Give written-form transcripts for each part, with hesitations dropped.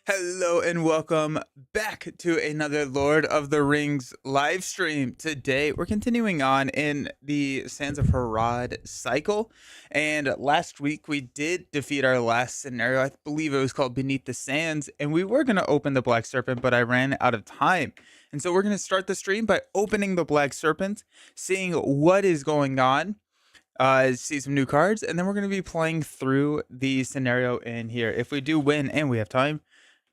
Hello and welcome back to another Lord of the Rings live stream. Today we're continuing on in the Sands of Harad cycle, and last week we did defeat our last scenario. I believe it was called Beneath the Sands, and we were going to open the Black Serpent, but I ran out of time. And so we're going to start the stream by opening the Black Serpent, seeing what is going on, see some new cards, and then we're going to be playing through the scenario in here. If we do win and we have time,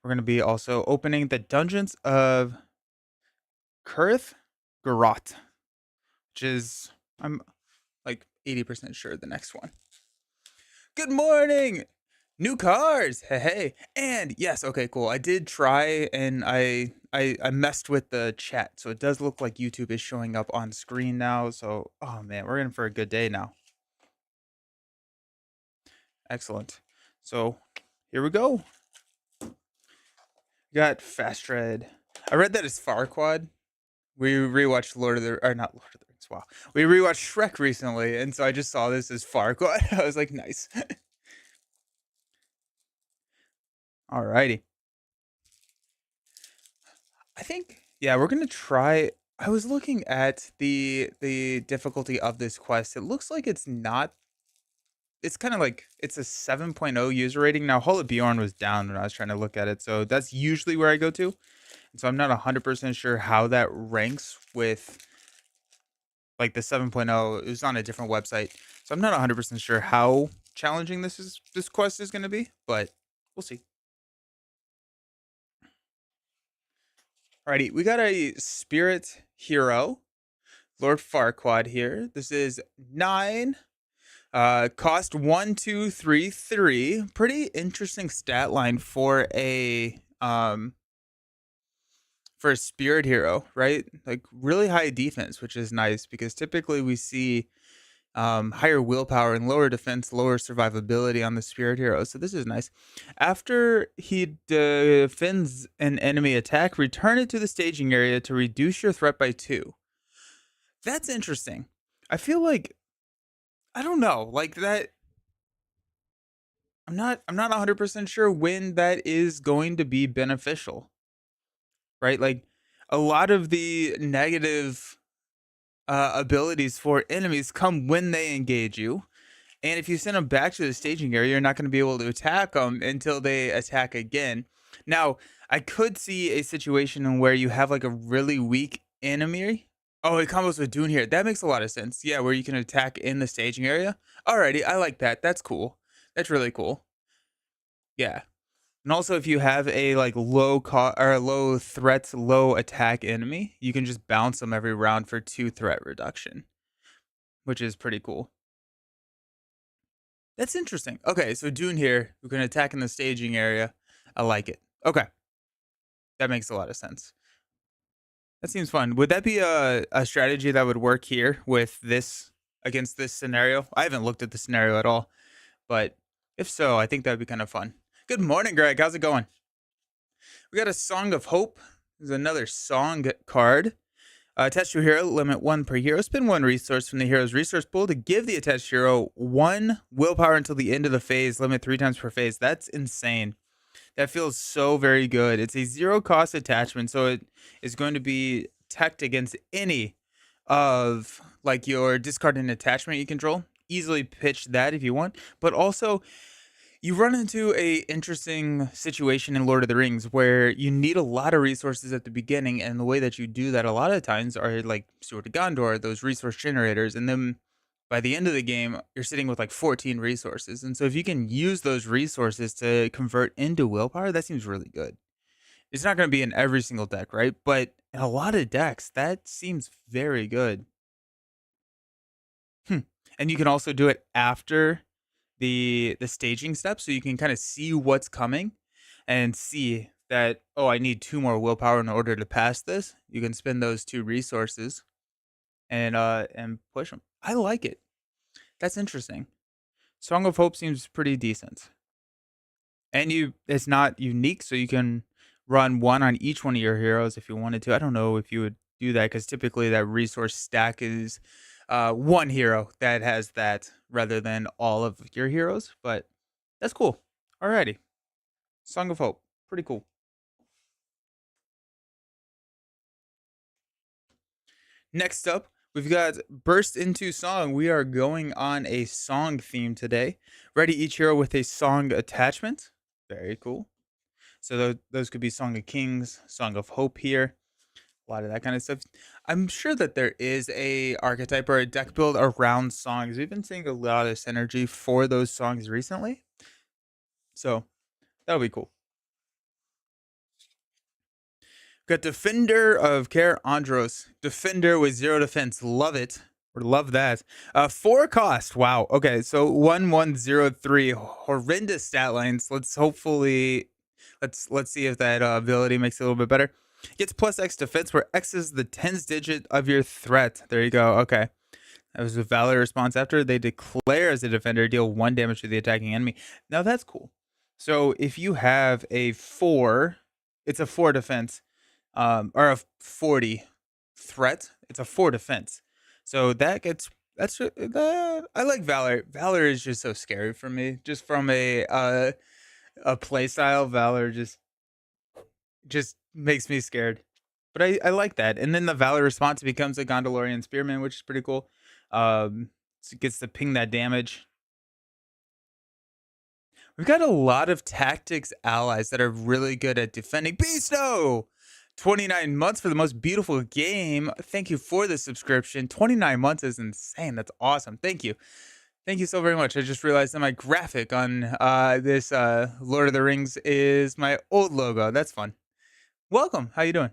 we're going to be also opening the Dungeons of Kurth Garot, which is, I'm like 80% sure, the next one. Good morning! New cars! Hey, hey. And yes, okay, cool. I did try and I messed with the chat. So it does look like YouTube is showing up on screen now. So, oh man, we're in for a good day now. Excellent. So here we go. Got Fast Tread. I read that as Farquad. We rewatched not Lord of the Rings. Wow, we rewatched Shrek recently, and so I just saw this as Farquad. I was like, nice. Alrighty. I think we're gonna try. I was looking at the difficulty of this quest. It looks like it's not. It's kind of like it's a 7.0 user rating. Now, Hall of Bjorn was down when I was trying to look at it, so that's usually where I go to. And so I'm not 100% sure how that ranks with like the 7.0. It was on a different website. So I'm not 100% sure how challenging this quest is going to be, but we'll see. Alrighty, we got a spirit hero, Lord Farquaad here. This is 9. Cost 1, 2, 3, 3. Pretty interesting stat line for a spirit hero, right? Like really high defense, which is nice because typically we see higher willpower and lower defense, lower survivability on the spirit hero. So this is nice. After he defends an enemy attack, return it to the staging area to reduce your threat by 2. That's interesting. I feel like I don't know, like that. I'm not 100% sure when that is going to be beneficial, right? Like a lot of the negative abilities for enemies come when they engage you. And if you send them back to the staging area, you're not going to be able to attack them until they attack again. Now, I could see a situation in where you have like a really weak enemy. Oh, it combos with Dune here. That makes a lot of sense. Yeah, where you can attack in the staging area. Alrighty, I like that. That's cool. That's really cool. Yeah. And also, if you have a like low threat, low attack enemy, you can just bounce them every round for 2 threat reduction, which is pretty cool. That's interesting. Okay, so Dune here, we can attack in the staging area. I like it. Okay, that makes a lot of sense. That seems fun. Would that be a strategy that would work here with this against this scenario? I haven't looked at the scenario at all, but if so, I think that would be kind of fun. Good morning, Greg. How's it going? We got a Song of Hope. There's another song card. Attached to a hero, limit 1 per hero. Spend 1 resource from the hero's resource pool to give the attached hero 1 willpower until the end of the phase. Limit 3 times per phase. That's insane. That feels so very good. It's a 0 cost attachment, so it is going to be teched against any of like your discard and attachment you control. Easily pitch that if you want, but also you run into a interesting situation in Lord of the Rings where you need a lot of resources at the beginning, and the way that you do that a lot of times are like Sword of Gondor, those resource generators, and then by the end of the game, you're sitting with like 14 resources. And so if you can use those resources to convert into willpower, that seems really good. It's not going to be in every single deck, right? But in a lot of decks, that seems very good. And you can also do it after the staging step, so you can kind of see what's coming and see that, oh, I need 2 more willpower in order to pass this. You can spend those 2 resources and push them. I like it. That's interesting. Song of Hope seems pretty decent. And it's not unique, so you can run 1 on each one of your heroes if you wanted to. I don't know if you would do that because typically that resource stack is 1 hero that has that rather than all of your heroes, but that's cool. Alrighty. Song of Hope. Pretty cool. Next up, we've got Burst Into Song. We are going on a song theme today. Ready each hero with a song attachment. Very cool. So those could be Song of Kings, Song of Hope here. A lot of that kind of stuff. I'm sure that there is a archetype or a deck build around songs. We've been seeing a lot of synergy for those songs recently. So that'll be cool. Got Defender of Care Andros. Defender with 0 defense. Love it. Or love that. 4 cost. Wow. Okay, so 1103. Horrendous stat lines. Let's hopefully let's see if that ability makes it a little bit better. Gets plus X defense, where X is the tens digit of your threat. There you go. Okay. That was a valid response. After they declare as a defender, deal 1 damage to the attacking enemy. Now that's cool. So if you have a 4, it's a 4 defense. Or a 40 threat. It's a 4 defense. So that gets that I like Valor. Valor is just so scary for me. Just from a play style, Valor just makes me scared. But I like that. And then the Valor response becomes a Gondorian Spearman, which is pretty cool. So it gets to ping that damage. We've got a lot of tactics allies that are really good at defending. Beasto! 29 months for the most beautiful game. Thank you for the subscription. 29 months is insane. That's awesome. Thank you. Thank you so very much. I just realized that my graphic on this Lord of the Rings is my old logo. That's fun. Welcome. How you doing?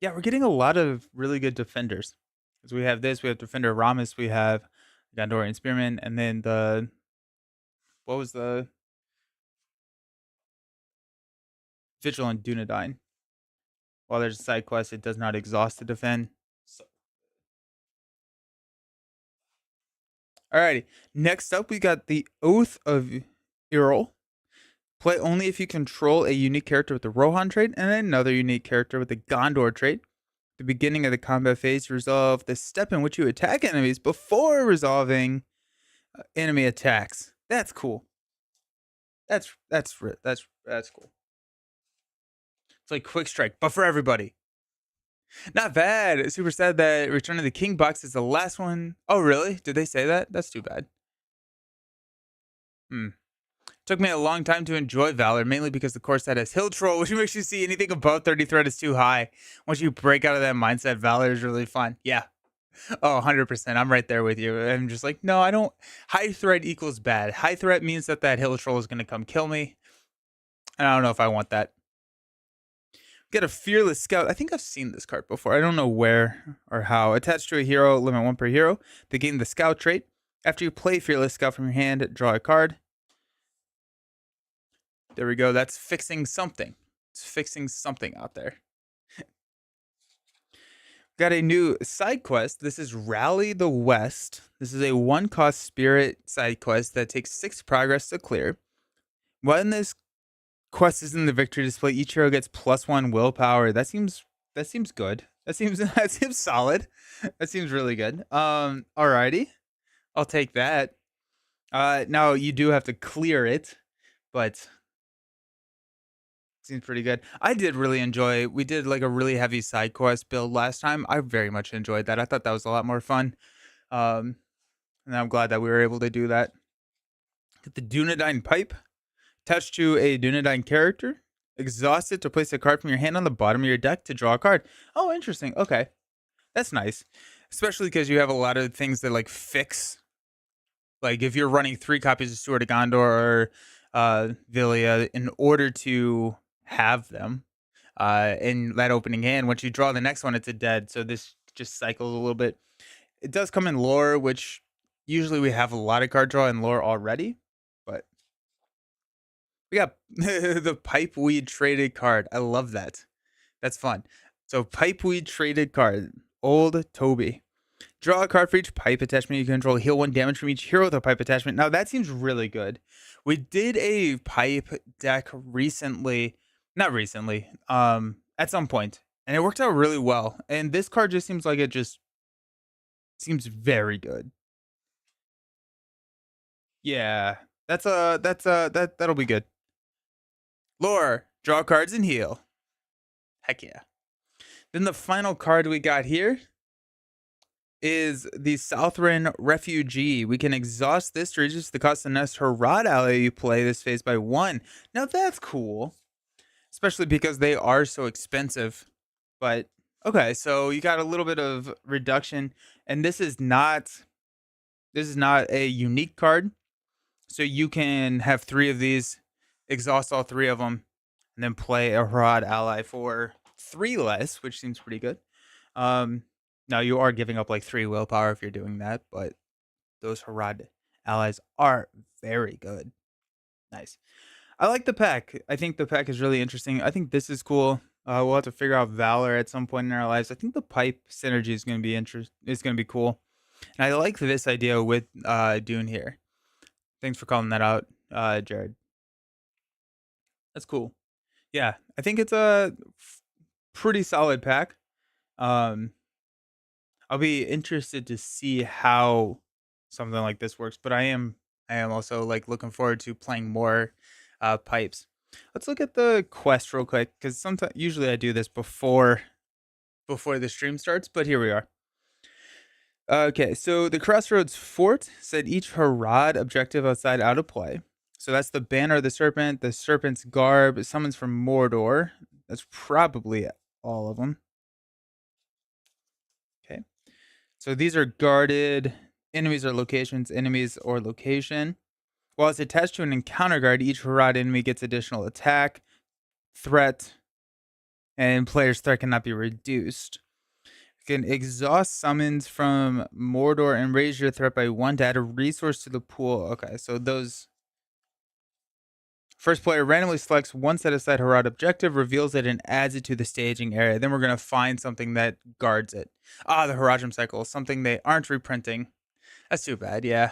Yeah, we're getting a lot of really good defenders. Because we have this, we have Defender Ramus, we have Gondorian Spearman, and then what was the Vigilant Dunedain. While there's a side quest, it does not exhaust to defend. So. Alrighty. Next up, we got the Oath of Earl. Play only if you control a unique character with the Rohan trait and another unique character with the Gondor trait. At the beginning of the combat phase, you resolve the step in which you attack enemies before resolving enemy attacks. That's cool. That's cool. It's like Quick Strike, but for everybody. Not bad. Super sad that Return of the King box is the last one. Oh, really? Did they say that? That's too bad. Took me a long time to enjoy Valor, mainly because the core set has Hill Troll, which makes you see anything above 30 threat is too high. Once you break out of that mindset, Valor is really fun. Yeah. Oh, 100%. I'm right there with you. I'm just like, no, I don't. High threat equals bad. High threat means that Hill Troll is going to come kill me. And I don't know if I want that. Get a Fearless Scout. I think I've seen this card before. I don't know where or how. Attached to a hero, limit 1 per hero. They gain the Scout trait. After you play Fearless Scout from your hand, draw a card. There we go. That's fixing something. It's fixing something out there. Got a new side quest. This is Rally the West. This is a 1-cost spirit side quest that takes 6 progress to clear. When this quest is in the victory display, each hero gets +1 willpower. That seems good. That seems solid. That seems really good. Alrighty. I'll take that. Now you do have to clear it, but seems pretty good. I did really enjoy. We did like a really heavy side quest build last time. I very much enjoyed that. I thought that was a lot more fun. And I'm glad that we were able to do that. Get the Dunedain Pipe. Attached to a Dunedain character. Exhaust it to place a card from your hand on the bottom of your deck to draw a card. Oh, interesting. Okay. That's nice. Especially because you have a lot of things that like fix. Like if you're running 3 copies of Sword of Gondor or Villia, in order to have them in that opening hand, once you draw the next one, it's a dead. So this just cycles a little bit. It does come in lore, which usually we have a lot of card draw in lore already, but we got the Pipeweed traded card. I love that. That's fun. So Pipeweed traded card. Old Toby. Draw a card for each pipe attachment you control. Heal 1 damage from each hero with a pipe attachment. Now that seems really good. We did a pipe deck recently. Not recently. At some point. And it worked out really well. And this card just seems like it just seems very good. Yeah. That'll be good. Lore. Draw cards and heal. Heck yeah. Then the final card we got here is the Southern Refugee. We can exhaust this to reduce the cost of the next Harad ally you play this phase by 1. Now that's cool, especially because they are so expensive. But okay, so you got a little bit of reduction, and this is not a unique card. So you can have 3 of these, exhaust all 3 of them, and then play a Harad ally for 3 less, which seems pretty good. Now you are giving up like 3 willpower if you're doing that, but those Harad allies are very good. Nice. I like the pack. I think the pack is really interesting. I think this is cool. We'll have to figure out Valor at some point in our lives. I think the pipe synergy is going to be Is going to be cool, and I like this idea with Dune here. Thanks for calling that out, Jared. That's cool. Yeah, I think it's a pretty solid pack. Um, I'll be interested to see how something like this works, but I am also like looking forward to playing more pipes. Let's look at the quest real quick because sometimes usually I do this before the stream starts, but here we are. Okay, so the Crossroads Fort said each Harad objective outside out of play. So that's the Banner of the Serpent's Garb, summons from Mordor. That's probably all of them. Okay. So these are guarded. Enemies or locations, enemies or location. While it's attached to an encounter guard, each Harad enemy gets additional attack, threat, and player's threat cannot be reduced. You can exhaust summons from Mordor and raise your threat by 1 to add a resource to the pool. Okay, so those... First player randomly selects one set aside Harad objective, reveals it, and adds it to the staging area. Then we're going to find something that guards it. Ah, the Harajim cycle, something they aren't reprinting. That's too bad, yeah.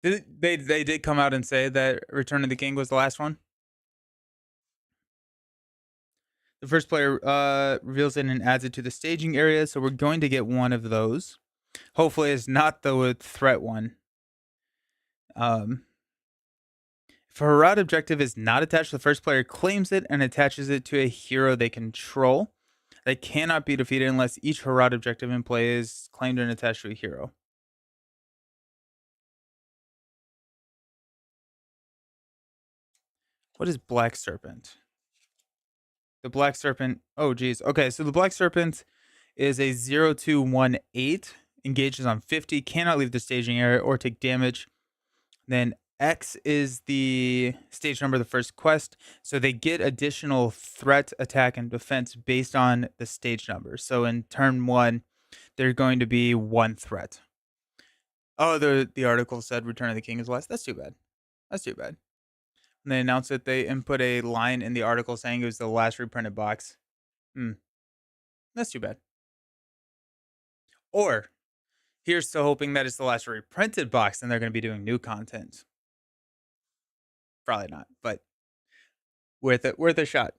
They did come out and say that Return of the King was the last one. The first player reveals it and adds it to the staging area, so we're going to get one of those. Hopefully it's not the threat one. If a Harad objective is not attached, the first player claims it and attaches it to a hero they control. They cannot be defeated unless each Harad objective in play is claimed and attached to a hero. What is Black Serpent? The Black Serpent... Oh, geez. Okay, so the Black Serpent is a 0218, engages on 50, cannot leave the staging area or take damage. Then X is the stage number of the first quest. So they get additional threat, attack, and defense based on the stage number. So in turn 1, they're going to be 1 threat. Oh, the article said Return of the King is last. That's too bad. That's too bad. And they announced that they input a line in the article saying it was the last reprinted box. That's too bad. Or here's to hoping that it's the last reprinted box and they're going to be doing new content. Probably not, but worth a shot.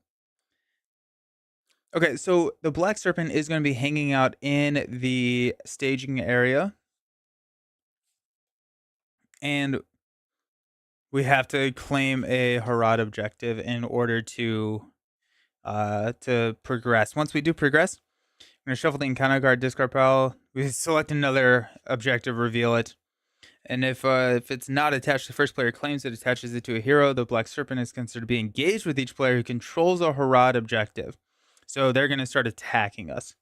Okay, so the Black Serpent is going to be hanging out in the staging area. And we have to claim a Harad objective in order to progress. Once we do progress, I'm going to shuffle the encounter card, discard pile. We select another objective, reveal it. And if it's not attached, the first player claims it, attaches it to a hero. The Black Serpent is considered to be engaged with each player who controls a Harad objective. So they're going to start attacking us,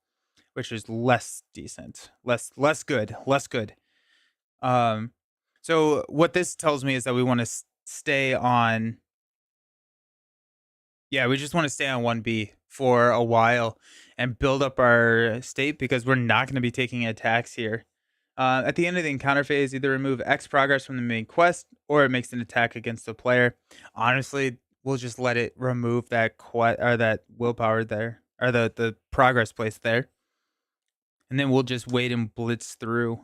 which is less decent, less good. So what this tells me is that we want to stay on. Yeah, we just want to stay on 1B for a while and build up our state because we're not going to be taking attacks here. At the end of the encounter phase, either remove X progress from the main quest or it makes an attack against the player. Honestly, we'll just let it remove that that willpower there, or the progress place there. And then we'll just wait and blitz through.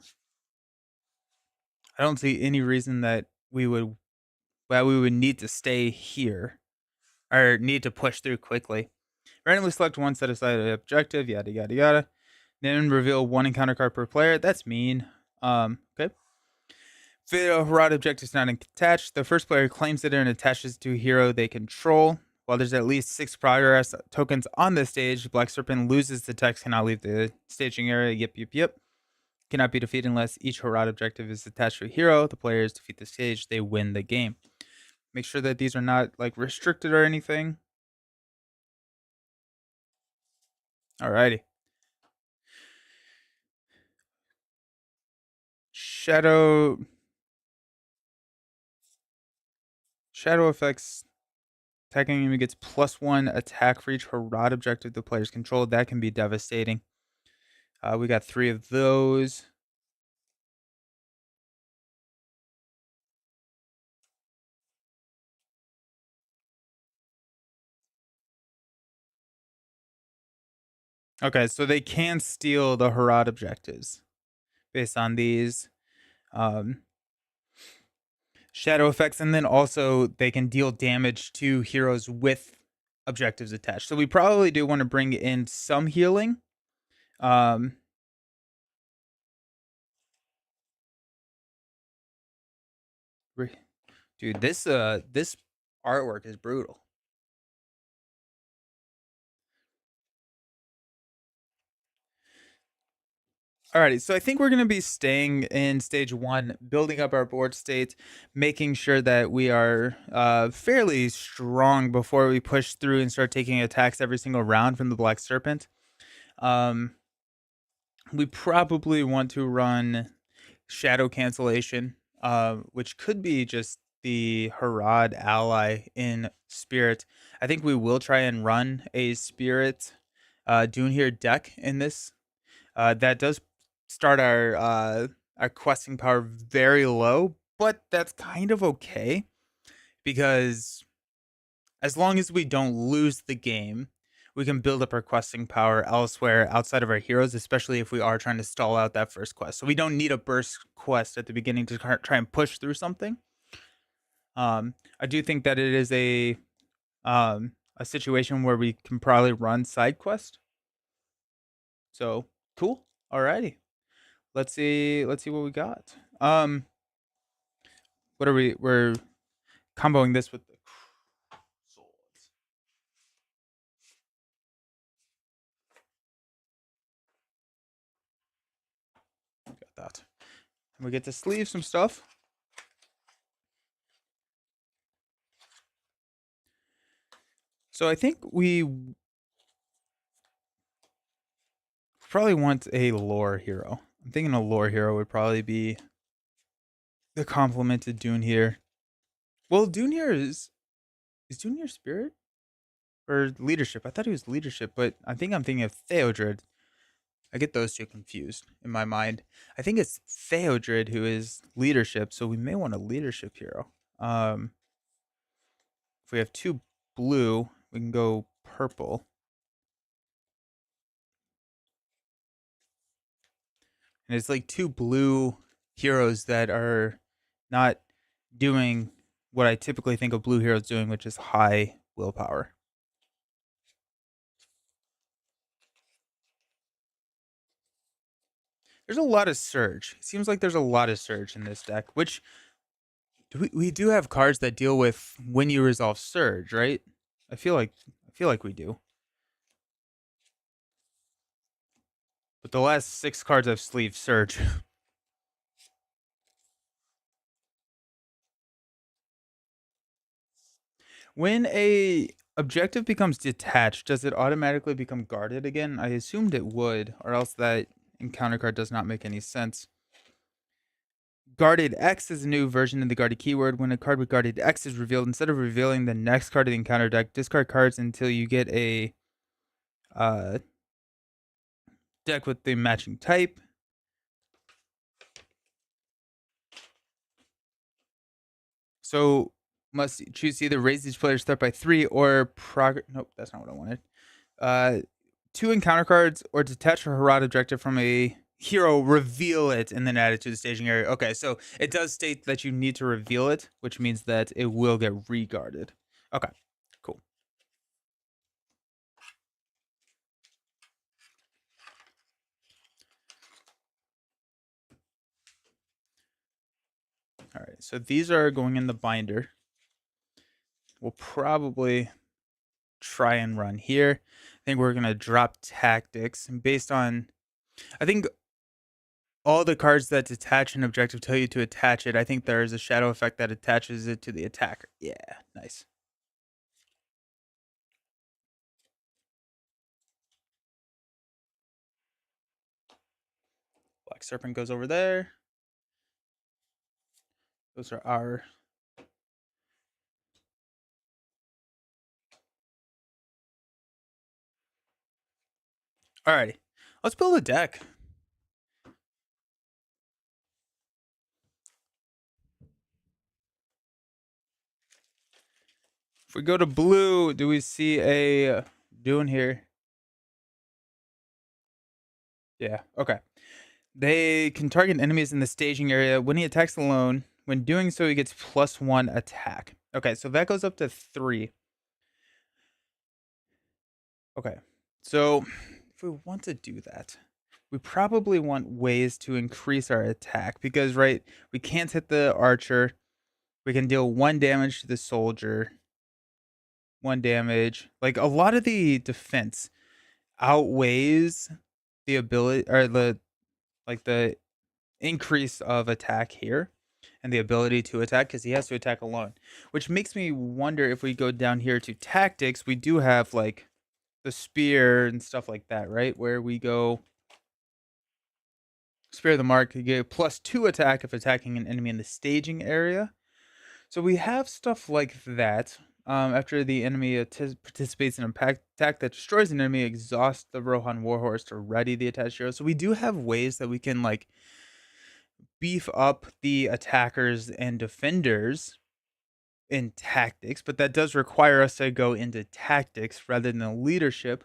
I don't see any reason that we would need to stay here or need to push through quickly. Randomly select one set aside objective, yada yada yada. Then reveal 1 encounter card per player. That's mean. Okay. If a Harad objective is not attached, the first player claims it and attaches to a hero they control. While there's at least 6 progress tokens on the stage, Black Serpent loses the text, cannot leave the staging area. Yep. Cannot be defeated unless each Harad objective is attached to a hero. The players defeat the stage, they win the game. Make sure that these are not like restricted or anything. Alrighty. Shadow effects. Attacking enemy gets +1 attack for each Harad objective the players control. That can be devastating. We got 3 of those. Okay, so they can steal the Harad objectives based on these shadow effects, and then also they can deal damage to heroes with objectives attached. So we probably do want to bring in some healing. Dude, this artwork is brutal. Alrighty, so I think we're going to be staying in stage 1, building up our board state, making sure that we are fairly strong before we push through and start taking attacks every single round from the Black Serpent. We probably want to run Shadow Cancellation, which could be just the Harad ally in Spirit. I think we will try and run a Spirit Dunhir deck in this. That does start our questing power very low, but that's kind of okay because as long as we don't lose the game, we can build up our questing power elsewhere outside of our heroes, especially if we are trying to stall out that first quest. So we don't need a burst quest at the beginning to try and push through something. I do think that it is a situation where we can probably run side quest. So cool. Alrighty. Let's see what we got. What are we're comboing this with the swords. Got that. And we get to sleeve some stuff. So I think we probably want a lore hero. I'm thinking a lore hero would probably be the complement to Dunhir. Well, Dunhir is Dunhir spirit or leadership? I thought he was leadership, but I think I'm thinking of Theodred. I get those two confused in my mind. I think it's Theodred who is leadership, so we may want a leadership hero. If we have 2 blue, we can go purple. And it's like 2 blue heroes that are not doing what I typically think of blue heroes doing, which is high willpower. There's a lot of surge. It seems like there's a lot of surge in this deck, which we do have cards that deal with when you resolve surge, right? I feel like we do. But the last 6 cards I've sleeved surge. When a objective becomes detached, does it automatically become guarded again? I assumed it would, or else that encounter card does not make any sense. Guarded X is a new version of the guarded keyword. When a card with guarded X is revealed, instead of revealing the next card of the encounter deck, discard cards until you get a deck with the matching type. So must choose either raise each player's threat by 3 or nope, that's not what I wanted. 2 encounter cards or detach a Harad objective from a hero, reveal it, and then add it to the staging area. Okay, so it does state that you need to reveal it, which means that it will get re-guarded. Okay, cool. so these are going in the binder. We'll probably try and run here. I think we're gonna drop tactics, and based on, I think all the cards that detach an objective tell you to attach it. I think there is a shadow effect that attaches it to the attacker. Yeah, nice. Black Serpent goes over there. Those are our. Alrighty, let's build a deck. If we go to blue, do we see a Dune here? Yeah, okay. They can target enemies in the staging area when he attacks alone. When doing so, he gets +1 attack. Okay, so that goes up to 3. Okay, so if we want to do that, we probably want ways to increase our attack because, right, we can't hit the archer. We can deal 1 damage to the soldier, 1 damage. Like a lot of the defense outweighs the ability or the increase of attack here and the ability to attack because he has to attack alone, which makes me wonder if we go down here to tactics, we do have like the spear and stuff like that, right? Where we go spear the mark, you get +2 attack if attacking an enemy in the staging area. So we have stuff like that. After the enemy participates in an attack that destroys an enemy, exhaust the Rohan Warhorse to ready the attached hero. So we do have ways that we can like beef up the attackers and defenders in tactics, but that does require us to go into tactics rather than leadership,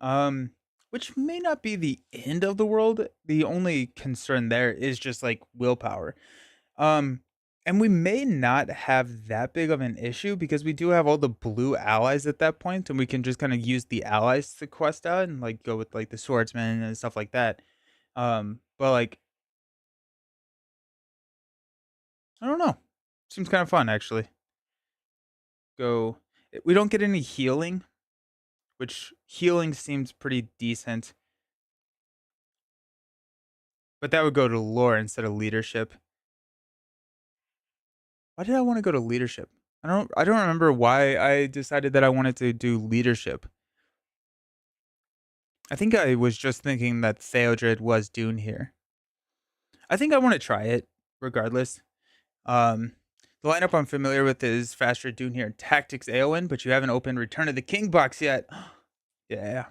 um, which may not be the end of the world. The only concern there is just like willpower. Um, and we may not have that big of an issue because we do have all the blue allies at that point, and we can just kind of use the allies to quest out and like go with like the swordsman and stuff like that. But like I don't know, seems kind of fun actually. Go. We don't get any healing, which healing seems pretty decent, but that would go to lore instead of leadership. Why did I want to go to leadership? I don't remember why I decided that I wanted to do leadership. I think I was just thinking that Theodred was Dune here. I think I want to try it regardless. Um, the lineup I'm familiar with is Faster Dune here, Tactics Aowen, but you haven't opened Return of the King box yet. Yeah.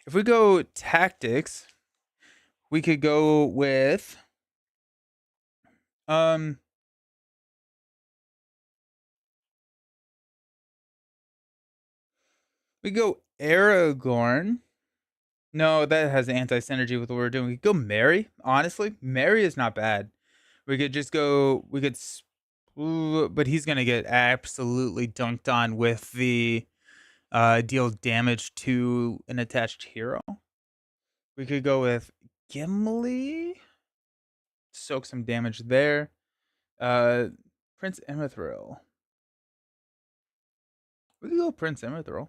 If we go Tactics, we could go with um we go Aragorn. No, that has anti synergy with what we're doing. We could go Mary. Honestly, Mary is not bad. We could just go. We could, ooh, but he's gonna get absolutely dunked on with the deal damage to an attached hero. We could go with Gimli. Soak some damage there. Uh, Prince Imithril. We could go Prince Imithril.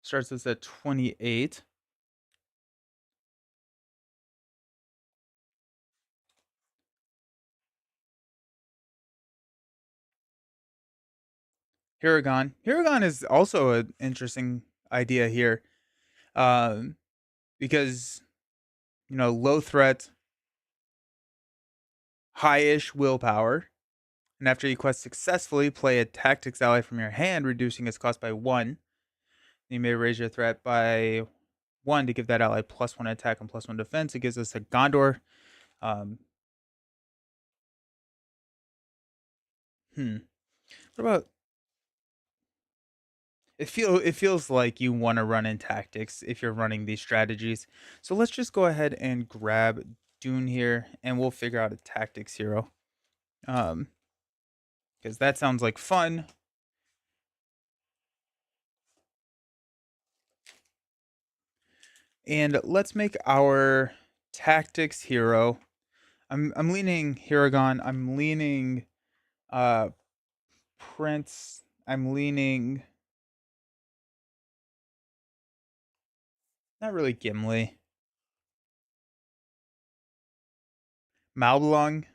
Starts us at 28. Hiragon. Hiragon is also an interesting idea here, um, because low threat, high-ish willpower, and after you quest successfully, play a tactics ally from your hand, reducing its cost by 1. You may raise your threat by 1 to give that ally +1 attack and +1 defense. It gives us a Gondor. Um, what about it feels like you want to run in tactics if you're running these strategies. So let's just go ahead and grab Dune here and we'll figure out a tactics hero. Because that sounds like fun. And let's make our tactics hero I'm leaning Hiragon. I'm leaning uh Prince. I'm leaning not really Gimli. Malbelong.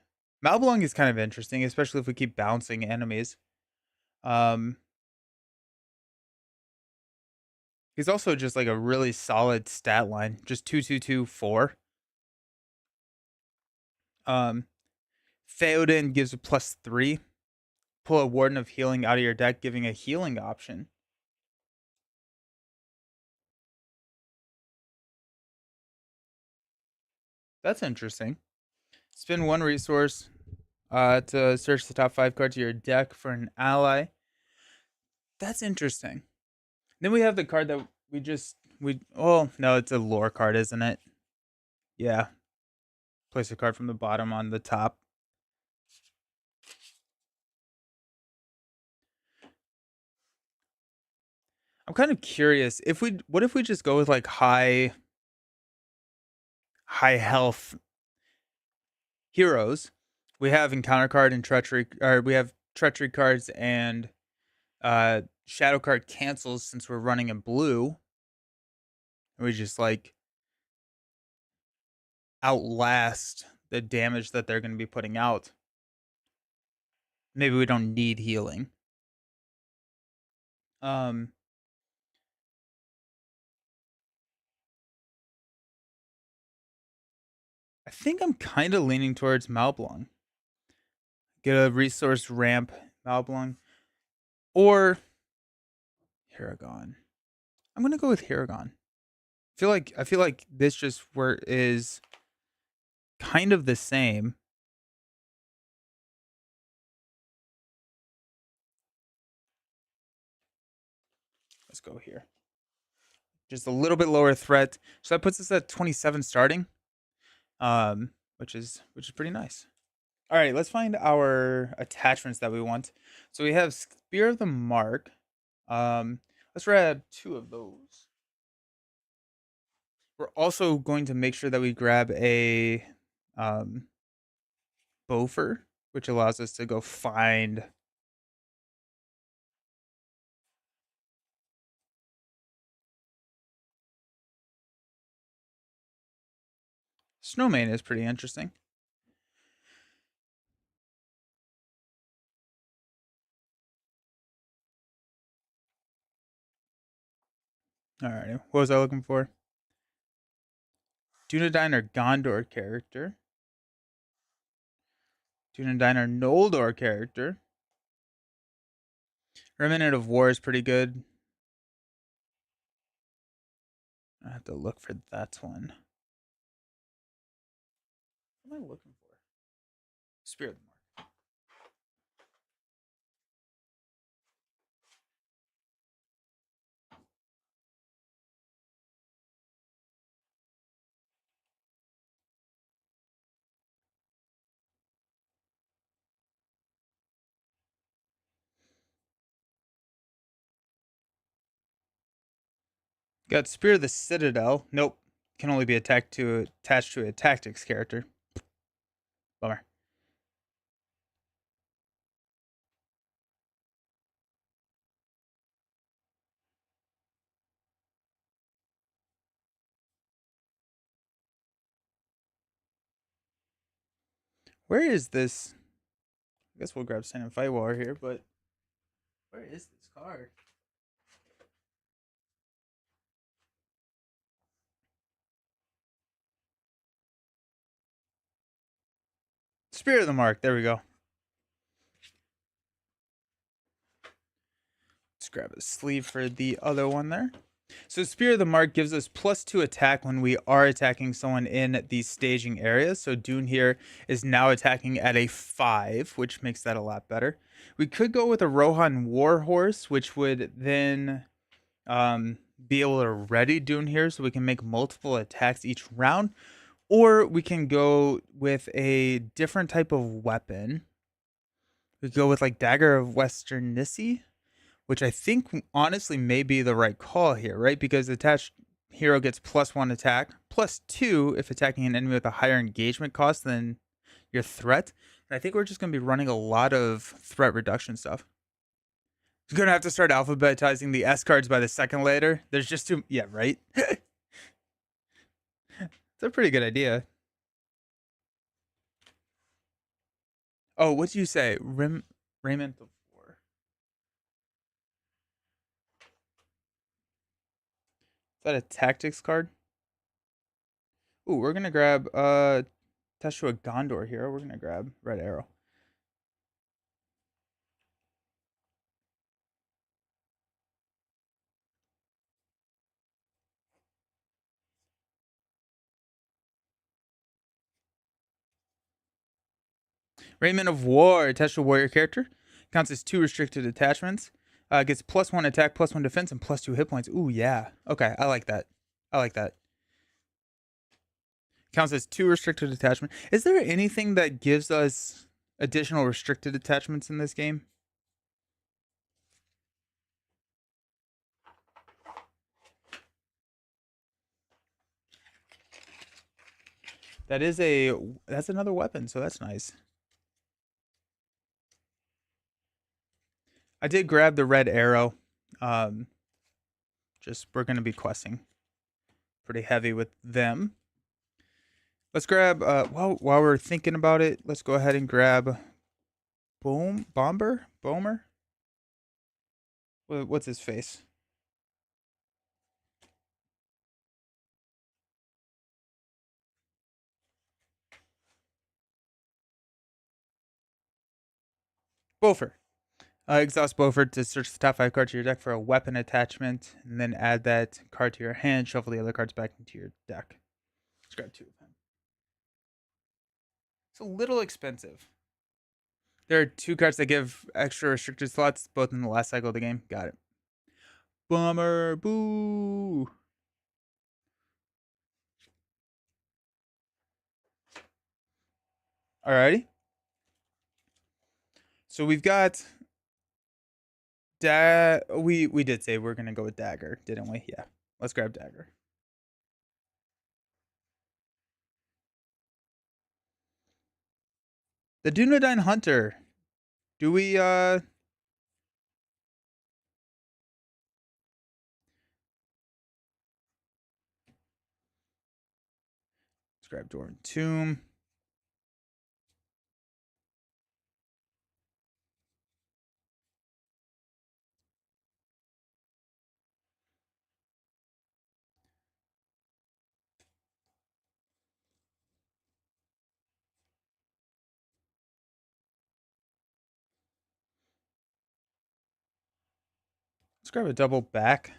Malbelong is kind of interesting, especially if we keep bouncing enemies. Um he's also just like a really solid stat line. Just 2 2 2 4. Um Theoden gives a +3. Pull a Warden of Healing out of your deck, giving a healing option. That's interesting. Spend one resource to search the top 5 cards of your deck for an ally. That's interesting. Then we have the card that we oh no, it's a lore card, isn't it? Yeah. Place a card from the bottom on the top. I'm kind of curious if we what if we just go with like high health heroes. We have encounter card and treachery, or we have treachery cards and shadow card cancels since we're running in blue. We just like outlast the damage that they're going to be putting out. Maybe we don't need healing. Um, I think I'm kind of leaning towards Malblong. Get a resource ramp Malblong or Hiragon. I'm gonna go with Hiragon. I feel like this just is kind of the same. Let's go here. Just a little bit lower threat. So that puts us at 27 starting. Which is pretty nice. All right, let's find our attachments that we want. So we have Spear of the Mark. Let's grab 2 of those. We're also going to make sure that we grab a Bofer, which allows us to go find Snowman is pretty interesting. Alrighty, what was I looking for? Dunedain or Gondor character. Dunedain or Noldor character. Remnant of War is pretty good. I have to look for that one. What am I looking for? Spear of the Mark. Got Spear of the Citadel. Nope. Can only be attached to a tactics character. Bummer. Where is this? I guess we'll grab Sand and Fight while we're here, but where is this card? Spear of the Mark. There we go. Let's grab a sleeve for the other one there. So Spear of the Mark gives us +2 attack when we are attacking someone in these staging areas. So Dune here is now attacking at a 5, which makes that a lot better. We could go with a Rohan Warhorse, which would then be able to ready Dune here so we can make multiple attacks each round. Or we can go with a different type of weapon. We could go with like Dagger of Westernissi, which I think honestly may be the right call here, right? Because attached hero gets +1 attack, +2 if attacking an enemy with a higher engagement cost than your threat. And I think we're just going to be running a lot of threat reduction stuff. You're going to have to start alphabetizing the S cards by the second later. There's just too. Yeah, right? It's a pretty good idea. Oh, what did you say? Raymond of War. Is that a tactics card? Ooh, we're going to grab Teshua Gondor here. We're going to grab Red Arrow. Raymond of War, attached to a warrior character. Counts as 2 restricted attachments. Gets +1 attack, +1 defense, and +2 hit points. Ooh, yeah. Okay, I like that. I like that. Counts as 2 restricted attachment. Is there anything that gives us additional restricted attachments in this game? That's another weapon, so that's nice. I did grab the red arrow. Just we're gonna be questing pretty heavy with them. Let's grab while we're thinking about it, let's go ahead and grab Bomer. What's his face? Bofer. Exhaust Beaufort to search the top 5 cards of your deck for a weapon attachment, and then add that card to your hand. Shuffle the other cards back into your deck. Let's grab 2 of them. It's a little expensive. There are 2 cards that give extra restricted slots, both in the last cycle of the game. Got it. Bummer. Boo. Alrighty. So we've got we did say we're gonna go with Dagger, didn't we? Yeah. Let's grab Dagger. The Dunedain Hunter. Do we let's grab Doran Tomb. Let's grab a double back.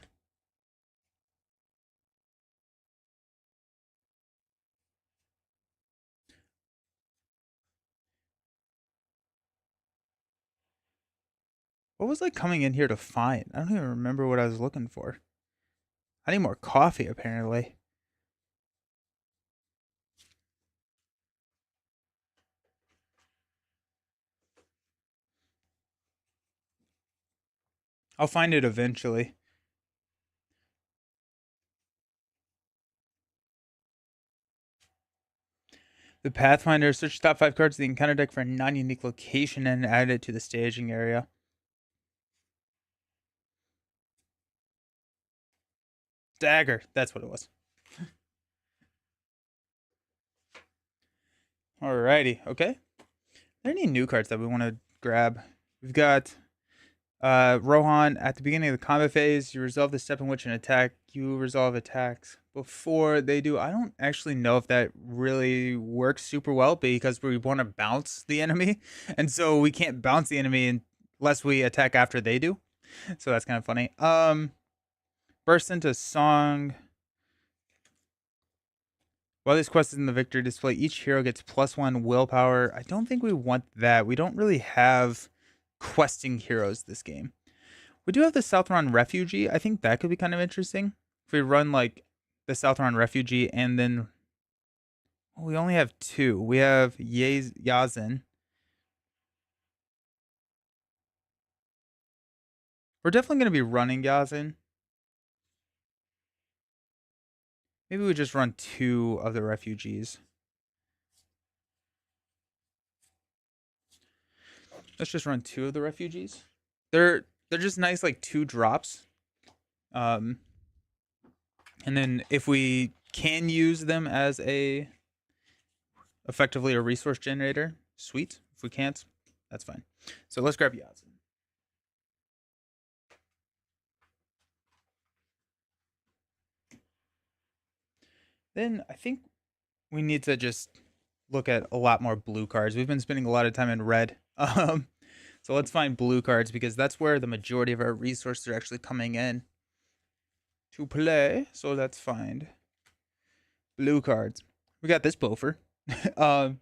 What was I coming in here to find? I don't even remember what I was looking for. I need more coffee, apparently. I'll find it eventually. The Pathfinder. Search top 5 cards of the encounter deck for a non-unique location and add it to the staging area. Dagger. That's what it was. Alrighty. Okay. Are there any new cards that we want to grab? We've got Rohan. At the beginning of the combat phase, you resolve the step in which an attack. You resolve attacks before they do. I don't actually know if that really works super well because we want to bounce the enemy, and so we can't bounce the enemy unless we attack after they do. So that's kind of funny. Burst into song. While this quest is in the victory display, each hero gets +1 willpower. I don't think we want that. We don't really have questing heroes this game. We do have the Southron Refugee. I think that could be kind of interesting. If we run like the Southron Refugee and then we only have 2. We have Yazin. We're definitely going to be running Yazin. Maybe we just run 2 of the refugees. Let's just run 2 of the refugees. They're just nice, like 2 drops. Um, and then if we can use them as a effectively a resource generator, sweet. If we can't, that's fine. So let's grab Yadzen. Then I think we need to just look at a lot more blue cards. We've been spending a lot of time in red. So let's find blue cards because that's where the majority of our resources are actually coming in to play. So let's find blue cards. We got this Bofer. um,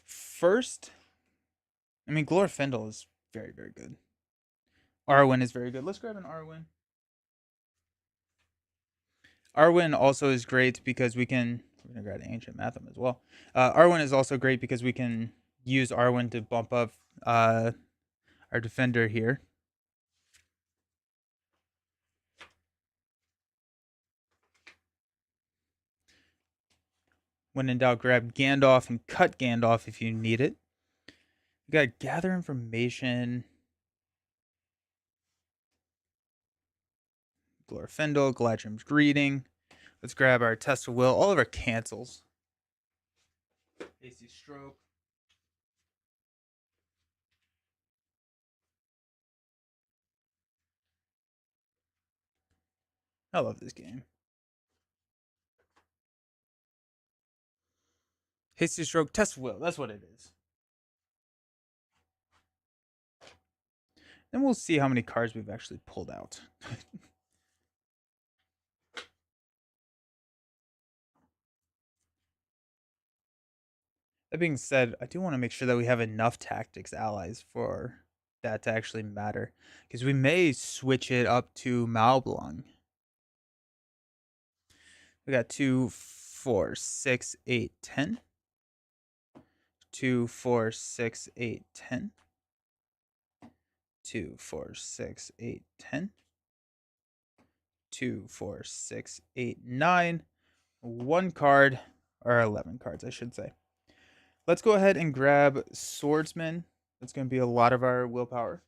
First, I mean, Glorfindel is very, very good. Arwen is very good. Let's grab an Arwen. Arwen also is great because we're gonna grab Ancient Matham as well. Arwen is also great because we can use Arwen to bump up our defender here. When in doubt, grab Gandalf and cut Gandalf if you need it. We got gather information. Glorfindel, Galadrim's greeting. Let's grab our test of will. All of our cancels. Hasty stroke. I love this game. Hasty stroke, test of will. That's what it is. Then we'll see how many cards we've actually pulled out. That being said, I do want to make sure that we have enough tactics allies for that to actually matter. Because we may switch it up to Malblong. We got 2, 4, 6, 8, 10. 2, 4, 6, 8, 10. 2, 4, 6, 8, 10. 2, 4, 6, 8, 9. 1 card, or 11 cards, I should say. Let's go ahead and grab Swordsman. That's going to be a lot of our willpower.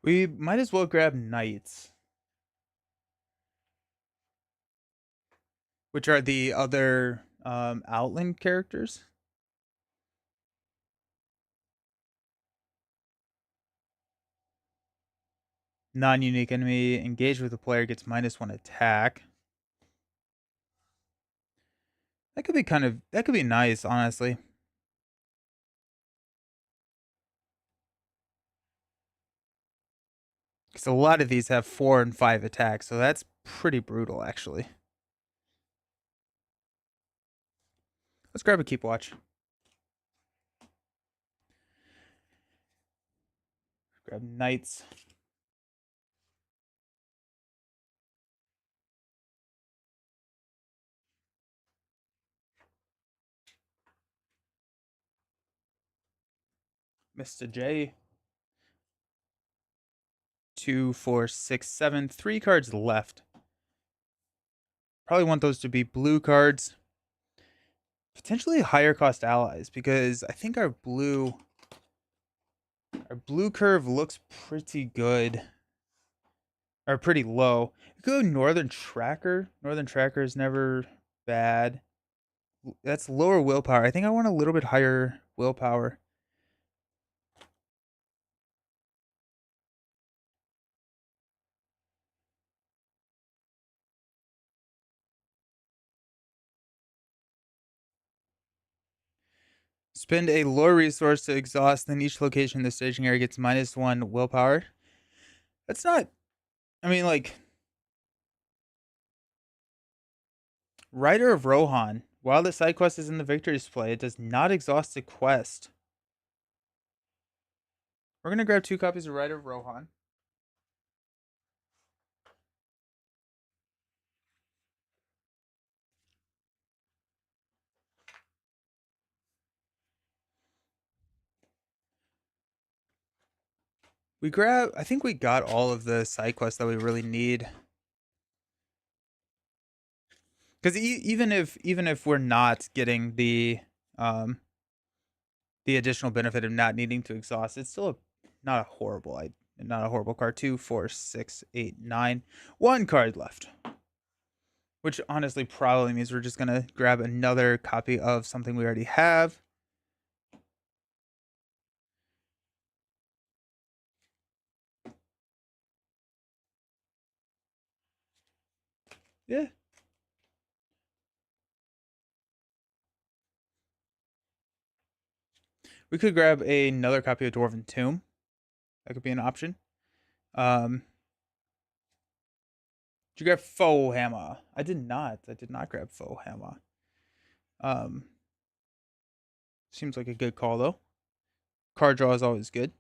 We might as well grab Knights, which are the other Outland characters. Non-unique enemy engaged with the player gets -1 attack. That could be nice, honestly. Because a lot of these have 4 and 5 attacks, so that's pretty brutal, actually. Let's grab a Keep Watch. Grab Knights. Mr. J. 2, 4, 6, 7. 3 cards left. Probably want those to be blue cards. Potentially higher cost allies because I think our blue curve looks pretty good. Or pretty low. Go Northern Tracker. Northern Tracker is never bad. That's lower willpower. I think I want a little bit higher willpower. Spend a lore resource to exhaust, then each location in the staging area gets -1 willpower. That's not. I mean, like. Rider of Rohan. While the side quest is in the victory display, it does not exhaust the quest. We're going to grab 2 copies of Rider of Rohan. I think we got all of the side quests that we really need. Because even if we're not getting the additional benefit of not needing to exhaust, it's still not a horrible card. 2, 4, 6, 8, 9. One card left. Which honestly probably means we're just gonna grab another copy of something we already have. Yeah. We could grab another copy of Dwarven Tomb. That could be an option. Did you grab Foe Hammer? I did not. I did not grab Foe Hammer. Um, Seems like a good call though. Card draw is always good.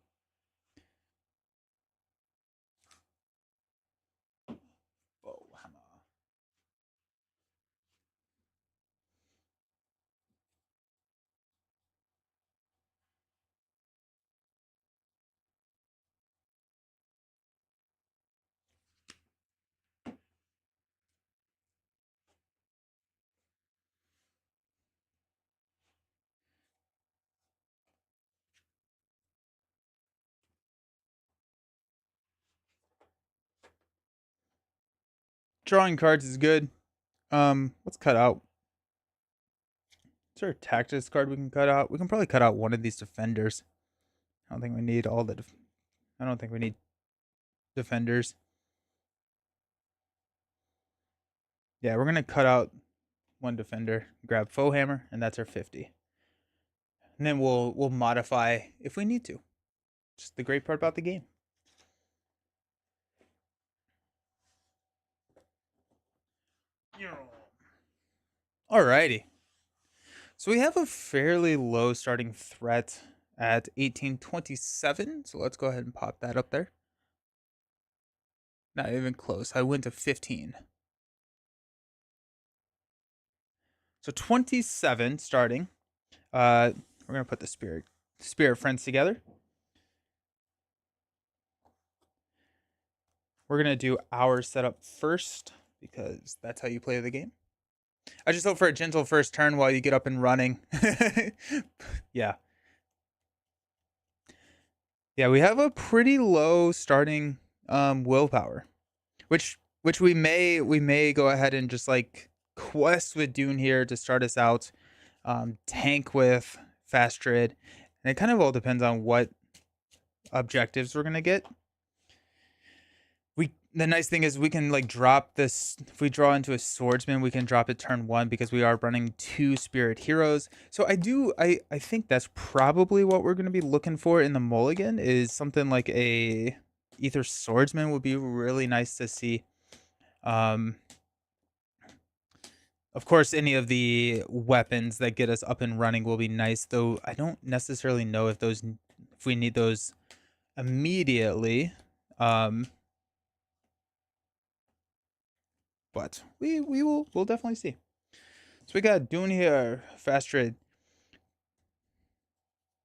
Foe Hammer. Drawing cards is good. Let's cut out. Is there a tactics card we can cut out? We can probably cut out one of these defenders. I don't think we need all the. I don't think we need defenders. Yeah, we're gonna cut out one defender, grab Foe Hammer, and that's our 50. And then we'll modify if we need to. Just the great part about the game. Alrighty. So we have a fairly low starting threat at 1827. So let's go ahead and pop that up there. Not even close. I went to 15. So 27 starting. We're gonna put the spirit friends together. We're gonna do our setup first because that's how you play the game. I just hope for a gentle first turn while you get up and running. Yeah. Yeah, we have a pretty low starting willpower. Which we may go ahead and just like quest with Dune here to start us out. Tank with Fast Trade. And it kind of all depends on what objectives we're gonna get. The nice thing is we can like drop this. If we draw into a swordsman, we can drop it turn 1 because we are running 2 spirit heroes. So I think that's probably what we're going to be looking for in the mulligan is something like a ether swordsman would be really nice to see. Of course, any of the weapons that get us up and running will be nice, though I don't necessarily know if we need those immediately. But we'll definitely see. So we got Dune here, Fast Trade,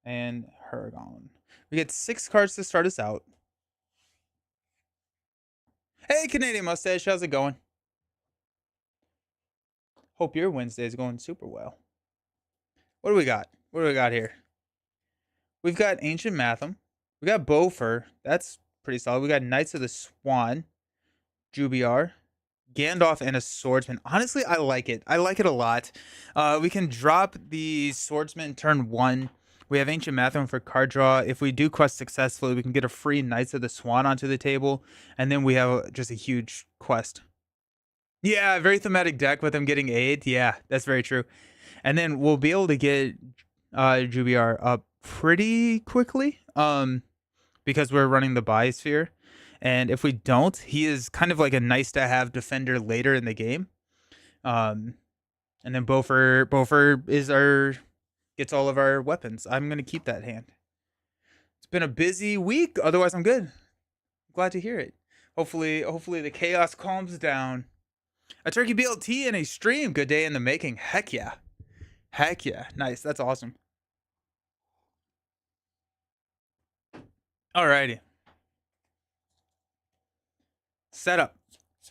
and Huragon. We get 6 cards to start us out. Hey, Canadian Mustache, how's it going? Hope your Wednesday is going super well. What do we got? What do we got here? We've got Ancient Matham. We got Bofur. That's pretty solid. We got Knights of the Swan, Jubiar, Gandalf, and a swordsman. Honestly, I like it. I like it a lot. We can drop the swordsman turn 1. We have Ancient Matham for card draw. If we do quest successfully, we can get a free Knights of the Swan onto the table, and then we have just a huge quest. Yeah, very thematic deck with him getting aid. Yeah, that's very true. And then we'll be able to get Jubiar up pretty quickly because we're running the Biosphere. And if we don't, he is kind of like a nice to have defender later in the game. And then Bofur is gets all of our weapons. I'm gonna keep that hand. It's been a busy week. Otherwise, I'm good. Glad to hear it. Hopefully the chaos calms down. A turkey BLT in a stream. Good day in the making. Heck yeah. Heck yeah. Nice. That's awesome. Alrighty. Setup.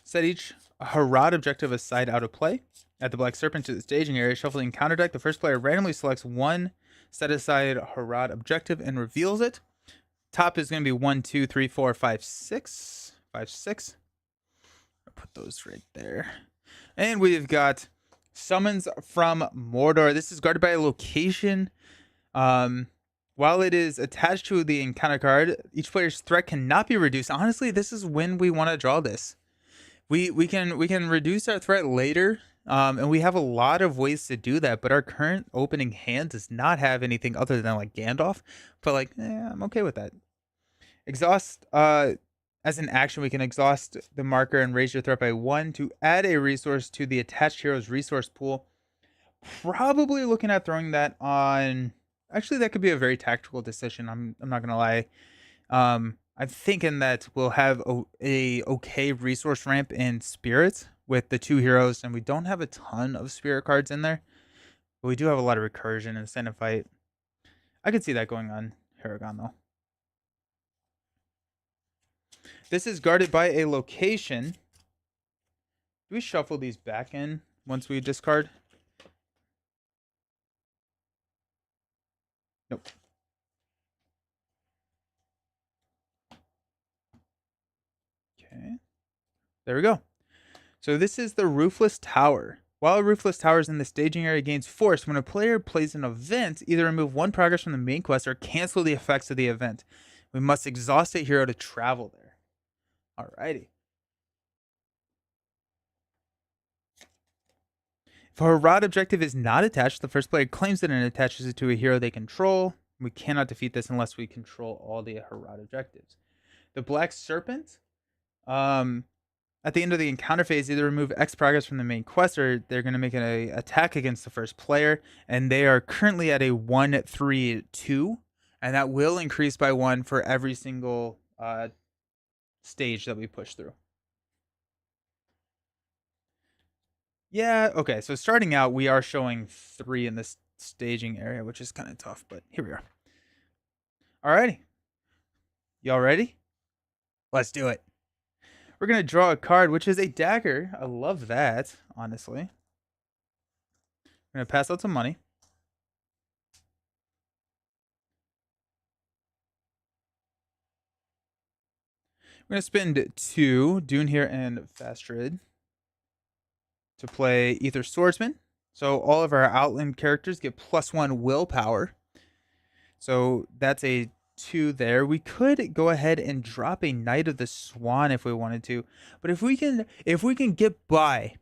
Set each Harad objective aside out of play. Add the Black Serpent to the staging area. Shuffle the encounter deck. The first player randomly selects one set aside Harad objective and reveals it. Top is going to be 1, 2, 3, 4, 5, 6. 5, 6. I'll put those right there. And we've got Summons from Mordor. This is guarded by a location. While it is attached to the encounter card, each player's threat cannot be reduced. Honestly, this is when we want to draw this. We can reduce our threat later, and we have a lot of ways to do that. But our current opening hand does not have anything other than like Gandalf. But like, I'm okay with that. Exhaust. As an action, we can exhaust the marker and raise your threat by 1 to add a resource to the attached hero's resource pool. Probably looking at throwing that on. Actually, that could be a very tactical decision. I'm not gonna lie. I'm thinking that we'll have a okay resource ramp in Spirit with the 2 heroes, and we don't have a ton of Spirit cards in there, but we do have a lot of recursion and Send Fight. I could see that going on Paragon though. This is guarded by a location. Do we shuffle these back in once we discard? Nope. Okay. There we go. So this is the Roofless Tower. While a Roofless Tower is in the staging area, gains force. When a player plays an event, either remove 1 progress from the main quest or cancel the effects of the event. We must exhaust a hero to travel there. Alrighty. If a Harad objective is not attached, the first player claims it and attaches it to a hero they control. We cannot defeat this unless we control all the Harad objectives. The Black Serpent. At the end of the encounter phase, either remove X progress from the main quest or they're going to make an attack against the first player. And they are currently at a 1, 3, 2. And that will increase by 1 for every single stage that we push through. Yeah, okay, so starting out, we are showing 3 in this staging area, which is kind of tough, but here we are. Alrighty. Y'all ready? Let's do it. We're going to draw a card, which is a dagger. I love that, honestly. I'm going to pass out some money. We're going to spend 2, Dune here and Fastrid, to play Ether Swordsman. So all of our Outland characters get +1 willpower. So that's a 2 there. We could go ahead and drop a Knight of the Swan if we wanted to. But if we can get by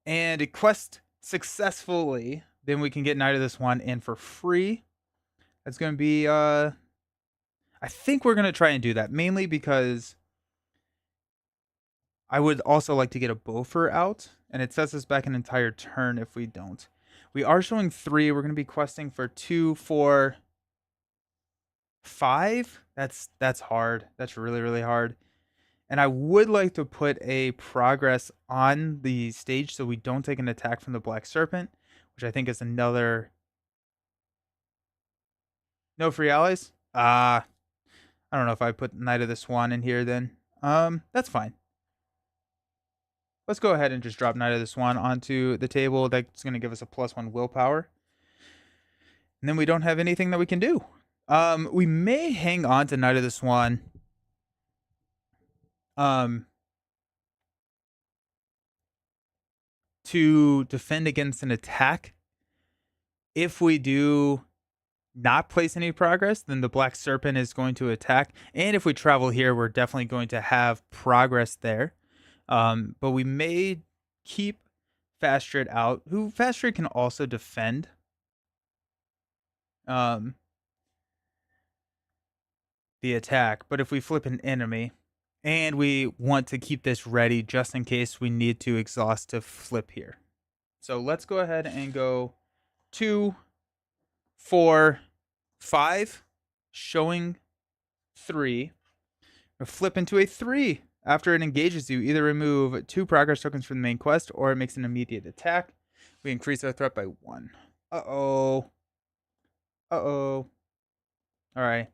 and quest successfully, then we can get Knight of the Swan in for free. That's going to be I think we're going to try and do that, mainly because I would also like to get a Bofur out, and it sets us back an entire turn if we don't. We are showing 3. We're going to be questing for 2, 4, 5. That's hard. That's really, really hard. And I would like to put a progress on the stage so we don't take an attack from the Black Serpent, which I think is another... No free allies? I don't know if I put Knight of the Swan in here then. That's fine. Let's go ahead and just drop Knight of the Swan onto the table. That's going to give us a +1 willpower. And then we don't have anything that we can do. We may hang on to Knight of the Swan. To defend against an attack. If we do not place any progress, then the Black Serpent is going to attack. And if we travel here, we're definitely going to have progress there. But we may keep Fastrid out, who Fastrid can also defend. The attack. But if we flip an enemy, and we want to keep this ready just in case we need to exhaust to flip here. So let's go ahead and go 2, 4, 5, showing 3. We'll flip into a 3. After it engages you, either remove 2 progress tokens from the main quest or it makes an immediate attack. We increase our threat by 1. Uh-oh. Uh-oh. Alright.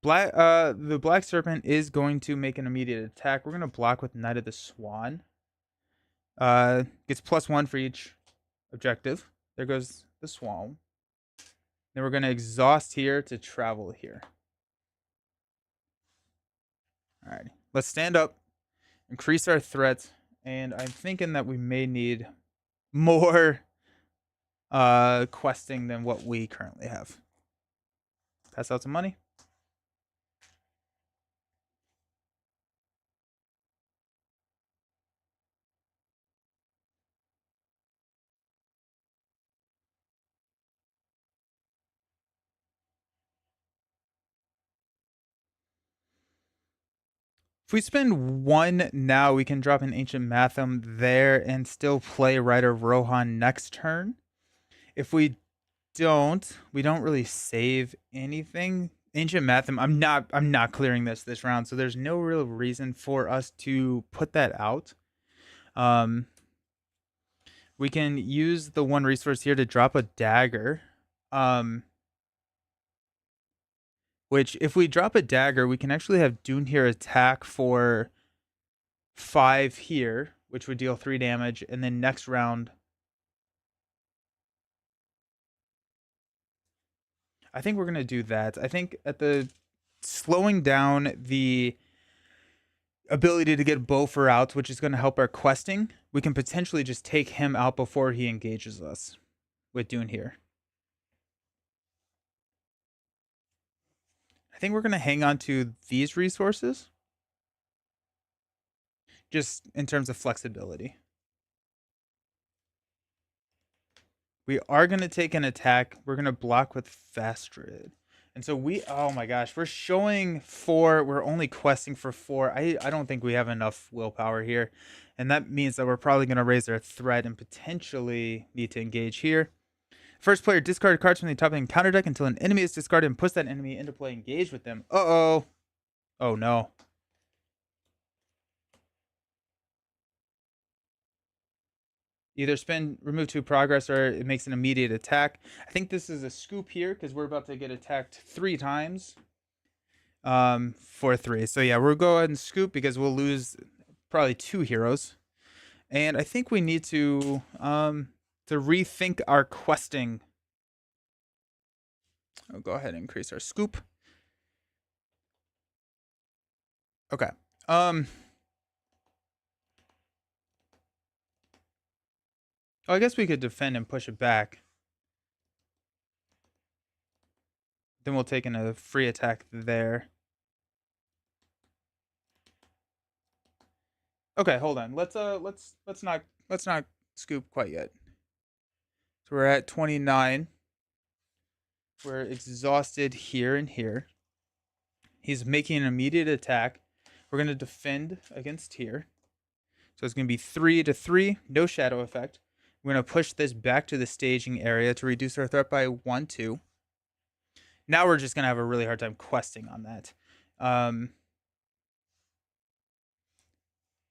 The Black Serpent is going to make an immediate attack. We're gonna block with Knight of the Swan. Gets +1 for each objective. There goes the Swan. Then we're gonna exhaust here to travel here. All right, let's stand up, increase our threat, and I'm thinking that we may need more questing than what we currently have. Pass out some money. If we spend 1 now, we can drop an Ancient Matham there and still play Rider of Rohan next turn. If we don't really save anything. Ancient Matham, I'm not clearing this round, so there's no real reason for us to put that out. We can use the 1 resource here to drop a dagger. Which, if we drop a dagger, we can actually have Dune here attack for 5 here, which would deal 3 damage, and then next round, I think we're gonna do that. I think at the slowing down the ability to get Bofur out, which is going to help our questing, we can potentially just take him out before he engages us with Dune here. I think we're going to hang on to these resources just in terms of flexibility. We are going to take an attack. We're going to block with Fastrid. And so oh my gosh, we're showing 4. We're only questing for 4. I don't think we have enough willpower here. And that means that we're probably going to raise our threat and potentially need to engage here. First player discard cards from the top of the encounter deck until an enemy is discarded and puts that enemy into play. Engage with them. Uh-oh. Oh no. Either remove 2 progress, or it makes an immediate attack. I think this is a scoop here because we're about to get attacked 3 times for 3. So yeah, we'll go ahead and scoop because we'll lose probably 2 heroes. And I think we need to rethink our questing. I'll go ahead and increase our scoop. Okay. Oh, I guess we could defend and push it back. Then we'll take in a free attack there. Okay, hold on. Let's not scoop quite yet. So we're at 29. We're exhausted here and here. He's making an immediate attack. We're going to defend against here. So it's going to be 3 to 3, no shadow effect. We're going to push this back to the staging area to reduce our threat by 1, 2. Now we're just going to have a really hard time questing on that.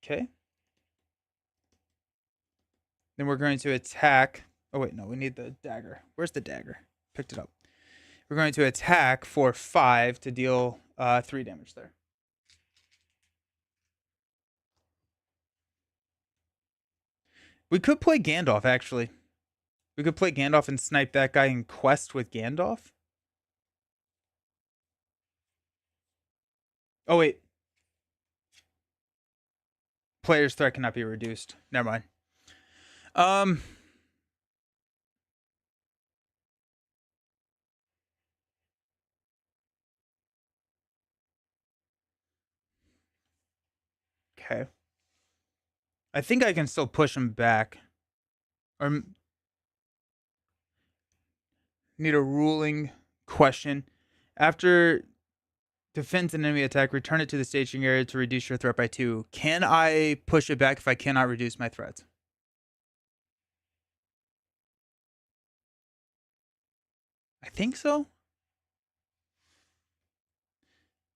Okay. Then we're going to attack. Oh, wait, no, we need the dagger. Where's the dagger? Picked it up. We're going to attack for 5 to deal 3 damage there. We could play Gandalf, actually. We could play Gandalf and snipe that guy and quest with Gandalf. Oh, wait. Player's threat cannot be reduced. Never mind. Okay. I think I can still push him back. Or need a ruling question. After defends an enemy attack, return it to the staging area to reduce your threat by 2. Can I push it back if I cannot reduce my threat? I think so.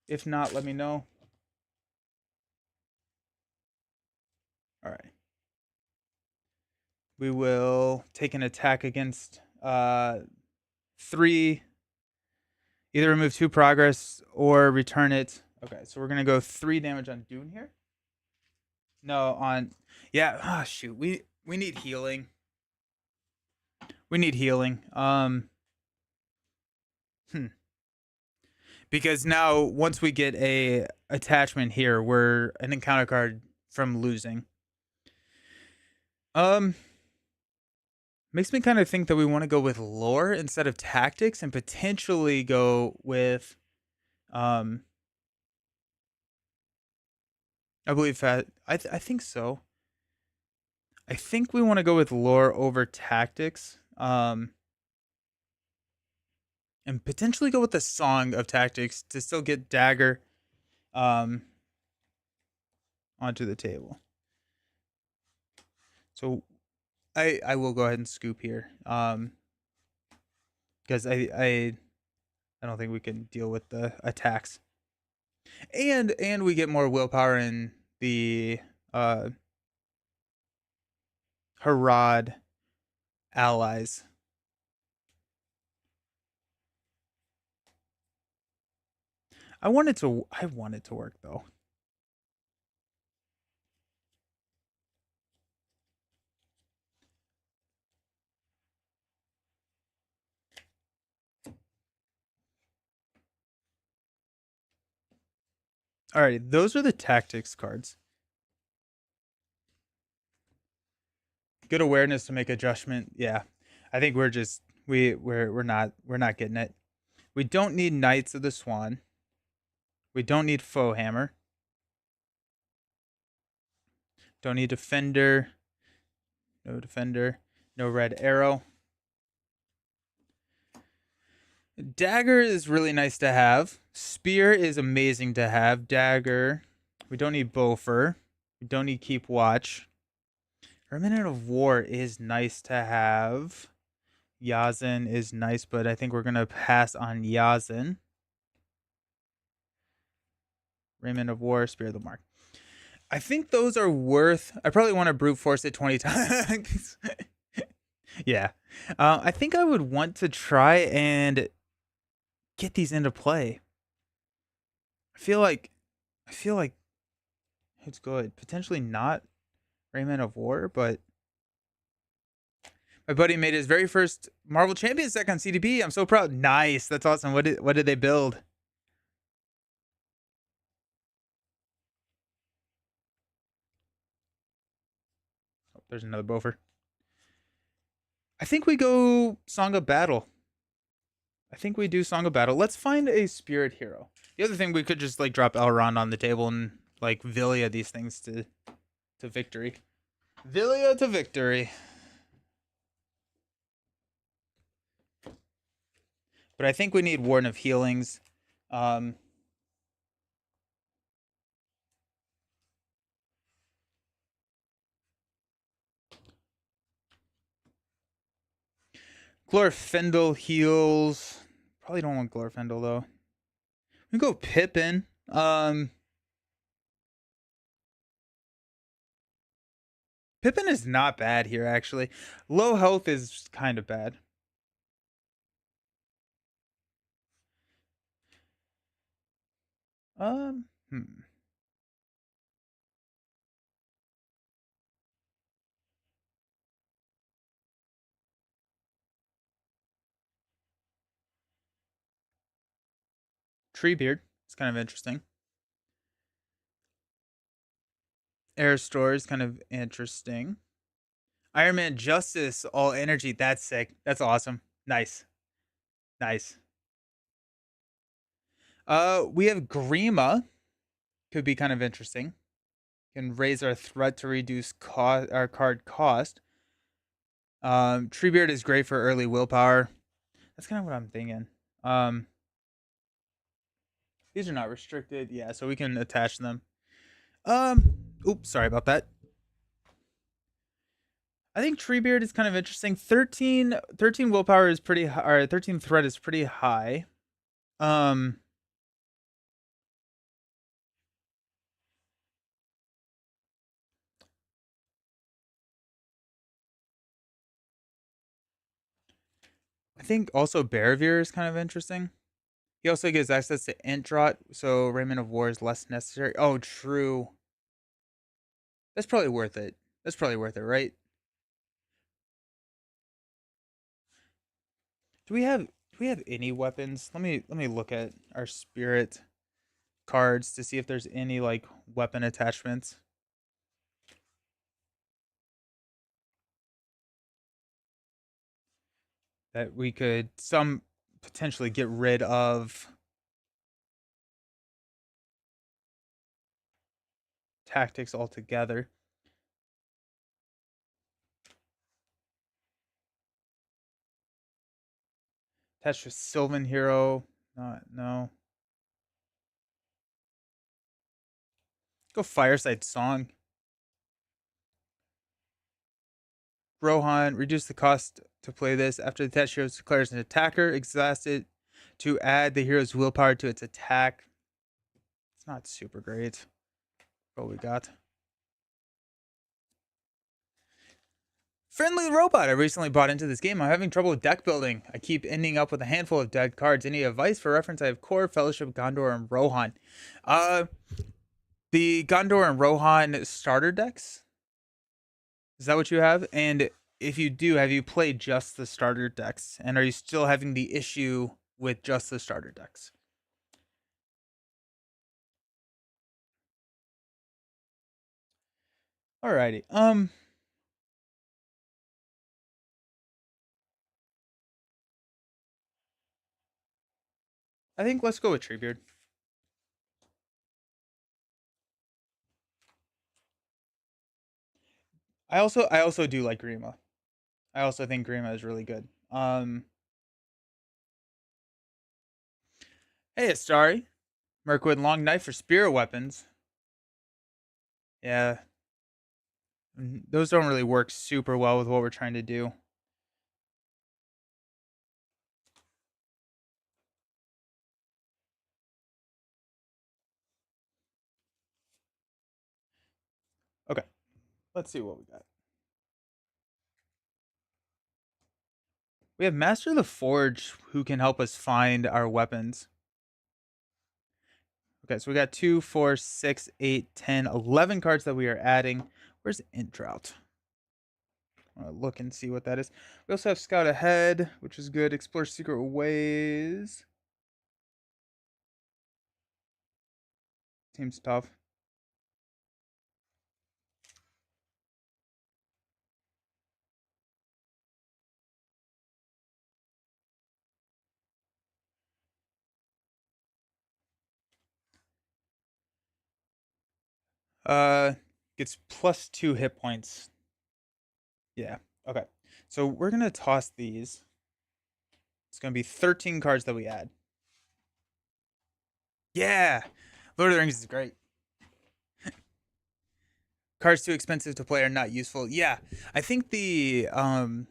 If not, let me know. All right. We will take an attack against 3. Either remove 2 progress or return it. Okay, so we're gonna go 3 damage on Dune here. No, on yeah. Oh shoot, we need healing. We need healing. Hmm. Because now once we get a attachment here, we're an encounter card from losing. Um, Makes me kind of think that we want to go with lore instead of tactics and potentially go with um I believe that I think so. I think we want to go with lore over tactics. And potentially go with the song of tactics to still get dagger um onto the table. So I will go ahead and scoop here. Because I don't think we can deal with the attacks. And we get more willpower in the uh Harad allies. I want it to work though. Alright, those are the tactics cards. Good awareness to make adjustment. Yeah. I think we're just we're not getting it. We don't need Knights of the Swan. We don't need Foe Hammer. Don't need Defender. No Defender. No Red Arrow. Dagger is really nice to have. Spear is amazing to have. Dagger. We don't need Bofur. We don't need Keep Watch. Remnant of War is nice to have. Yazin is nice, but I think we're going to pass on Yazin. Remnant of War, Spear of the Mark. I think those are worth. I probably want to brute force it 20 times. Yeah. I think I would want to try and get these into play. I feel like it's good. Potentially not Rayman of War, but my buddy made his very first Marvel Champions deck on CDP. I'm so proud. Nice. That's awesome. What did they build? Oh, there's another Bofer. I think we go Song of Battle. I think we do Song of Battle. Let's find a spirit hero. The other thing, we could just like drop Elrond on the table and like Villia these things to victory. Villia to victory. But I think we need Warden of Healings. Um, Glorfindel heals. Probably don't want Glorfindel though. We go Pippin. Pippin is not bad here actually. Low health is kind of bad. Hmm. Treebeard. It's kind of interesting. Air Store is kind of interesting. Iron Man Justice, all energy. That's sick. That's awesome. Nice. Nice. We have Grima. Could be kind of interesting. Can raise our threat to reduce our card cost. Treebeard is great for early willpower. That's kind of what I'm thinking. Um, these are not restricted. Yeah, so we can attach them. Oops, sorry about that. I think Treebeard is kind of interesting. 13 willpower is pretty high, or 13 threat is pretty high. Um, I think also Bearveer is kind of interesting. He also gives access to int drop, so Raiment of War is less necessary. Oh, true. That's probably worth it. That's probably worth it, right? Do we have any weapons? Let me look at our spirit cards to see if there's any like weapon attachments that we could some potentially get rid of tactics altogether. Attached to Sylvan Hero. Not no. Go Fireside Song. Rohan, reduce the cost to play this after the attached hero declares an attacker, exhaust it to add the hero's willpower to its attack. It's not super great. What we got? Friendly Robot. I recently bought into this game. I'm having trouble with deck building. I keep ending up with a handful of dead cards. Any advice? For reference, I have Core, Fellowship, Gondor, and Rohan. Uh, the Gondor and Rohan starter decks. Is that what you have? And if you do, have you played just the starter decks? And are you still having the issue with just the starter decks? Alrighty. I think let's go with Treebeard. I also do like Grima. I also think Grima is really good. Hey Astari. Mirkwood Long Knife for spirit weapons. Yeah. Those don't really work super well with what we're trying to do. Okay. Let's see what we got. We have Master of the Forge who can help us find our weapons. Okay, so we got 2, 4, 6, 8, 10, 11 cards that we are adding. Where's Int Drought? I want to look and see what that is. We also have Scout Ahead, which is good. Explore Secret Ways. Seems tough. Uh, gets +2 hit points. Yeah. Okay. So we're gonna toss these. It's gonna be 13 cards that we add. Yeah. Lord of the Rings is great. Cards too expensive to play are not useful. Yeah. I think the a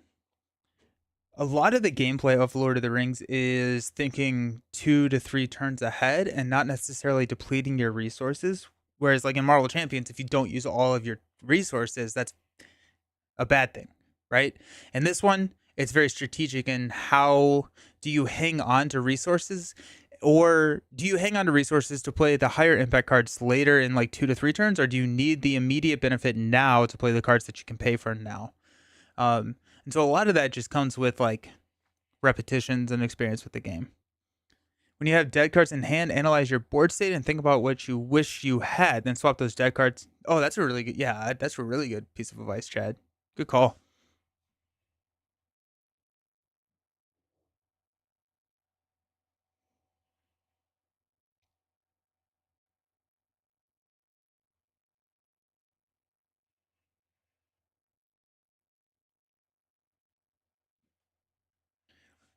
lot of the gameplay of Lord of the Rings is thinking 2 to 3 turns ahead and not necessarily depleting your resources. Whereas, like in Marvel Champions, if you don't use all of your resources, that's a bad thing, right? And this one, it's very strategic in how do you hang on to resources, or do you hang on to resources to play the higher impact cards later in like 2 to 3 turns, or do you need the immediate benefit now to play the cards that you can pay for now? And so a lot of that just comes with like repetitions and experience with the game. When you have dead cards in hand, analyze your board state and think about what you wish you had. Then swap those dead cards. Oh, that's a really good. Yeah, that's a really good piece of advice, Chad. Good call.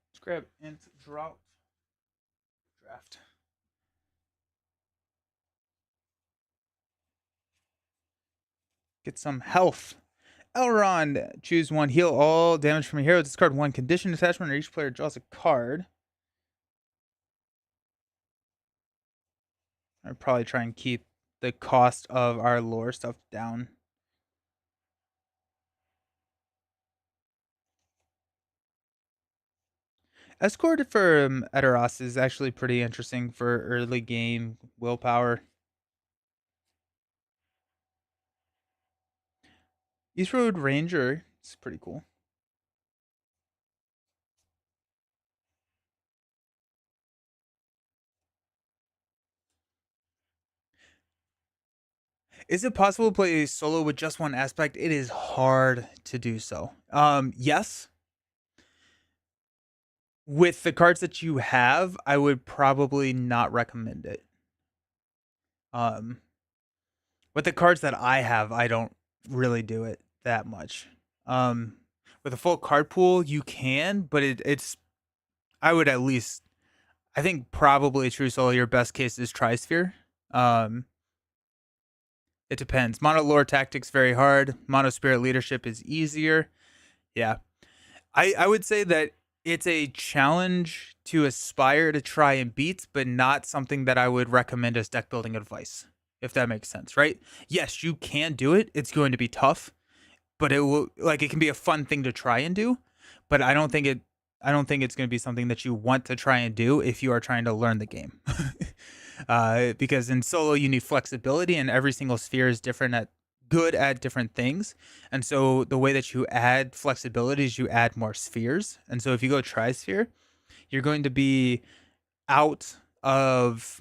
Let's grab int drop draft. Get some health. Elrond, choose one, heal all damage from a hero. Discard one condition attachment, or each player draws a card. I'd probably try and keep the cost of our lore stuff down. Escort for Edoras is actually pretty interesting for early game willpower. East Road Ranger is pretty cool. Is it possible to play solo with just one aspect? It is hard to do so. Yes. With the cards that you have, I would probably not recommend it. Um, with the cards that I have, I don't really do it that much. Um, with a full card pool, you can, but it's I would at least I think probably true solo. Your best case is Trisphere. Um, it depends. Mono lore tactics very hard. Mono spirit leadership is easier. Yeah, I would say that it's a challenge to aspire to try and beat, but not something that I would recommend as deck building advice. If that makes sense, right? Yes, you can do it. It's going to be tough, but it will like it can be a fun thing to try and do. But I don't think it's going to be something that you want to try and do if you are trying to learn the game. Because in solo you need flexibility, and every single sphere is different at good at different things. And so the way that you add flexibility is you add more spheres. And so if you go tri-sphere, you're going to be out of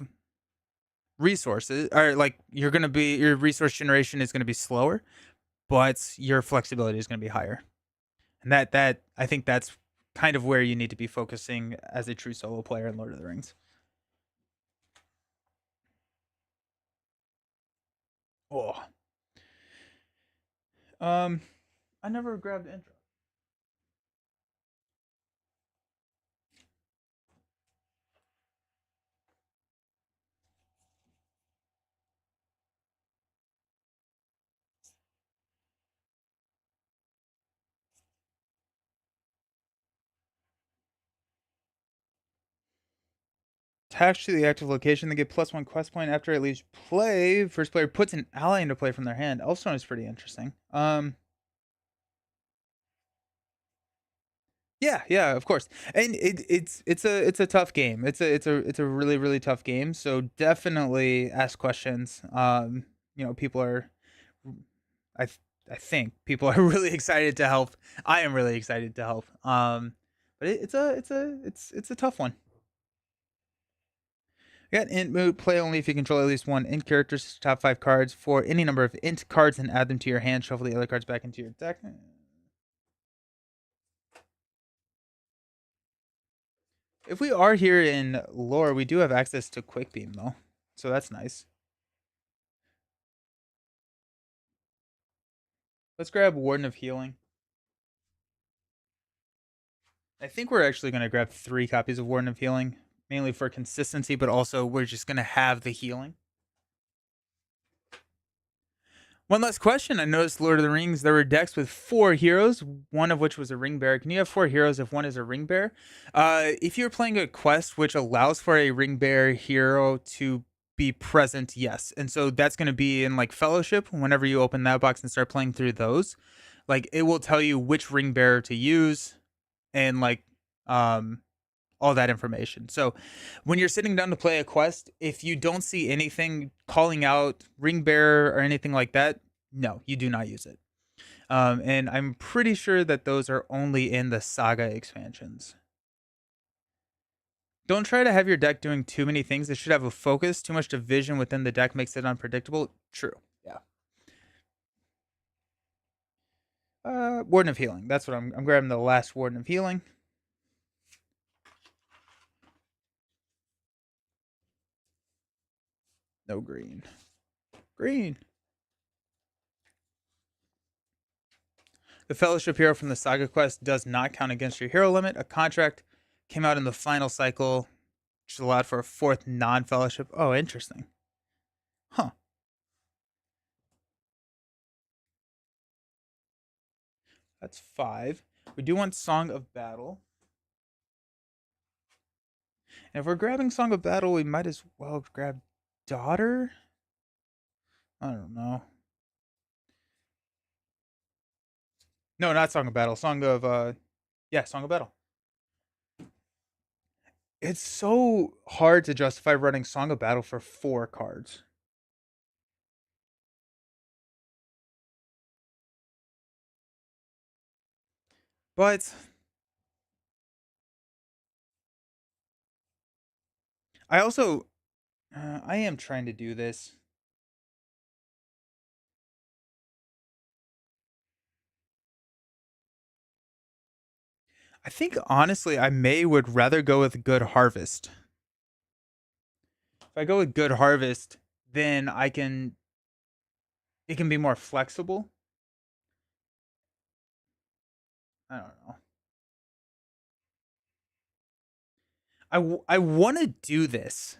resources, or like you're going to be your resource generation is going to be slower, but your flexibility is going to be higher. And that I think that's kind of where you need to be focusing as a true solo player in Lord of the Rings. Oh, um, I never grabbed intro. Attached to the active location, they get +1 quest point after it leaves play. First player puts an ally into play from their hand. Elfstone is pretty interesting. Yeah, yeah, of course. And it's a tough game. It's a really really tough game. So definitely ask questions. People are I th- I think people are really excited to help. I am really excited to help. But it's a tough one. You got int mode, play only if you control at least one int character's top 5 cards for any number of int cards and add them to your hand. Shuffle the other cards back into your deck. If we are here in lore, we do have access to quick beam though, so that's nice. Let's grab Warden of Healing. I think we're actually going to grab 3 copies of Warden of Healing, mainly for consistency, but also we're just going to have the healing. One last question. I noticed Lord of the Rings, there were decks with 4 heroes, one of which was a ring bearer. Can you have 4 heroes if one is a ring bearer? If you're playing a quest which allows for a ring bearer hero to be present, yes. And so that's going to be in like Fellowship. Whenever you open that box and start playing through those, like it will tell you which ring bearer to use, and like um all that information. So when you're sitting down to play a quest, if you don't see anything calling out ring bearer or anything like that, no, you do not use it. And I'm pretty sure that those are only in the saga expansions. Don't try to have your deck doing too many things. It should have a focus. Too much division within the deck makes it unpredictable. True. Yeah. Warden of Healing. That's what I'm grabbing the last Warden of Healing. No green. Green. The Fellowship hero from the Saga quest does not count against your hero limit. A contract came out in the final cycle, which allowed for a 4th non-Fellowship. Oh, interesting. Huh. That's 5. We do want Song of Battle. And if we're grabbing Song of Battle, we might as well grab Daughter. I don't know. No, not Song of Battle. Song of yeah, Song of Battle. It's so hard to justify running Song of Battle for 4 cards. But I also I am trying to do this. I think honestly I may would rather go with Good Harvest. If I go with Good Harvest, then I can it can be more flexible. I don't know. I want to do this,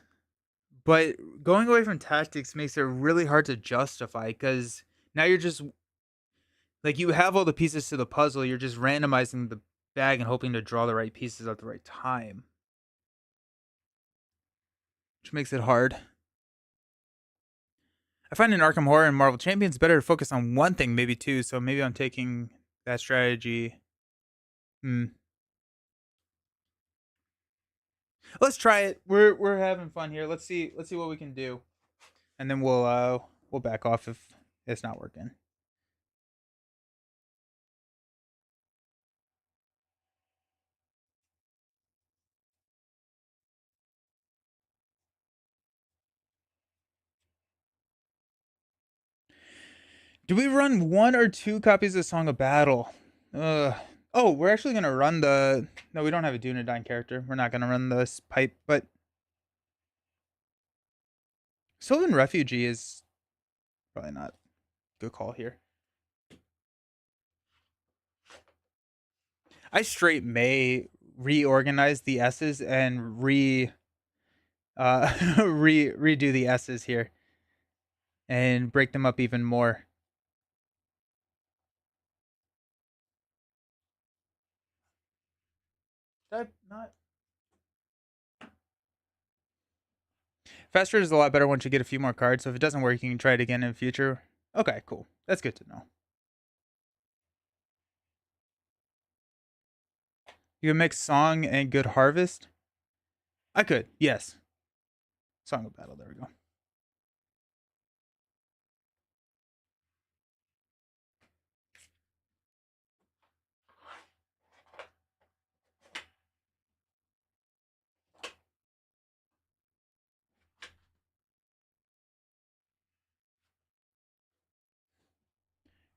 but going away from tactics makes it really hard to justify because now you're just like you have all the pieces to the puzzle. You're just randomizing the bag and hoping to draw the right pieces at the right time, which makes it hard. I find in Arkham Horror and Marvel Champions better to focus on one thing, maybe two. So maybe I'm taking that strategy. Hmm. Let's try it. We're having fun here. Let's see what we can do, and then we'll back off if it's not working. Do we run 1 or 2 copies of Song of Battle? Uh oh, we're actually gonna run the. No, we don't have a Dunedain character. We're not gonna run this pipe, but Sylvan Refugee is probably not a good call here. I straight may reorganize the S's and redo the S's here and break them up even more. That not Faster is a lot better once you get a few more cards. So if it doesn't work, you can try it again in the future. Okay, cool. That's good to know. You can mix Song and Good Harvest. I could, yes. Song of Battle. There we go.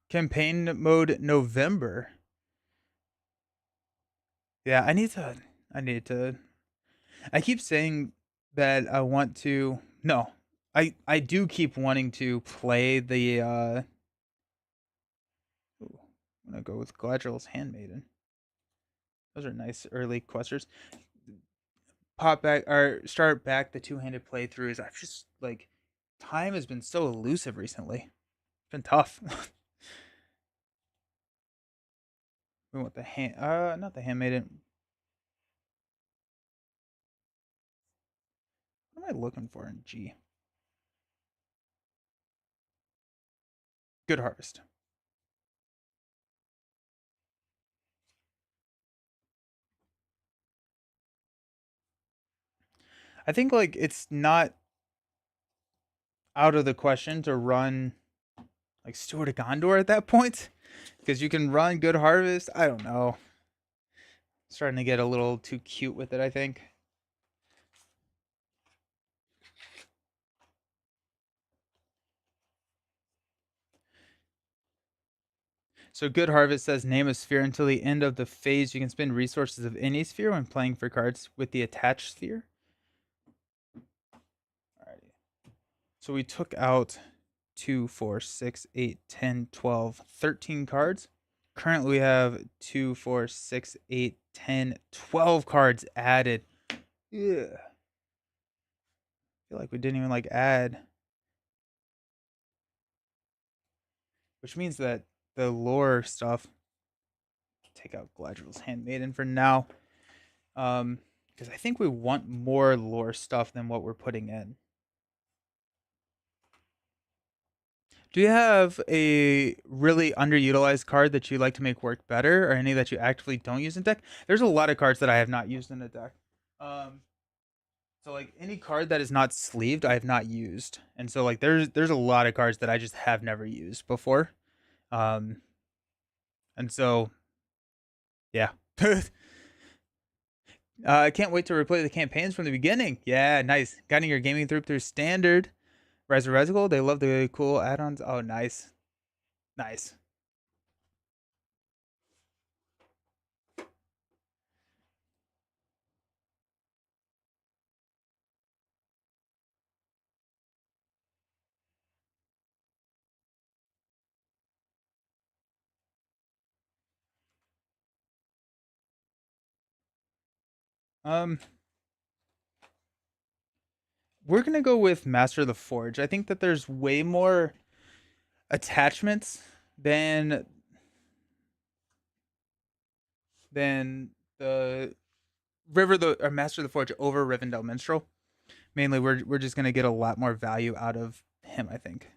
Campaign mode November. Yeah, I need to. I need to. I keep saying that I want to. No, I do keep wanting to play the. Ooh, I'm gonna go with Gladriel's Handmaiden. Those are nice early questers. Pop back or start back the two-handed playthroughs. I've just like time has been so elusive recently. It's been tough. We want the hand. Not the Handmaiden. What am I looking for in G? Good Harvest. I think like it's not out of the question to run like Steward of Gondor at that point because you can run Good Harvest. I don't know. Starting to get a little too cute with it, I think. So Good Harvest says name a sphere until the end of the phase. You can spend resources of any sphere when playing for cards with the attached sphere. Alrighty. So we took out 2, 4, 6, 8, 10, 12, 13 cards. Currently we have 2, 4, 6, 8, 10, 12 cards added. Yeah. I feel like we didn't even like add. Which means that the lore stuff. Take out Gladriel's Handmaiden for now. Because I think we want more lore stuff than what we're putting in. Do you have a really underutilized card that you like to make work better, or any that you actively don't use in deck? There's a lot of cards that I have not used in the deck. So like any card that is not sleeved, I have not used, and so like there's a lot of cards that I just have never used before, um, and so yeah. I can't wait to replay the campaigns from the beginning. Yeah, nice. Guiding your gaming through standard. Rise of Resical, they love the cool add-ons. Oh, nice. Nice. Um, we're gonna go with Master of the Forge. I think that there's way more attachments than than the River the or Master of the Forge over Rivendell Minstrel. Mainly, we're just gonna get a lot more value out of him, I think,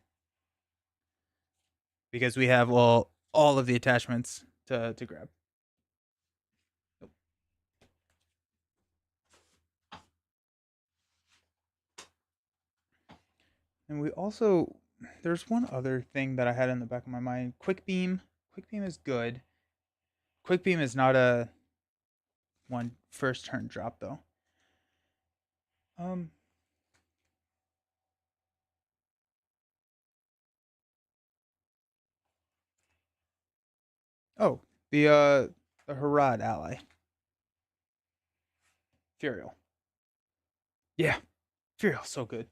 because we have all of the attachments to grab. And we also there's one other thing that I had in the back of my mind. Quick Beam. Quick Beam is good. Quick Beam is not a one first turn drop though. Um oh, the Harad ally. Furiel. Yeah. Furiel's so good.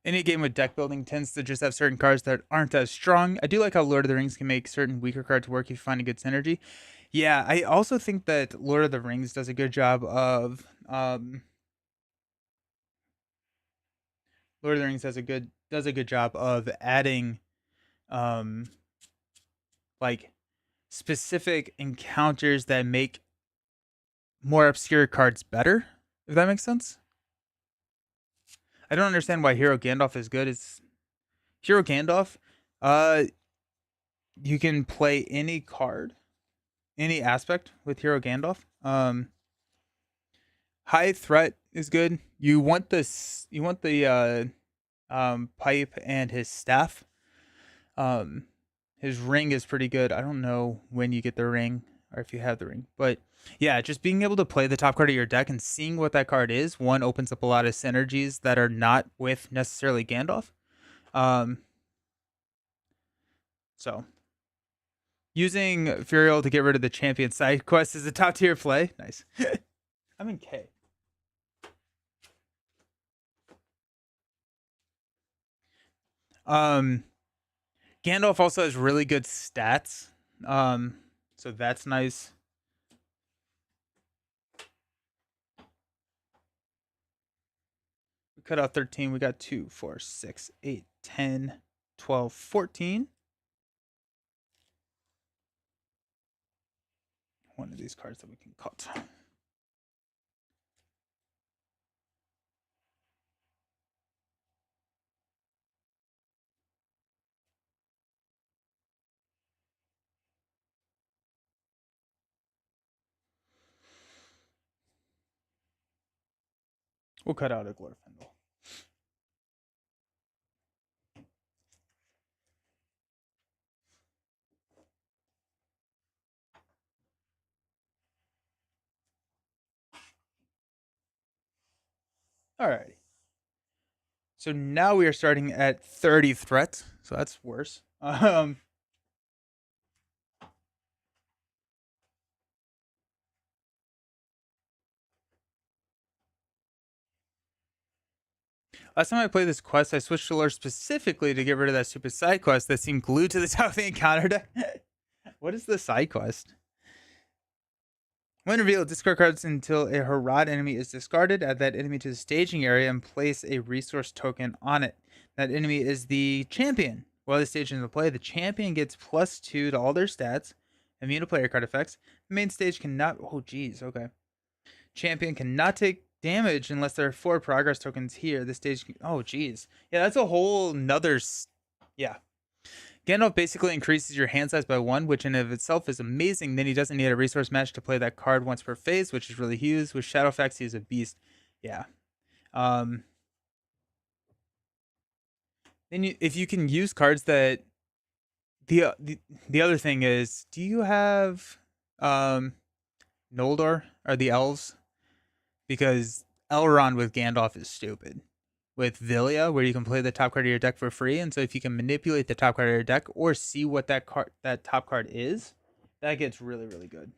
Any game with deck building tends to just have certain cards that aren't as strong. I do like how Lord of the Rings can make certain weaker cards work if you find a good synergy. Yeah, I also think that Lord of the Rings does a good job of Lord of the Rings does a good job of adding um like specific encounters that make more obscure cards better. If that makes sense. I don't understand why Hero Gandalf is good. It's Hero Gandalf. Uh, you can play any card, any aspect with Hero Gandalf. High threat is good. You want this. You want the pipe and his staff. Um, his ring is pretty good. I don't know when you get the ring or if you have the ring, but yeah, just being able to play the top card of your deck and seeing what that card is, one opens up a lot of synergies that are not with necessarily Gandalf. Um, so using Furiel to get rid of the champion side quest is a top tier play. Nice. I'm in K. Um, Gandalf also has really good stats. So that's nice. We cut out 13. We got 2, 4, 6, 8, 10, 12, 14. One of these cards that we can cut. We'll cut out a Glorfindel. Alrighty. So now we are starting at 30 threat. So that's worse. Last time I played this quest, I switched to lore specifically to get rid of that stupid side quest that seemed glued to the top of the encounter deck. What is the side quest? When revealed, discard cards until a Harad enemy is discarded. Add that enemy to the staging area and place a resource token on it. That enemy is the champion. While the stage is in play, the champion gets +2 to all their stats, immune to player card effects. The main stage cannot. Oh, geez. Okay. Champion cannot take damage unless there are 4 progress tokens here. The stage. Oh, geez. Yeah, that's a whole nother. Yeah. Gandalf basically increases your hand size by 1, which in of itself is amazing. Then he doesn't need a resource match to play that card once per phase, which is really huge. With Shadowfax, he's a beast. Yeah. Um, then if you can use cards that the other thing is, do you have um Noldor or the elves? Because Elrond with Gandalf is stupid. With Villia, where you can play the top card of your deck for free, and so if you can manipulate the top card of your deck or see what that top card is, that gets really really good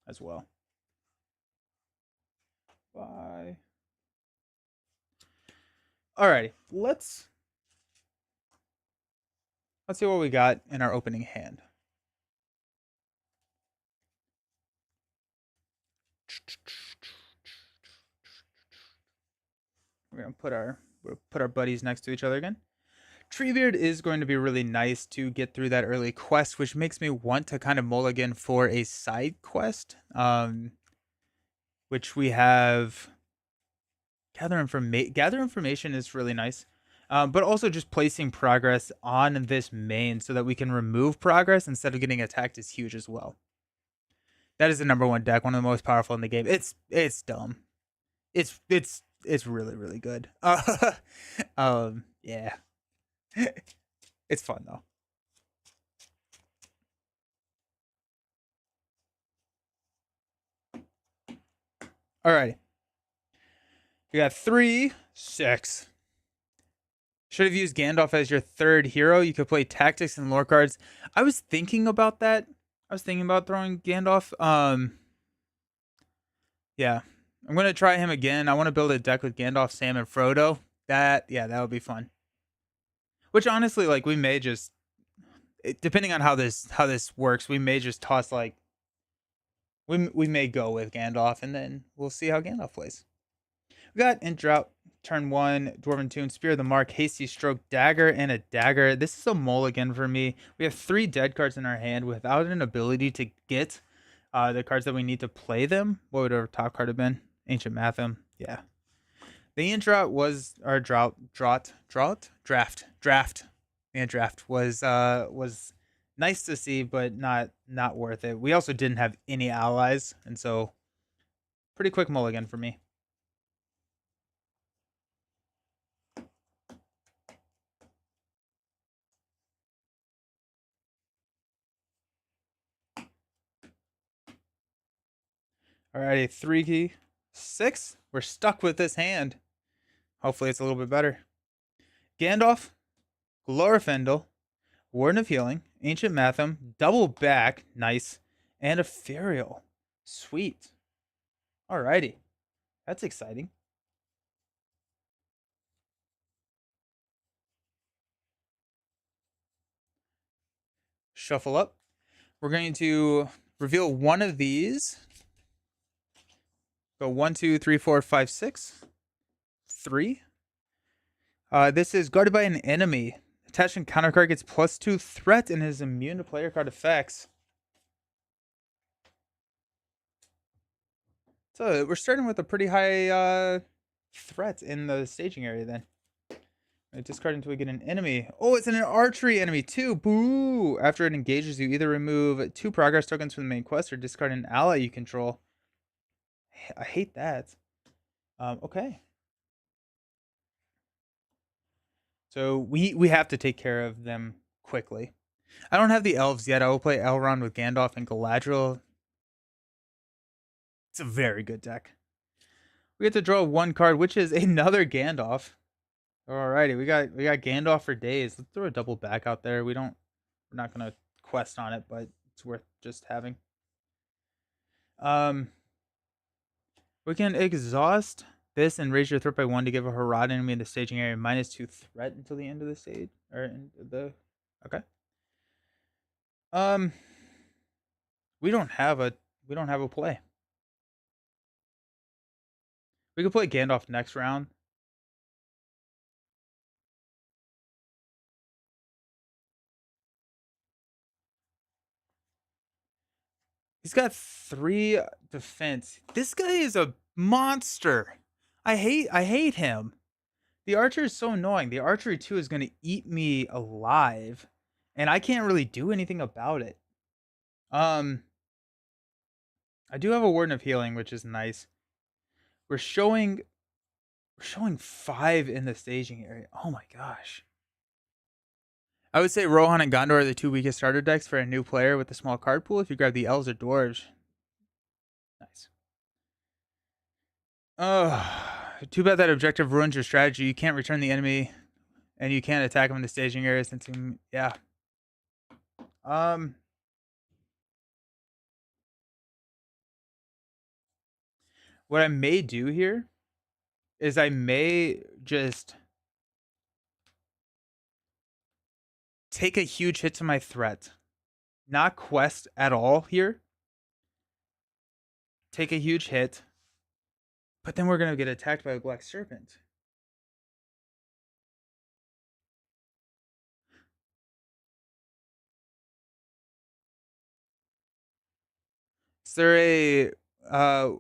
as well. Bye. Alrighty, let's see what we got in our opening hand. We're gonna put our buddies next to each other again. Treebeard is going to be really nice to get through that early quest, which makes me want to kind of mulligan for a side quest, which we have. Gather information is really nice, but also just placing progress on this main so that we can remove progress instead of getting attacked is huge as well. That is the number 1 deck, one of the most powerful in the game. It's dumb. It's really really good. Yeah. It's fun though. Alrighty. We got 3, 6. Should have used Gandalf as your 3rd hero. You could play tactics and lore cards. I was thinking about that. I was thinking about throwing Gandalf. Yeah. I'm gonna try him again. I want to build a deck with Gandalf, Sam, and Frodo. That would be fun. Which honestly, like we may just, depending on how this works, we may just toss like we may go with Gandalf and then we'll see how Gandalf plays. We got in drought turn 1, Dwarven Tune, Spear of the Mark, Hasty Stroke, Dagger, and a Dagger. This is a mulligan for me. We have 3 dead cards in our hand without an ability to get the cards that we need to play them. What would our top card have been? Ancient Matham. Yeah. The Drought was our draft. The draft was nice to see, but not worth it. We also didn't have any allies, and so pretty quick mulligan for me. Alrighty, 3 key, 6. We're stuck with this hand. Hopefully it's a little bit better. Gandalf, Glorfindel, Warden of Healing, Ancient Matham, Double Back, nice, and Ethereal. Sweet. Alrighty. That's exciting. Shuffle up. We're going to reveal one of these. Go 1, 2, 3, 4, 5, 6. 3. This is guarded by an enemy. Attached encounter card gets +2 threat and is immune to player card effects. So we're starting with a pretty high threat in the staging area then. I discard until we get an enemy. Oh, it's an archery enemy too. Boo! After it engages, you either remove 2 progress tokens from the main quest or discard an ally you control. I hate that. Okay. So we have to take care of them quickly. I don't have the elves yet. I will play Elrond with Gandalf and Galadriel. It's a very good deck. We get to draw 1 card, which is another Gandalf. Alrighty, we got Gandalf for days. Let's throw a double back out there. We're not gonna quest on it, but it's worth just having. We can exhaust this and raise your threat by 1 to give a Harad enemy in the staging area -2 threat until the end of the stage okay. We don't have a play. We could play Gandalf next round. He's got 3 defense. This guy is a monster. I hate him. The archer is so annoying. The archery 2 is going to eat me alive. and I can't really do anything about it. Um, I do have a Warden of Healing, which is nice. We're showing we're showing 5 in the staging area. Oh my gosh. I would say Rohan and Gondor are the 2 weakest starter decks for a new player with a small card pool. If you grab the elves or dwarves, nice. Too bad that objective ruins your strategy. You can't return the enemy, and you can't attack him in the staging area. Since yeah. What I may do here is I may just take a huge hit to my threat, not quest at all here. Take a huge hit, but then we're gonna get attacked by a black serpent. Is there a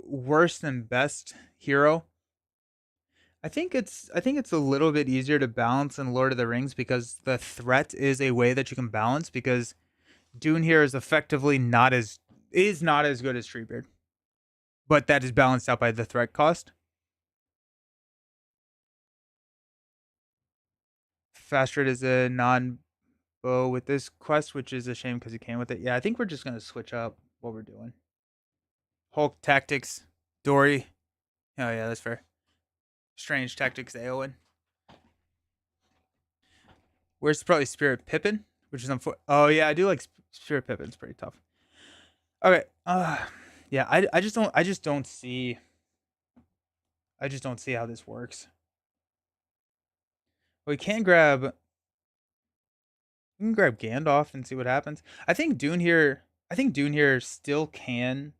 worse than best hero? I think it's a little bit easier to balance in Lord of the Rings because the threat is a way that you can balance, because Dune here is effectively not as good as Treebeard, but that is balanced out by the threat cost. Fast Red is a non bow with this quest, which is a shame because he came with it. Yeah, I think we're just gonna switch up what we're doing. Hulk tactics, Dory. Oh yeah, that's fair. Strange tactics, Eowyn. Where's probably Spirit Pippin, which is oh yeah, I do like Spirit Pippin's pretty tough. Okay. Yeah, I just don't see how this works. We can grab Gandalf and see what happens. I think Dune here still can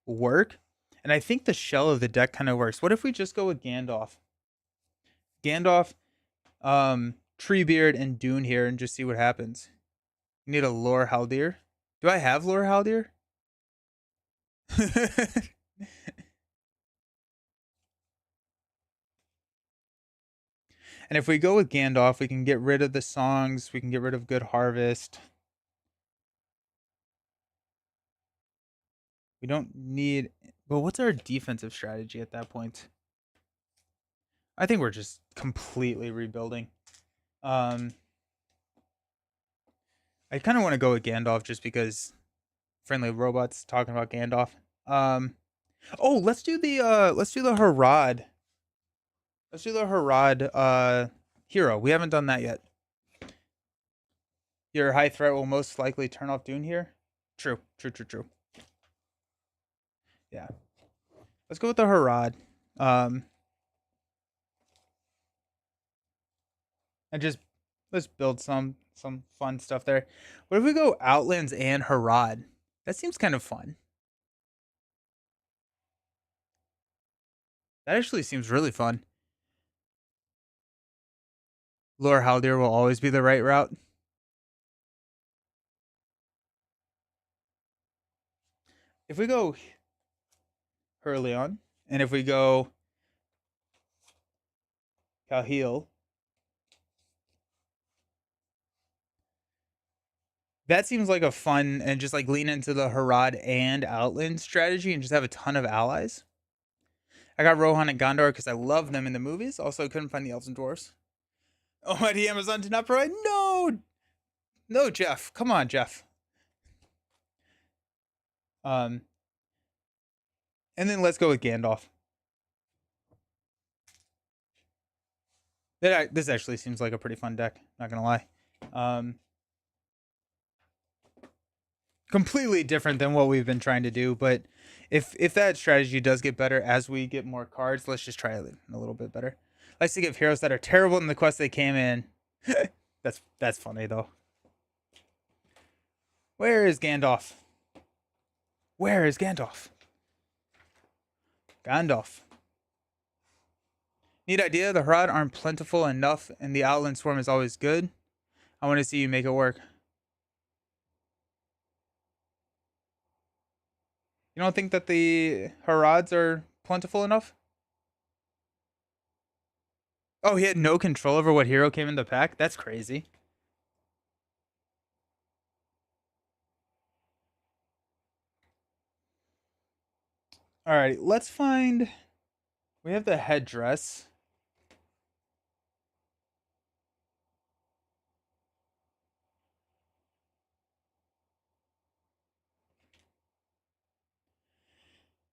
work. And I think the shell of the deck kind of works. What if we just go with Gandalf? Gandalf, Treebeard, and Dune here and just see what happens. You need a Lore Haldir. Do I have Lore Haldir? And if we go with Gandalf, we can get rid of the songs. We can get rid of Good Harvest. We don't need... But what's our defensive strategy at that point? I think we're just completely rebuilding. I kind of want to go with Gandalf just because Friendly Robots talking about Gandalf. Oh, let's do the Harad. Let's do the Harad hero. We haven't done that yet. Your high threat will most likely turn off Dune here. True. Yeah. Let's go with the Harad. And just let's build some fun stuff there. What if we go Outlands and Harad? That seems kind of fun. That actually seems really fun. Lore Haldir will always be the right route. If we go Hurleon, and if we go Calheal, that seems like a fun, and just like lean into the Harad and Outland strategy and just have a ton of allies. I got Rohan and Gondor because I love them in the movies. Also, couldn't find the elves and dwarves. Almighty Amazon did not provide. No, Jeff. Come on, Jeff. And then let's go with Gandalf. This actually seems like a pretty fun deck. Not gonna lie. Completely different than what we've been trying to do, but if that strategy does get better as we get more cards, let's just try it a little bit better. I like to give heroes that are terrible in the quest they came in. That's funny though. Where is Gandalf? Where is Gandalf? Gandalf. Neat idea. The Harad aren't plentiful enough, and the Outland Swarm is always good. I want to see you make it work. You don't think that the Harads are plentiful enough? Oh, he had no control over what hero came in the pack? That's crazy. Alrighty, let's find. We have the headdress.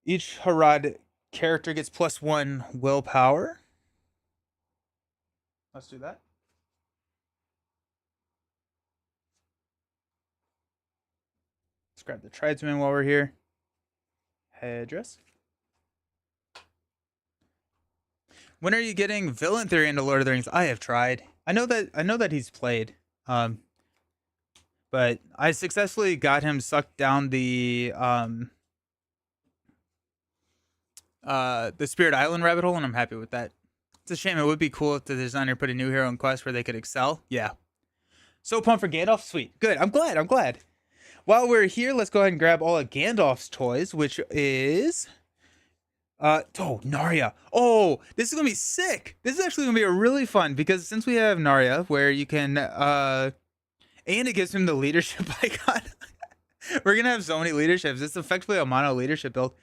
Each Harad character gets +1 willpower. Let's do that. Let's grab the tridesman while we're here. Headdress. When are you getting Villain Theory into Lord of the Rings? I have tried. I know that he's played. But I successfully got him sucked down the Spirit Island rabbit hole, and I'm happy with that. It's a shame. It would be cool if the designer put a new hero in quest where they could excel. Yeah. So pumped for Gandalf. Sweet. Good. I'm glad. While we're here, let's go ahead and grab all of Gandalf's toys, which is Narya. Oh, this is gonna be sick. This is actually gonna be a really fun because since we have Narya, where you can and it gives him the leadership icon. We're gonna have so many leaderships. It's effectively a mono leadership build.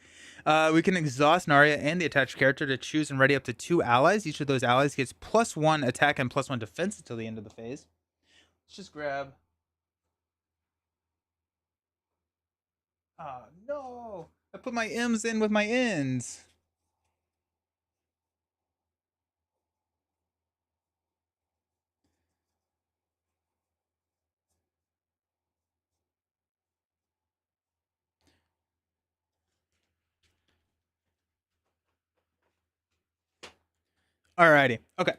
We can exhaust Narya and the attached character to choose and ready up to 2 allies. Each of those allies gets +1 attack and +1 defense until the end of the phase. Let's just grab. Oh no! I put my M's in with my N's. Alrighty. Okay.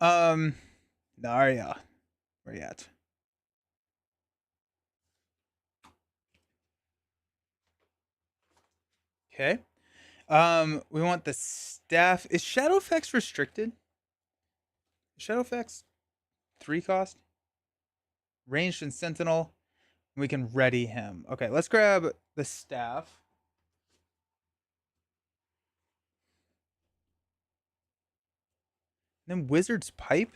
Narya. Where you at? Okay. We want the staff. Is Shadowfax restricted? Shadowfax 3 cost? Ranged and Sentinel. We can ready him. Okay, let's grab the staff. Then Wizard's Pipe.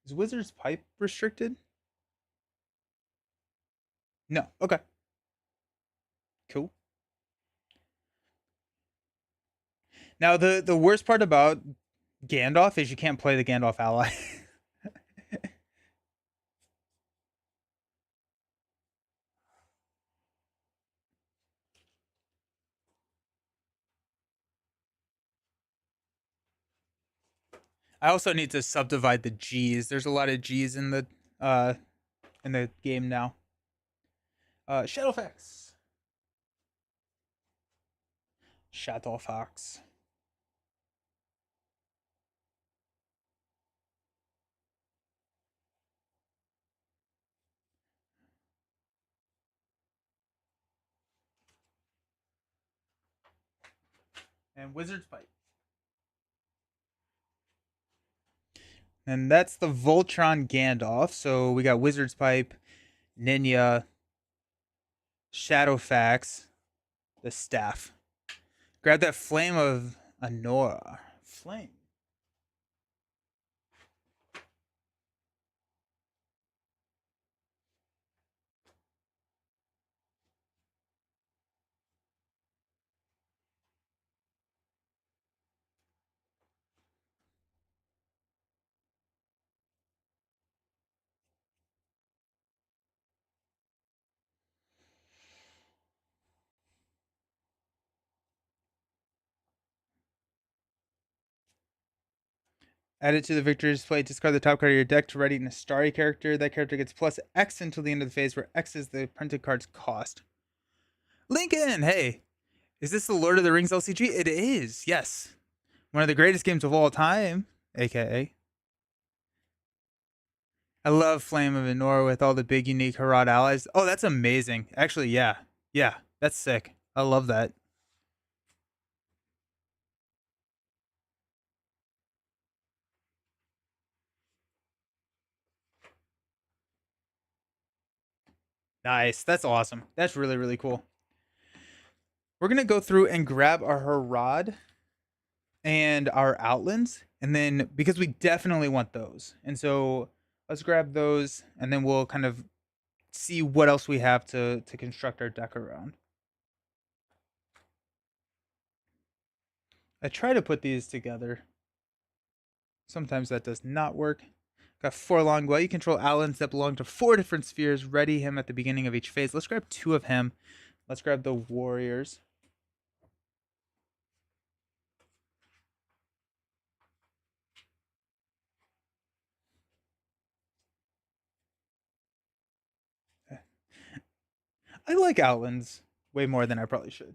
Is Wizard's Pipe restricted? No. Okay. Cool. Now the worst part about Gandalf is you can't play the Gandalf ally. I also need to subdivide the G's. There's a lot of G's in the game now. Shadowfax. Shadowfax. And Wizard's Pipe. And that's the Voltron Gandalf. So we got Wizard's Pipe, Ninja, Shadowfax, the staff. Grab that Flame of Anora. Flame. Add it to the victory display. Discard the top card of your deck to ready an Astari character. That character gets +X until the end of the phase, where X is the printed card's cost. Lincoln, hey, is this the Lord of the Rings LCG? It is, yes. One of the greatest games of all time, aka. I love Flame of Anora with all the big unique Harad allies. Oh, that's amazing. Actually, yeah. Yeah, that's sick. I love that. Nice. That's awesome. That's really, really cool. We're going to go through and grab our Harad and our Outlands. And then, because we definitely want those. And so let's grab those and then we'll kind of see what else we have to construct our deck around. I try to put these together. Sometimes that does not work. Got 4 long. While you control Allens that belong to 4 different spheres, ready him at the beginning of each phase. Let's grab 2 of him. Let's grab the warriors. I like Outlands way more than I probably should.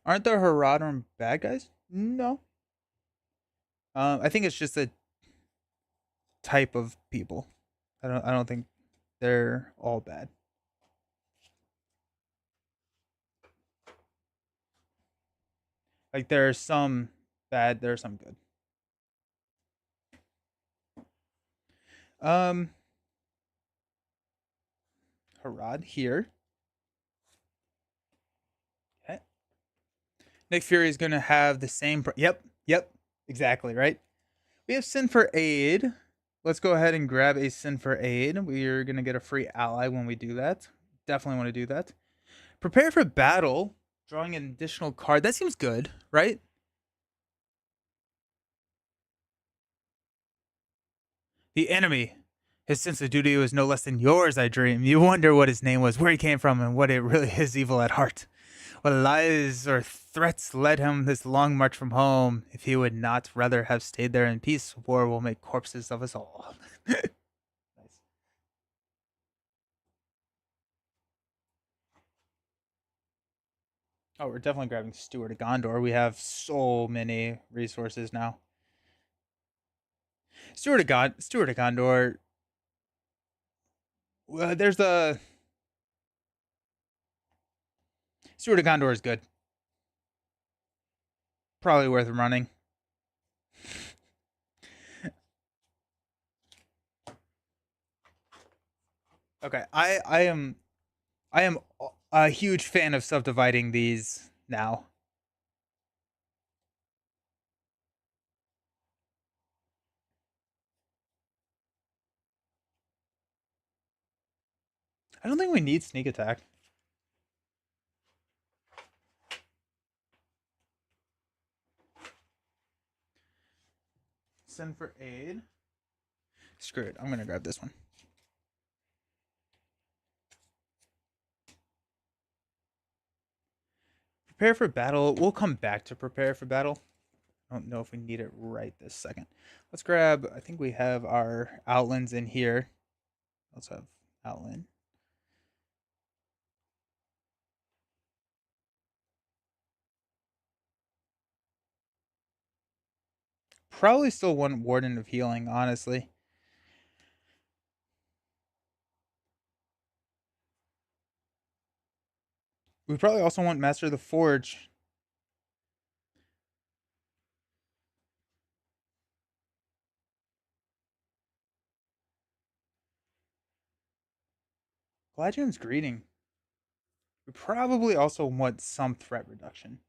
Aren't the Haradrim bad guys? No. I think it's just a type of people. I don't think they're all bad. Like there are some bad, there are some good. Um Harad here. Okay. Nick Fury is gonna have the same yep, exactly, right? We have Sin for Aid. Let's go ahead and grab a Sin for Aid. We're gonna get a free ally when we do that. Definitely want to do that. Prepare for battle. Drawing an additional card. That seems good, right? The enemy. His sense of duty was no less than yours, I dream. You wonder what his name was, where he came from, and what it really is evil at heart. What lies or threats led him this long march from home? If he would not rather have stayed there in peace, war will make corpses of us all. Nice. Oh, we're definitely grabbing Steward of Gondor. We have so many resources now. Steward of Gondor. There's the Steward of Gondor is good. Probably worth running. Okay, I am a huge fan of subdividing these now. I don't think we need sneak attack. Send for aid. Screw it. I'm gonna grab this one. Prepare for battle. We'll come back to prepare for battle. I don't know if we need it right this second. Let's grab. I think we have our outlands in here. Let's have outland. Probably still want Warden of Healing, honestly. We probably also want Master of the Forge. Gladion's Greeting. We probably also want some threat reduction.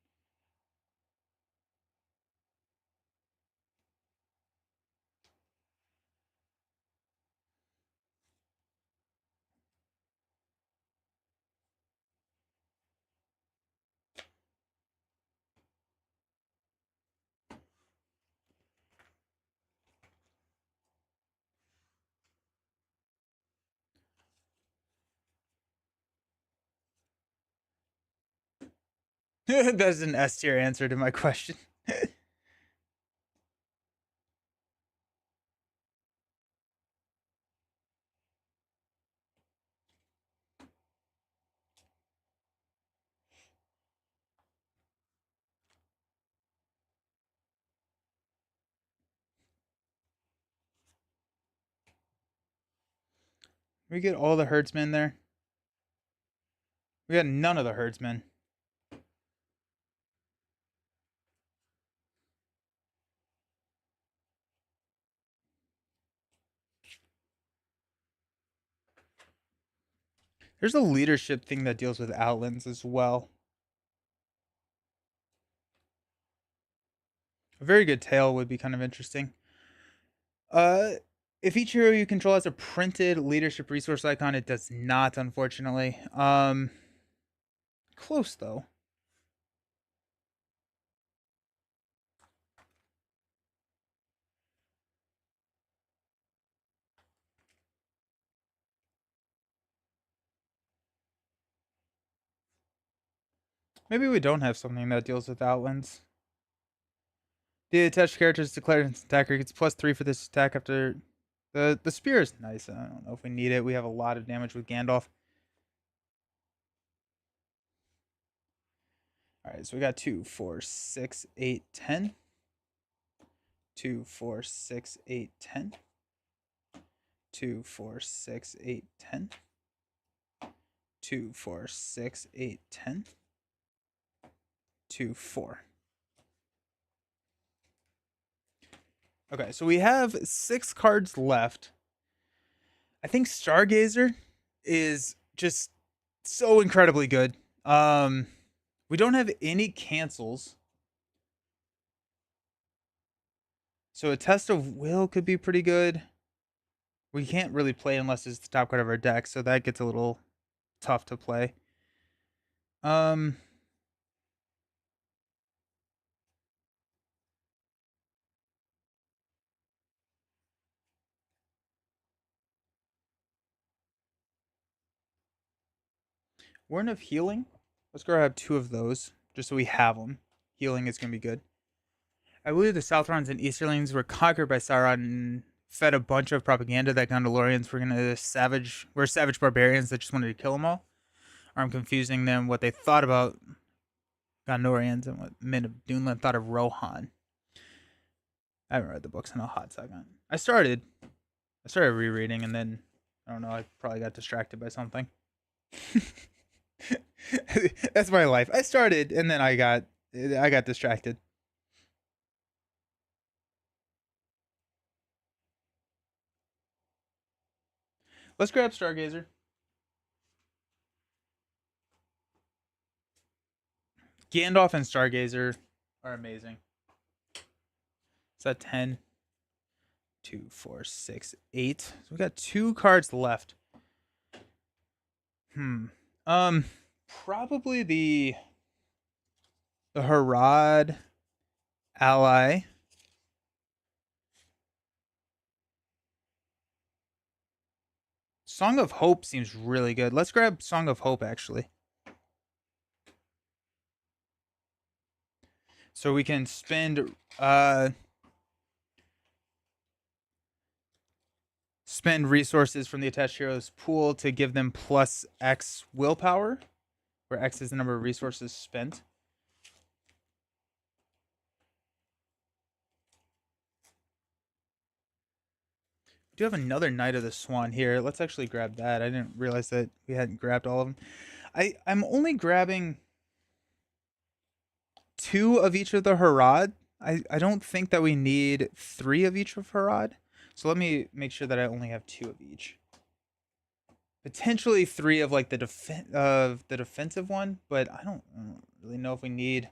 That's an S tier answer to my question. We get all the herdsmen there. We got none of the herdsmen. There's a leadership thing that deals with outlands as well. A very good tail would be kind of interesting. Uh, if each hero you control has a printed leadership resource icon, it does not, unfortunately. Close though. Maybe we don't have something that deals with outlands. The attached character is declared an attacker. Gets +3 for this attack after the spear is nice. I don't know if we need it. We have a lot of damage with Gandalf. All right, so we got 2, 4, 6, 8, 10. 2, 4, 6, 8, 10. 2, 4, 6, 8, 10. 2, 4, 6, 8, 10. 2, 4. Okay, so we have 6 cards left. I think Stargazer is just so incredibly good. We don't have any cancels. So a Test of Will could be pretty good. We can't really play unless it's the top card of our deck, so that gets a little tough to play. Um Word of Healing. Let's grab 2 of those, just so we have them. Healing is going to be good. I believe the Southrons and Easterlings were conquered by Sauron and fed a bunch of propaganda that Gondorians were we're savage barbarians that just wanted to kill them all. Or I'm confusing them what they thought about Gondorians and what men of Dunland thought of Rohan. I haven't read the books in a hot second. I started rereading and then I don't know, I probably got distracted by something. That's my life. I started and then I got distracted. Let's grab Stargazer. Gandalf and Stargazer are amazing. Is that 10? 2, 4, 6, 8. So we got 2 cards left. Probably the Harad ally. Song of Hope seems really good. Let's grab Song of Hope actually. So we can spend resources from the attached heroes pool to give them plus X willpower, where X is the number of resources spent. We do have another Knight of the Swan here. Let's actually grab that. I didn't realize that we hadn't grabbed all of them. I'm only grabbing 2 of each of the Harad. I don't think that we need 3 of each of Harad. So let me make sure that I only have 2 of each. Potentially 3 of like the defensive one, but I don't really know if we need.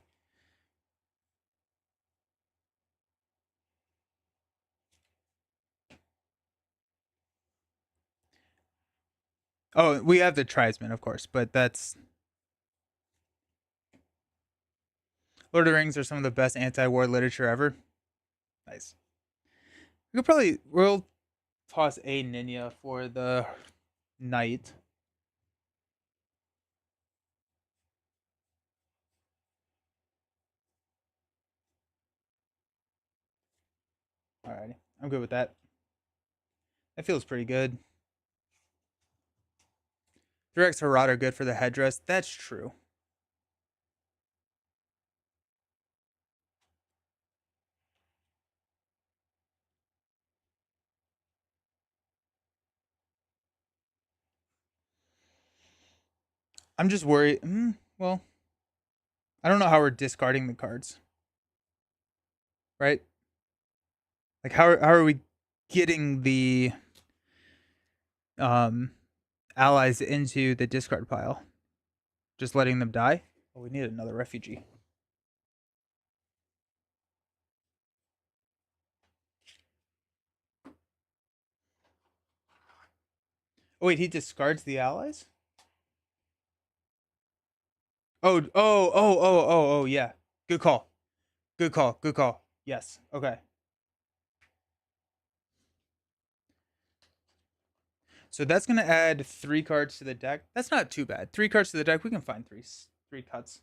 Oh, we have the tribesmen, of course, but that's Lord of the Rings are some of the best anti-war literature ever. Nice. We'll toss a Ninya for the knight. Alrighty, I'm good with that. That feels pretty good. 3x Harad are good for the headdress. That's true. I'm just worried. Well, I don't know how we're discarding the cards. Right? Like how are we getting the allies into the discard pile? Just letting them die? Oh, we need another refugee. Oh wait, he discards the allies? Oh, yeah. Good call. Good call. Good call. Yes. Okay. So that's gonna add 3 cards to the deck. That's not too bad. 3 cards to the deck. We can find three cuts.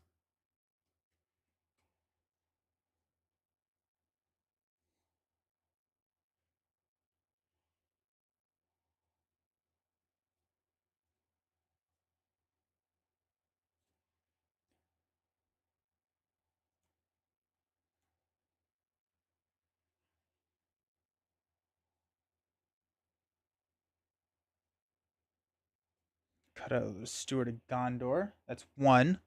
Cut out the Steward of Gondor. That's one.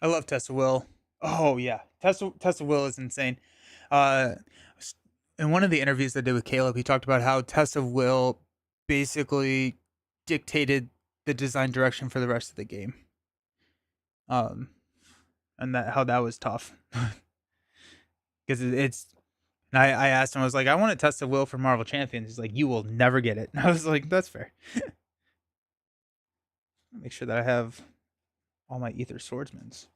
I love Test of Will. Oh yeah, Test of Will is insane. Uh, in one of the interviews I did with Caleb, he talked about how Test of Will basically dictated the design direction for the rest of the game. Um, and that how that was tough because it's. And I asked him, I was like, I want to test of will for Marvel Champions. He's like, you will never get it. And I was like, that's fair. Make sure that I have all my Ether Swordsmans.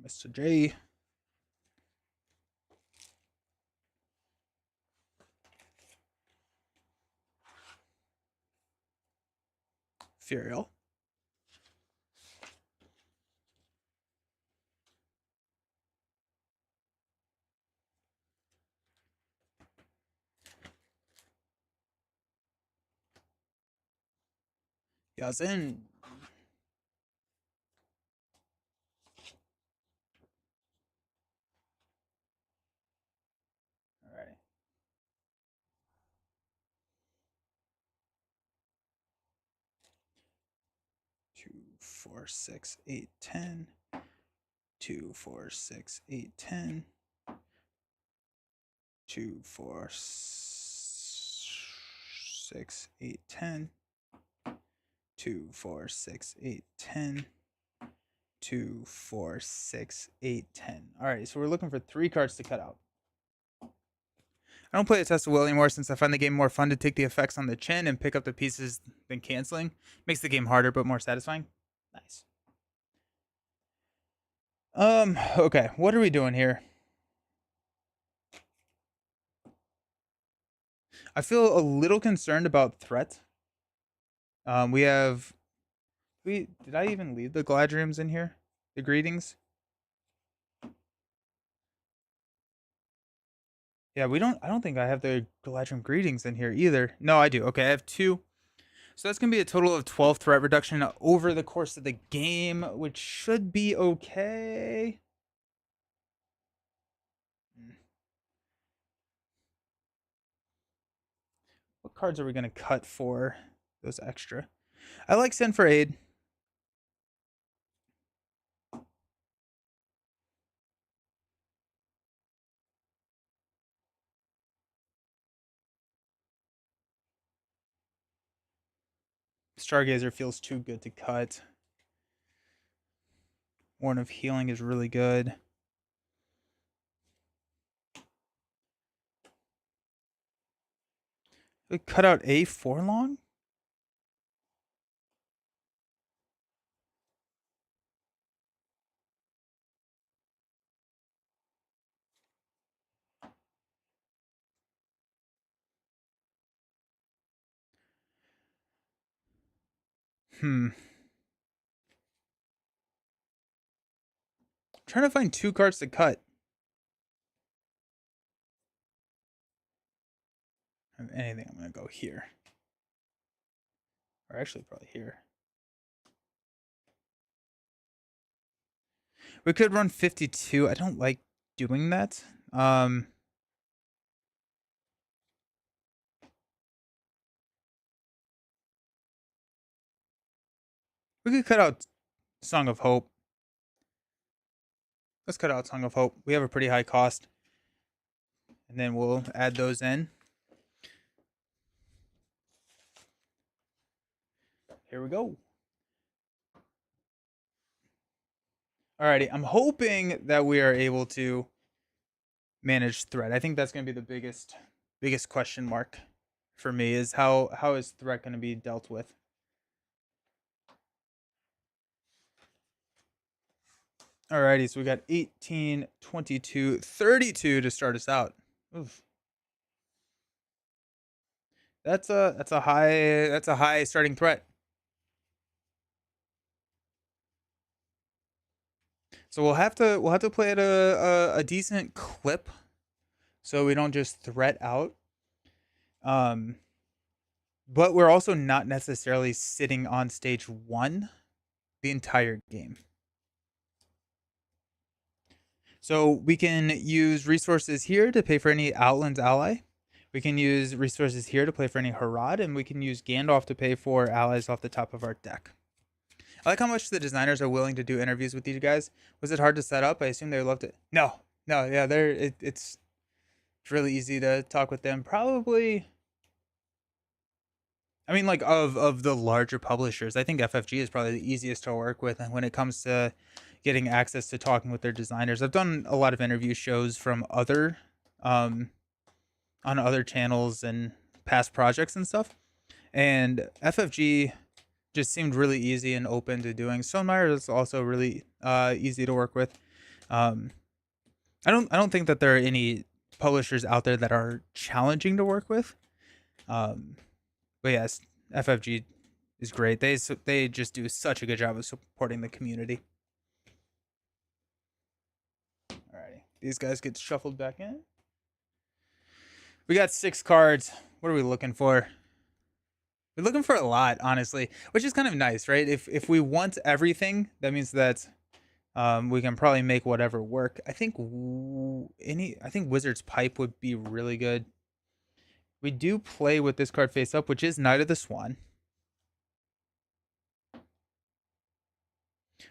Mr. J. Furiel. Yazin. All right. 2, 4, 6, 8, 10. 2, 4, 6, 8, 10. 2, 4, 6, 8, 10. 2, 4, 6, 8, 10. 2, 4, 6, 8, 10. All right, so we're looking for 3 cards to cut out. I don't play a Test of Will anymore since I find the game more fun to take the effects on the chin and pick up the pieces than canceling. Makes the game harder but more satisfying. Nice. Okay, what are we doing here? I feel a little concerned about threat. We have did I even leave the Gladriums in here? The greetings? Yeah, I don't think I have the Galadrium greetings in here either. No, I do. Okay, I have 2. So that's gonna be a total of 12 threat reduction over the course of the game, which should be okay. What cards are we gonna cut for those extra? I like Send for Aid. Stargazer feels too good to cut. Warren of Healing is really good. We cut out a Forlong? I'm trying to find 2 cards to cut. If anything, I'm gonna go here. Or actually probably here. We could run 52. I don't like doing that. We could cut out Song of Hope. Let's cut out Song of Hope. We have a pretty high cost. And then we'll add those in. Here we go. Alrighty, I'm hoping that we are able to manage threat. I think that's going to be the biggest question mark for me is how is threat going to be dealt with. Alrighty, so we got 18, 22, 32 to start us out. Oof. That's a high starting threat. So we'll have to play at a decent clip, so we don't just threat out. But we're also not necessarily sitting on stage 1 the entire game. So we can use resources here to pay for any Outlands ally. We can use resources here to play for any Harad, and we can use Gandalf to pay for allies off the top of our deck. I like how much the designers are willing to do interviews with these guys. Was it hard to set up? I assume they loved it. No, yeah, it's really easy to talk with them. Probably, I mean, like of the larger publishers, I think FFG is probably the easiest to work with, and when it comes to getting access to talking with their designers, I've done a lot of interview shows from other, on other channels and past projects and stuff, and FFG just seemed really easy and open to doing. Stonemaier is also really easy to work with. I don't think that there are any publishers out there that are challenging to work with. But yes, FFG is great. They just do such a good job of supporting the community. Alrighty, these guys get shuffled back in. We got 6 cards. What are we looking for? We're looking for a lot, honestly, which is kind of nice, right? If we want everything, that means that we can probably make whatever work. I think Wizard's Pipe would be really good. We do play with this card face up, which is Knight of the Swan.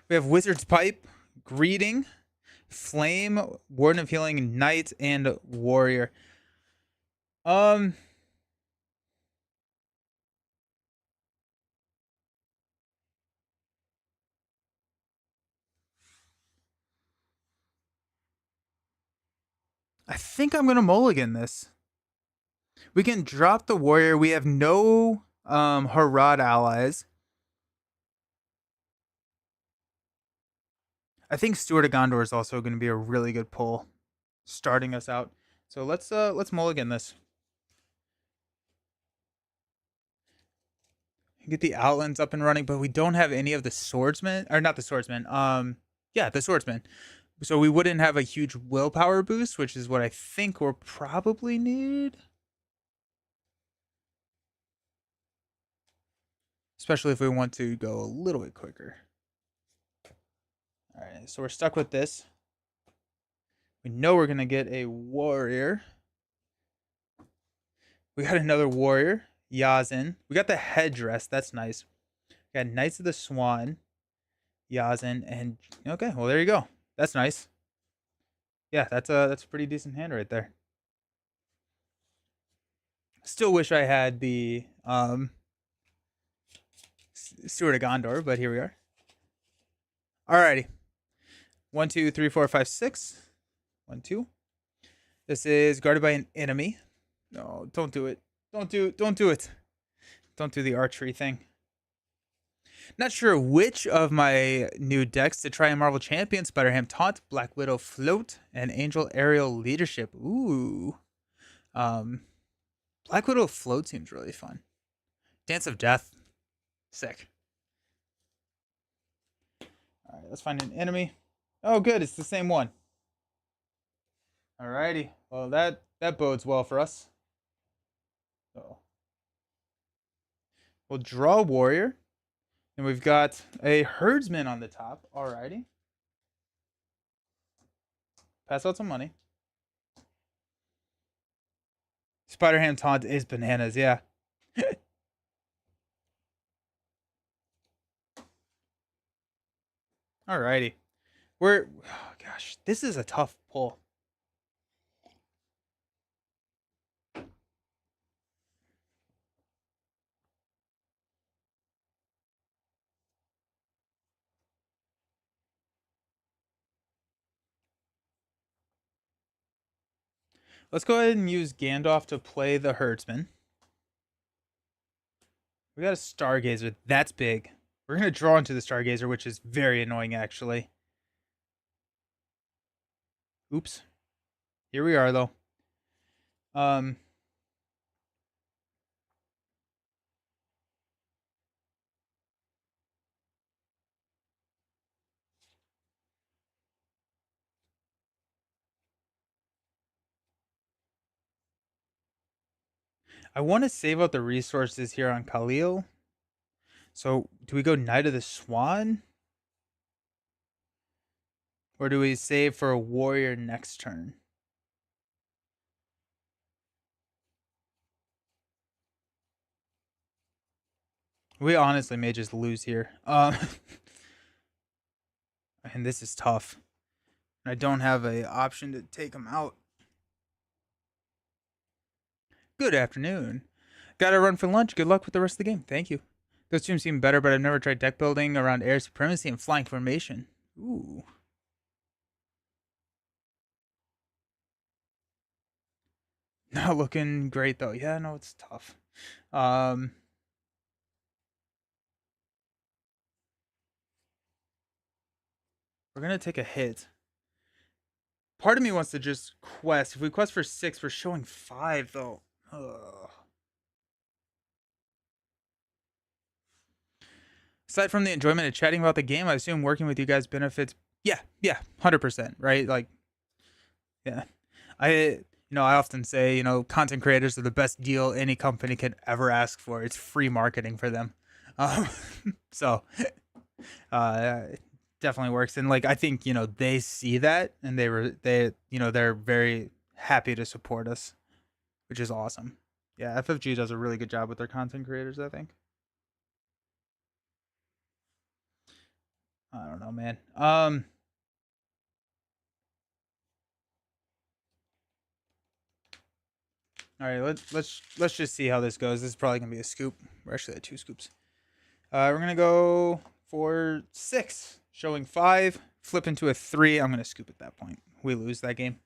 We have Wizard's Pipe, Greeting, Flame, Warden of Healing, Knight, and Warrior. I think I'm gonna mulligan this. We can drop the Warrior. We have no Harad allies. I think Steward of Gondor is also going to be a really good pull, starting us out. So let's mulligan this. Get the Outlands up and running, but we don't have any of the swordsmen, or not the swordsmen. Yeah, the swordsmen. So we wouldn't have a huge willpower boost, which is what I think we'll probably need. Especially if we want to go a little bit quicker. All right, so we're stuck with this. We know we're going to get a warrior. We got another warrior, Yazin. We got the headdress. That's nice. We got Knights of the Swan, Yazin, and okay, well there you go. That's nice. Yeah, that's a pretty decent hand right there. Still wish I had the Steward of Gondor, but here we are. Alrighty. 1, 2, 3, 4, 5, 6. 1, 2. This is guarded by an enemy. No, don't do it. Don't do it. Don't do the archery thing. Not sure which of my new decks to try in Marvel Champions: Spider-Ham Taunt, Black Widow Float, and Angel Aerial Leadership. Ooh. Black Widow Float seems really fun. Dance of Death. Sick. Alright, let's find an enemy. Oh good, it's the same one. Alrighty. Well that bodes well for us. So we'll draw a warrior. And we've got a herdsman on the top. Alrighty. Pass out some money. Spider-Ham taunt is bananas, yeah. Alrighty. We're, oh gosh, this is a tough pull. Let's go ahead and use Gandalf to play the herdsman. We got a Stargazer. That's big. We're going to draw into the Stargazer, which is very annoying, actually. Oops. Here we are, though. I want to save out the resources here on Khalil. So, do we go Knight of the Swan? Or do we save for a warrior next turn? We honestly may just lose here. And this is tough. I don't have an option to take him out. Good afternoon. Gotta run for lunch. Good luck with the rest of the game. Thank you. Those teams seem better, but I've never tried deck building around air supremacy and flying formation. Ooh. Not looking great though. Yeah, no, it's tough. We're gonna take a hit. Part of me wants to just quest. If we quest for 6, we're showing 5 though. Ugh. Aside from the enjoyment of chatting about the game, I assume working with you guys benefits. Yeah, 100%. Right, like, yeah. I often say, content creators are the best deal any company could ever ask for. It's free marketing for them. Um, so, it definitely works. And like, I think, they see that and they're very happy to support us, which is awesome. Yeah, FFG does a really good job with their content creators, I think. I don't know, man. All right, let's just see how this goes. This is probably gonna be a scoop. We're actually at 2 scoops. We're gonna go for 6, showing 5, flip into a 3. I'm gonna scoop at that point. We lose that game.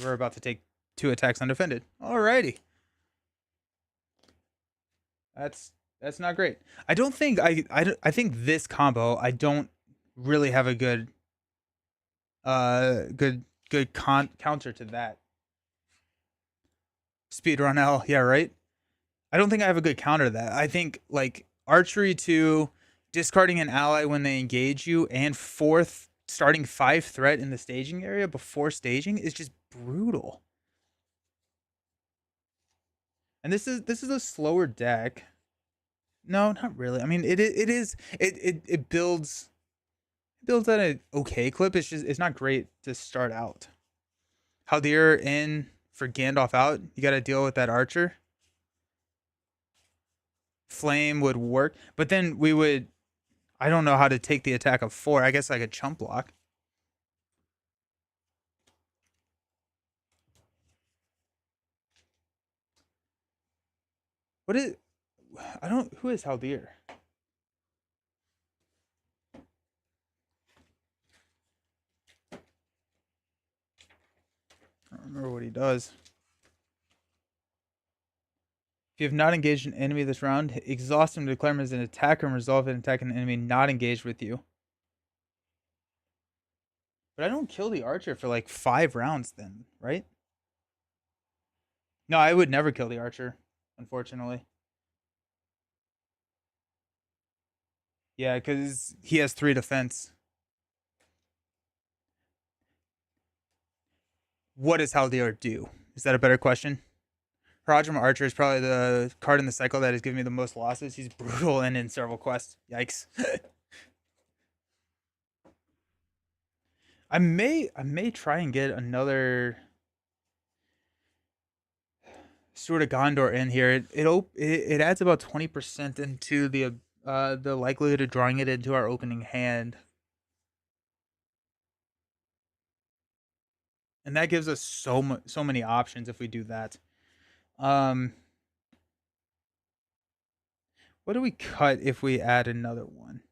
We're about to take 2 attacks undefended. Alrighty. That's not great. I don't think I think this combo I don't really have a good counter to that. Speedrun L, yeah, right. I don't think I have a good counter to that. I think like archery 2, discarding an ally when they engage you, and starting 5 threat in the staging area before staging is just brutal. And this is a slower deck. No, not really. I mean, it builds at an okay clip. It's not great to start out. Haldir in for Gandalf out. You got to deal with that archer. Flame would work, but then we would. I don't know how to take the attack of 4. I guess I could chump block. What is? I don't. Who is Haldir? I don't remember what he does. If you have not engaged an enemy this round, exhaust him to declare him as an attacker and resolve an attack on an enemy not engaged with you. But I don't kill the archer for like 5 rounds then, right? No, I would never kill the archer, unfortunately. Yeah, because he has 3 defense. What does Haldir do? Is that a better question? Haradrim Archer is probably the card in the cycle that has given me the most losses. He's brutal and in several quests. Yikes. I may try and get another Steward of Gondor in here. It adds about 20% into the likelihood of drawing it into our opening hand, and that gives us so many options if we do that. Um, what do we cut if we add another one?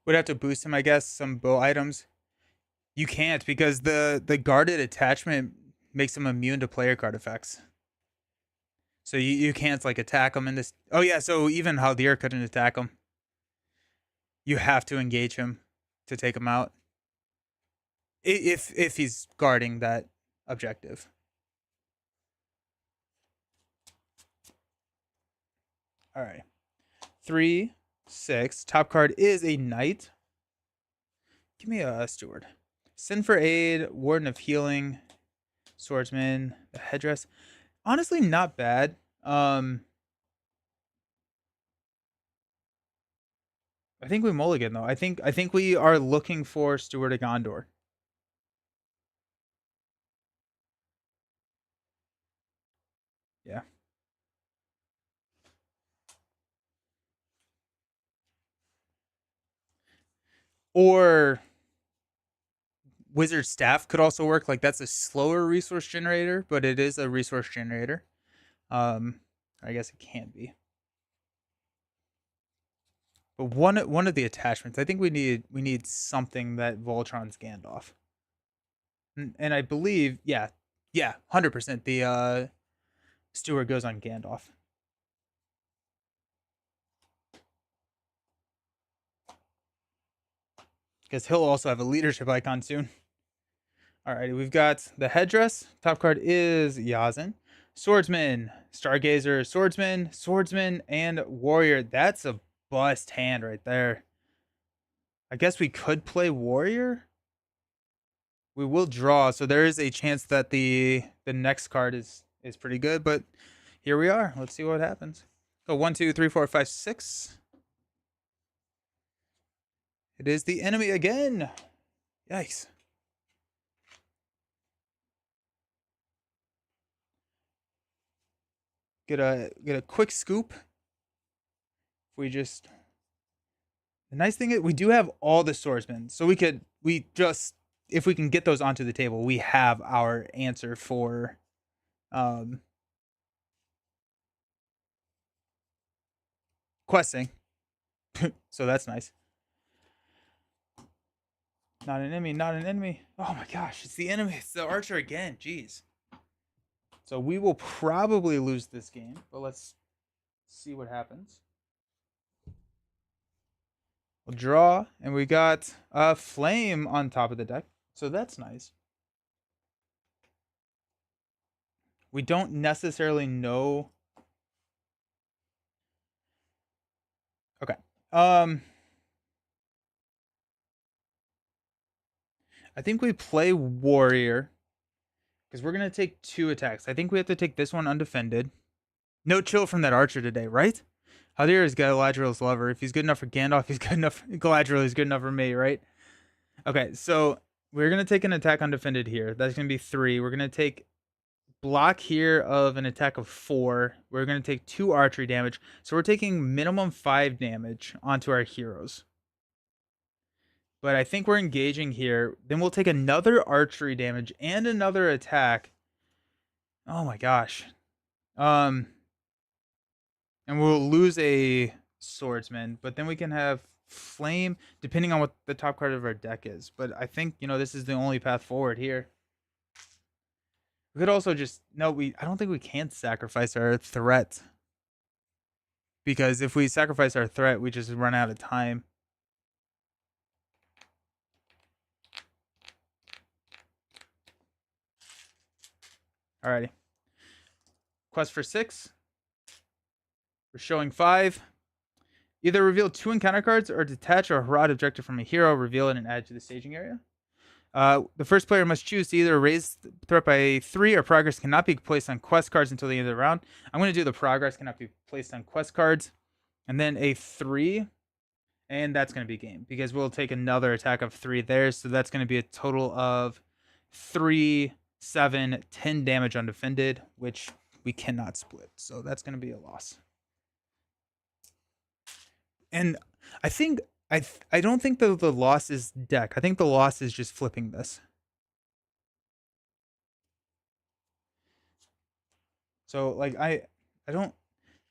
Would have to boost him, I guess, some bow items. You can't because the guarded attachment makes him immune to player card effects. So you can't like attack him in this. Oh yeah, so even Haldir couldn't attack him. You have to engage him to take him out if he's guarding that objective. All right, 3, 6. Top card is a knight. Give me a steward. Send for aid, warden of healing, swordsman, the headdress. Honestly, not bad. I think we mulligan though. I think we are looking for Steward of Gondor. Yeah. Or Wizard Staff could also work. Like that's a slower resource generator, but it is a resource generator. Um, I guess it can be. But one of the attachments, I think we need something that Voltron's Gandalf. And I believe, yeah, 100%. The Steward goes on Gandalf because he'll also have a leadership icon soon. Alrighty, we've got the headdress. Top card is Yazin. Swordsman, Stargazer, Swordsman, and Warrior. That's a bust hand right there. I guess we could play Warrior. We will draw, so there is a chance that the next card is pretty good, but here we are. Let's see what happens. Go 1, 2, 3, 4, 5, 6. It is the enemy again. Yikes. Get a quick scoop. If we just the nice thing is we do have all the swordsmen, so we just if we can get those onto the table, we have our answer for um questing. So that's nice. Not an enemy, not an enemy. Oh my gosh, it's the enemy. It's the archer again. Jeez. So we will probably lose this game, but let's see what happens. We'll draw, and we got a flame on top of the deck, so that's nice. We don't necessarily know. Okay. I think we play warrior because we're gonna take 2 attacks. I think we have to take this one undefended. No chill from that archer today, right? Hadir is Galadriel's lover. If he's good enough for Gandalf, he's good enough. Galadriel is good enough for me, right? Okay, so we're gonna take an attack undefended here. That's gonna be 3. We're gonna take block here of an attack of 4. We're gonna take 2 archery damage. So we're taking minimum 5 damage onto our heroes. But I think we're engaging here. Then we'll take another archery damage and another attack. Oh my gosh. Um, and we'll lose a swordsman, but then we can have flame depending on what the top card of our deck is. But I think this is the only path forward here. We could also just no. I don't think we can sacrifice our threat because if we sacrifice our threat, we just run out of time. Alrighty. Quest for 6. We're showing 5. Either reveal 2 encounter cards or detach a Harad objective from a hero, reveal it, and add to the staging area. The first player must choose to either raise the threat by 3 or progress cannot be placed on quest cards until the end of the round. I'm going to do the progress cannot be placed on quest cards. And then a 3. And that's going to be game because we'll take another attack of 3 there. So that's going to be a total of 3, 7, 10 damage undefended, which we cannot split. So that's going to be a loss. And I think I don't think the loss is deck. I think the loss is just flipping this. So like I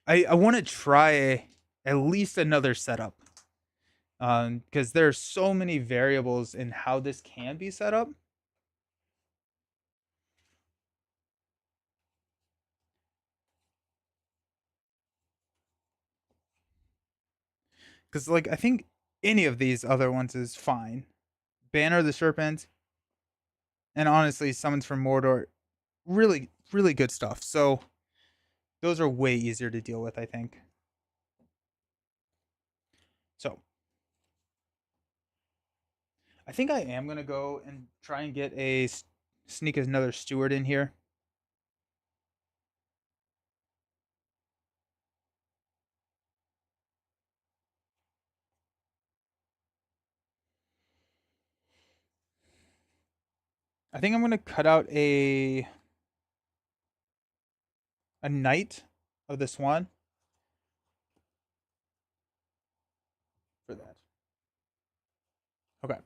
want to try at least another setup. Because there are so many variables in how this can be set up. Because like I think any of these other ones is fine. Banner of the Serpent, and honestly, Summons from Mordor, really, really good stuff. So those are way easier to deal with, I think. So I think I am gonna go and try and get a sneak another steward in here. I think I'm gonna cut out a knight of the swan for that. Okay.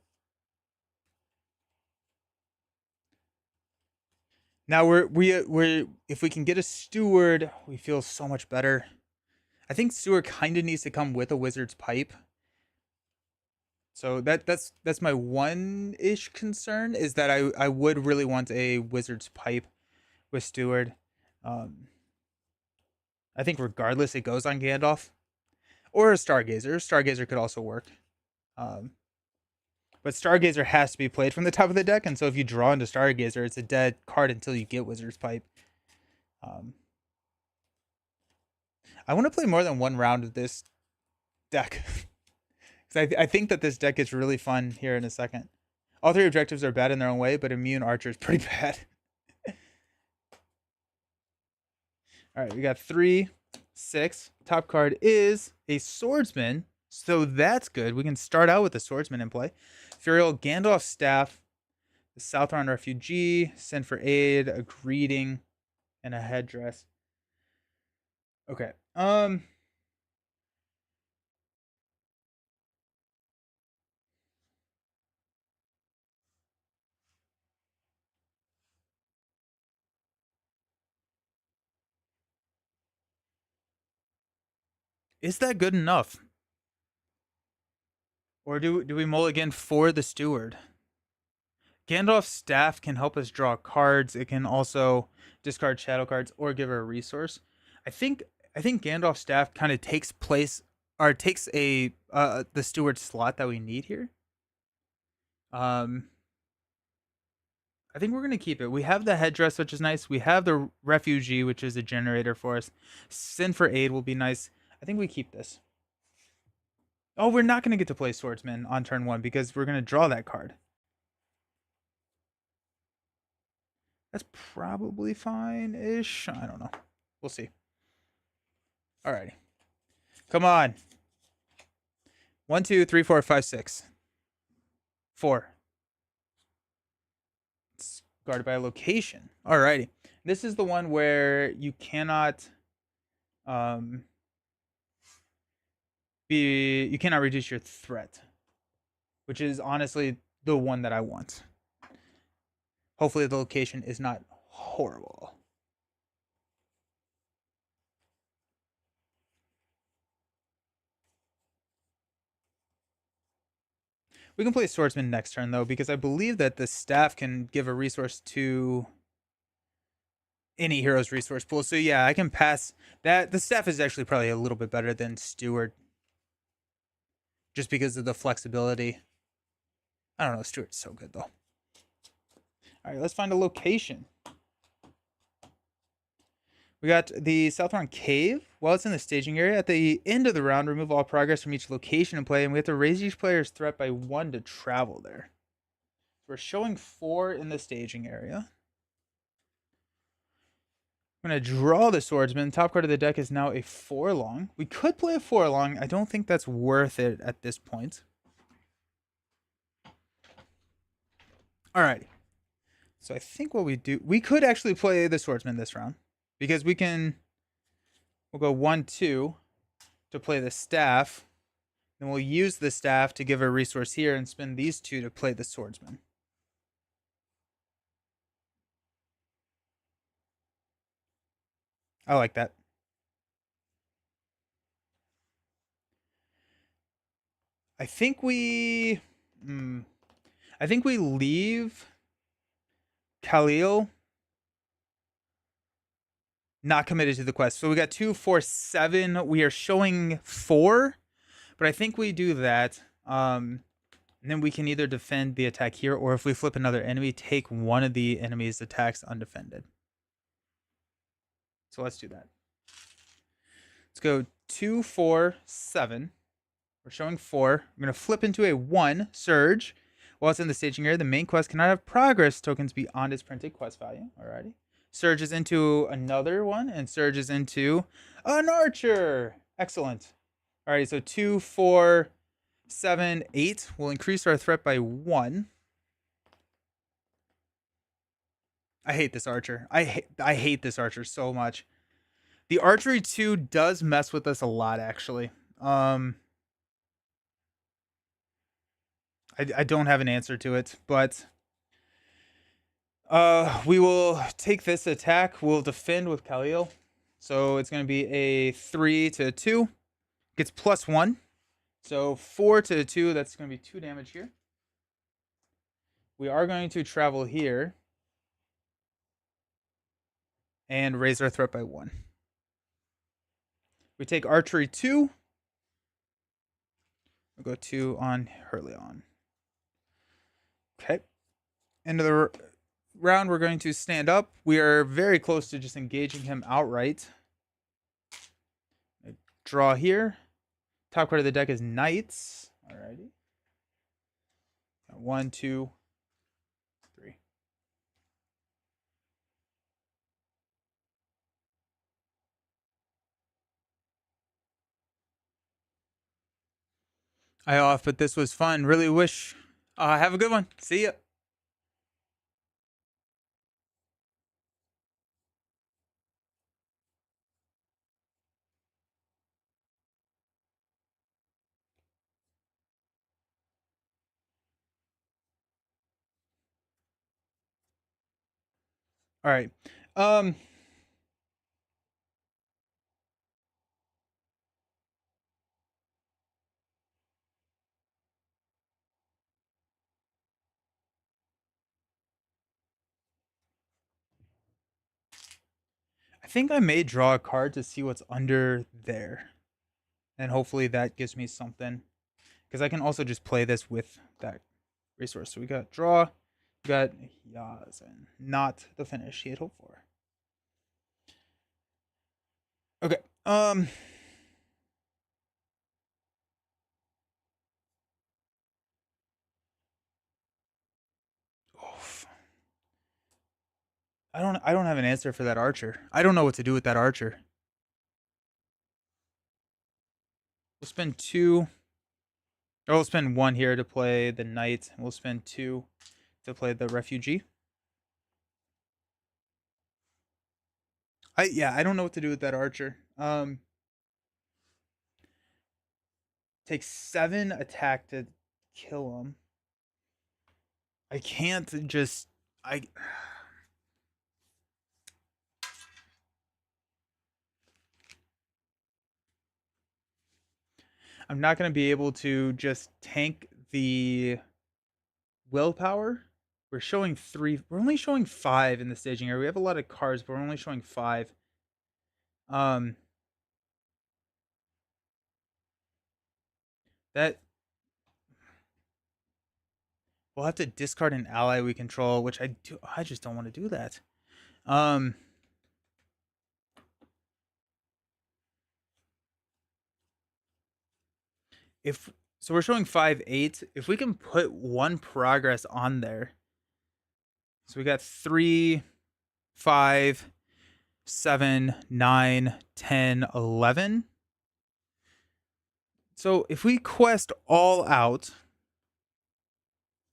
Now we're if we can get a steward, we feel so much better. I think steward kind of needs to come with a wizard's pipe. So that's my one ish concern is that I would really want a wizard's pipe with steward. Um, I think regardless it goes on Gandalf or a Stargazer. Stargazer could also work. Um, but Stargazer has to be played from the top of the deck, and so if you draw into Stargazer, it's a dead card until you get Wizard's Pipe. I want to play more than one round of this deck. Because I think that this deck gets really fun here in a second. All 3 objectives are bad in their own way, but Immune Archer is pretty bad. Alright, we got 3, 6. Top card is a Swordsman. So that's good. We can start out with the Swordsman in play. Furial Gandalf Staff, the Southron Refugee, Send for Aid, a Greeting, and a Headdress. Okay. Is that good enough? Or do we mulligan for the Steward? Gandalf's staff can help us draw cards. It can also discard shadow cards or give her a resource. I think Gandalf's staff kind of takes place or takes a the steward slot that we need here. I think we're gonna keep it. We have the headdress, which is nice. We have the refugee, which is a generator for us. Send for Aid will be nice. I think we keep this. Oh, we're not gonna get to play Swordsman on turn 1 because we're gonna draw that card. That's probably fine-ish. I don't know. We'll see. Alrighty. Come on. 1, 2, 3, 4, 5, 6. 4. It's guarded by a location. Alrighty. This is the one where you cannot you cannot reduce your threat. Which is honestly the one that I want. Hopefully the location is not horrible. We can play Swordsman next turn, though, because I believe that the staff can give a resource to any hero's resource pool. So, yeah, I can pass that. The staff is actually probably a little bit better than Steward. Just because of the flexibility. I don't know. Steward's so good, though. All right, let's find a location. We got the Southbound Cave. While it's in the staging area, at the end of the round, remove all progress from each location in play, and we have to raise each player's threat by 1 to travel there. We're showing 4 in the staging area. I'm going to draw the Swordsman. Top card of the deck is now a 4-long. We could play a 4-long. I don't think that's worth it at this point. Alrighty. So I think what we do, we could actually play the Swordsman this round. Because we'll go 1-2 to play the Staff. Then we'll use the Staff to give a resource here and spend these 2 to play the Swordsman. I like that. I think we leave Khalil not committed to the quest. So we got 2, 4, 7. We are showing 4, but I think we do that. And then we can either defend the attack here, or if we flip another enemy, take one of the enemy's attacks undefended. So let's do that. Let's go 2, 4, 7. We're showing 4. I'm going to flip into a 1, Surge. While it's in the staging area, the main quest cannot have progress tokens beyond its printed quest value. Alrighty. Surges into another one, and surges into an Archer. Excellent. Alrighty, so 2, 4, 7, 8. We'll increase our threat by 1. I hate this Archer. I hate this Archer so much. The Archery 2 does mess with us a lot, actually. I don't have an answer to it, but we will take this attack. We'll defend with Khalil. So it's going to be a 3 to 2. Gets +1. So 4 to 2. That's going to be 2 damage here. We are going to travel here and raise our threat by 1. We take Archery 2. We'll go 2 on Hurleon. Okay. End of the round, we're going to stand up. We are very close to just engaging him outright. Draw here. Top card of the deck is Knights. Alrighty. 1, 2, 3. I off, but this was fun. Really wish. Have a good one. See ya. All right. I think I may draw a card to see what's under there. And hopefully that gives me something. Because I can also just play this with that resource. So we got draw. We got Yaz, and not the finish he had hoped for. Okay. Oof. I don't have an answer for that Archer. I don't know what to do with that Archer. We'll spend 2. Or we'll spend 1 here to play the Knight. We'll spend 2 to play the Refugee. I don't know what to do with that Archer. Takes 7 attack to kill him. I can't just I'm not going to be able to just tank the willpower. We're showing 3. We're only showing 5 in the staging area. We have a lot of cards, but we're only showing 5. That we'll have to discard an ally we control, which I just don't want to do that. If so, we're showing 5-8. If we can put one progress on there, so we got 3, 5, 7, 9, 10, 11. So if we quest all out,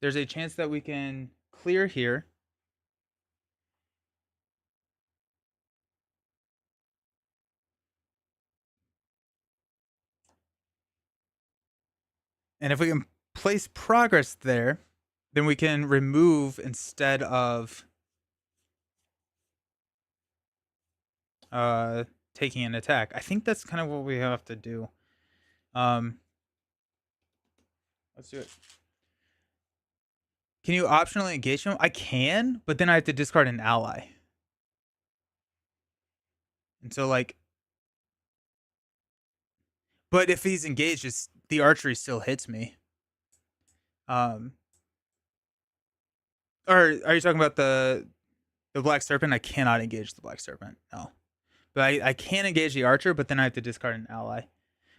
there's a chance that we can clear here. And if we can place progress there, then we can remove instead of taking an attack. I think that's kind of what we have to do. Let's do it. Can you optionally engage him? I can, but then I have to discard an ally. And so like, but if he's engaged, the archery still hits me. Or are you talking about the Black Serpent? I cannot engage the Black Serpent. No. But I can engage the archer, but then I have to discard an ally.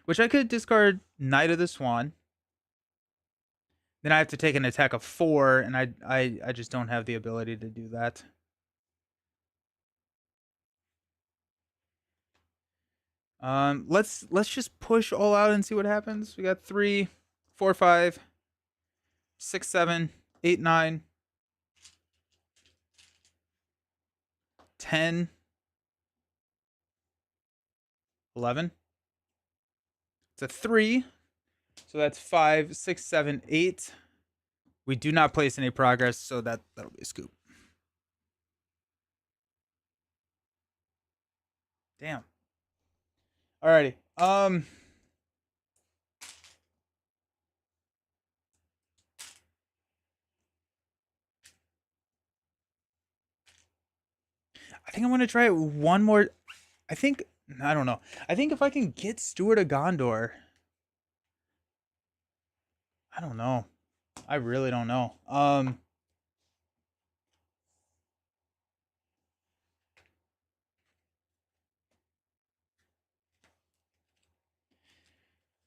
Which I could discard Knight of the Swan. Then I have to take an attack of 4, and I just don't have the ability to do that. Let's just push all out and see what happens. We got 3, 4, 5, 6, 7, 8, 9, 10, 11. It's a 3. So that's 5, 6, 7, 8. We do not place any progress, so that'll be a scoop. Damn. Alrighty. I think I'm gonna try it one more. I don't know. I think if I can get Steward of Gondor, I don't know. I really don't know.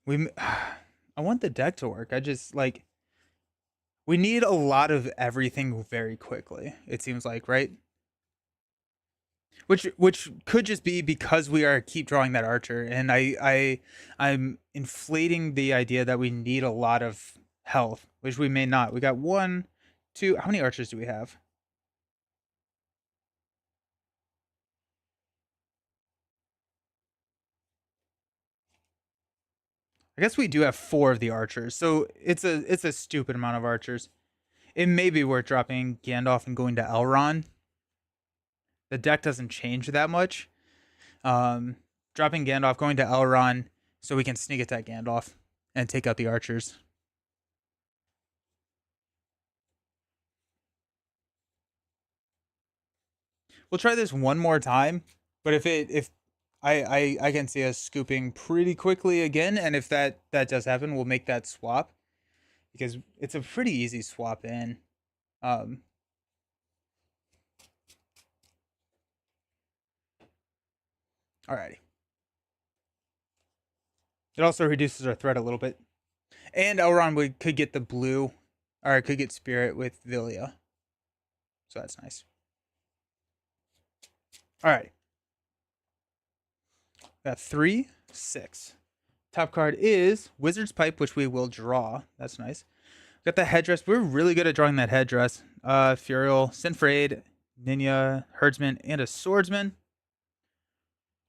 We I want the deck to work. I just like we need a lot of everything very quickly. It seems like, right? Which could just be because we are keep drawing that archer, and I'm inflating the idea that we need a lot of health, which we may not. We got 1, 2. How many archers do we have? I guess we do have 4 of the archers, so it's a stupid amount of archers. It may be worth dropping Gandalf and going to Elrond. The deck doesn't change that much. Dropping Gandalf, going to Elrond, so we can sneak attack Gandalf and take out the archers. We'll try this one more time, but if I can see us scooping pretty quickly again, and if that does happen, we'll make that swap because it's a pretty easy swap in. Alrighty. It also reduces our threat a little bit, and Elrond could get the blue, or could get Spirit with Villia, so that's nice. Alrighty. Got 3, 6. Top card is Wizard's Pipe, which we will draw. That's nice. Got the headdress. We're really good at drawing that headdress. Furiel, Sinfraid, Ninja, Herdsman, and a Swordsman.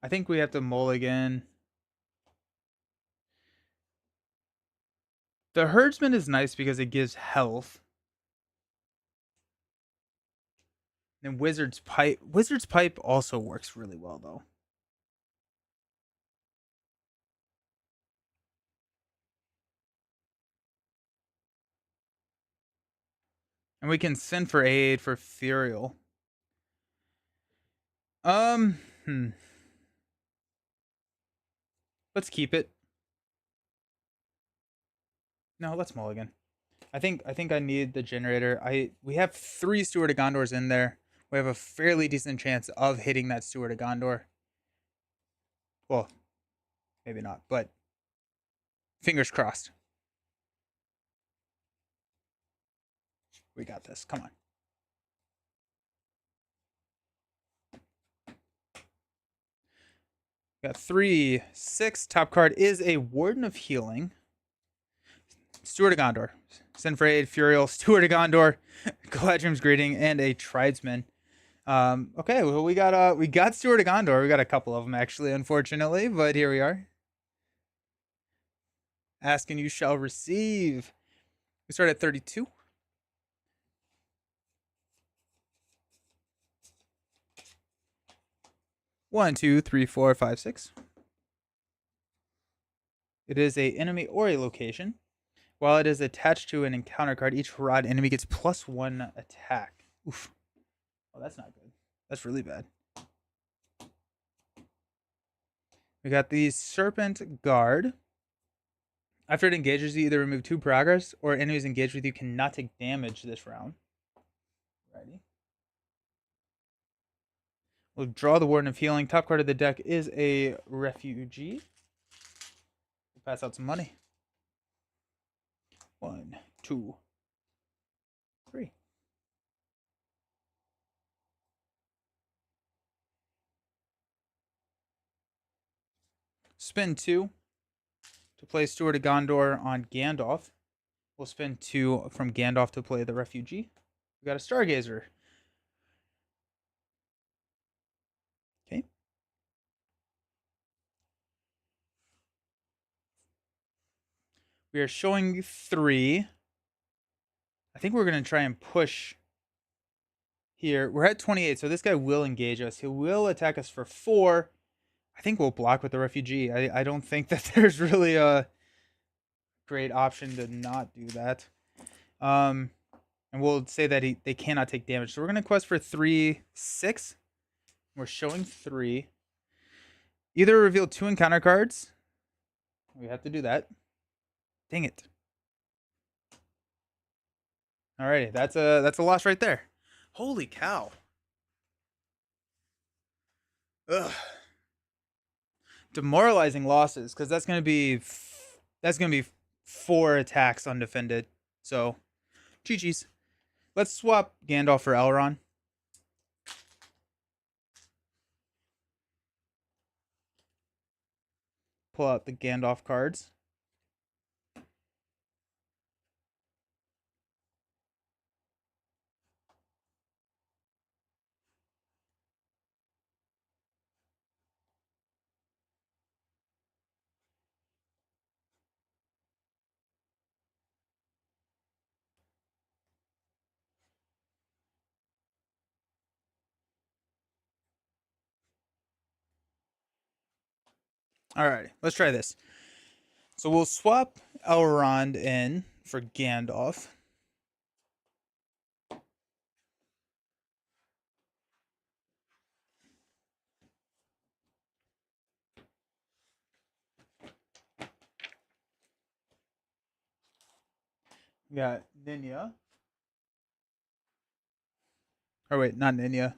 I think we have to mulligan. The Herdsman is nice because it gives health. And Wizard's Pipe. Wizard's Pipe also works really well, though. And we can send for aid for Furiel. Let's keep it. No, let's mulligan. I think I need the generator. We have 3 Steward of Gondors in there. We have a fairly decent chance of hitting that Steward of Gondor. Well, maybe not, but Fingers crossed. We got this. Come on. Got 3, 6. Top card is a Warden of Healing. Steward of Gondor. Send for Aid, Furiel, Steward of Gondor, Galadrim's Greeting, and a Tridesman. Okay, well we got Steward of Gondor. We got a couple of them actually, unfortunately, but here we are. Ask and you shall receive. We start at 32. One, two, three, four, five, six. It is a enemy or a location. While it is attached to an encounter card, each rod enemy gets +1 attack. Oof. Oh, that's not good. That's really bad. We got the Serpent Guard. After it engages you, either remove 2 progress or enemies engaged with you cannot take damage this round. Righty. We'll draw the Warden of Healing. Top card of the deck is a Refugee. We'll pass out some money. 1, 2, 3. Spin 2 to play Steward of Gondor on Gandalf. We'll spin 2 from Gandalf to play the Refugee. We got a Stargazer. Okay. We are showing 3. I think we're going to try and push here. We're at 28, so this guy will engage us. He will attack us for 4. I think we'll block with the Refugee. I don't think that there's really a great option to not do that. And we'll say that they cannot take damage. So we're going to quest for 3, 6. We're showing 3. Either reveal 2 encounter cards. We have to do that. Dang it. Alrighty, that's a loss right there. Holy cow. Ugh. Demoralizing losses, because that's gonna be 4 attacks undefended. So, GG's. Let's swap Gandalf for Elrond. Pull out the Gandalf cards. Alright, let's try this. So we'll swap Elrond in for Gandalf. We got Ninya. Or wait, not Ninya.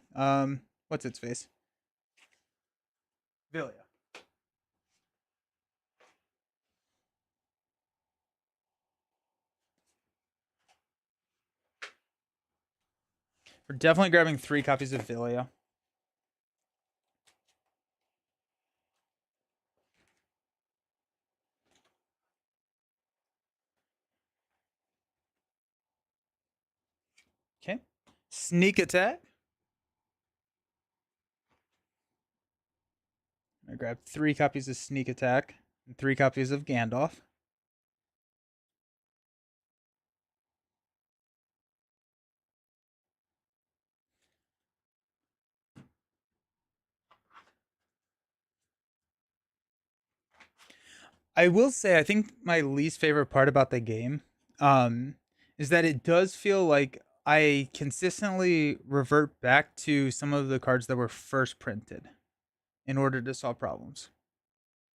What's its face? Villia. We're definitely grabbing 3 copies of Villia. Okay. Sneak attack. I grab 3 copies of sneak attack and 3 copies of Gandalf. I will say, I think my least favorite part about the game is that it does feel like I consistently revert back to some of the cards that were first printed in order to solve problems.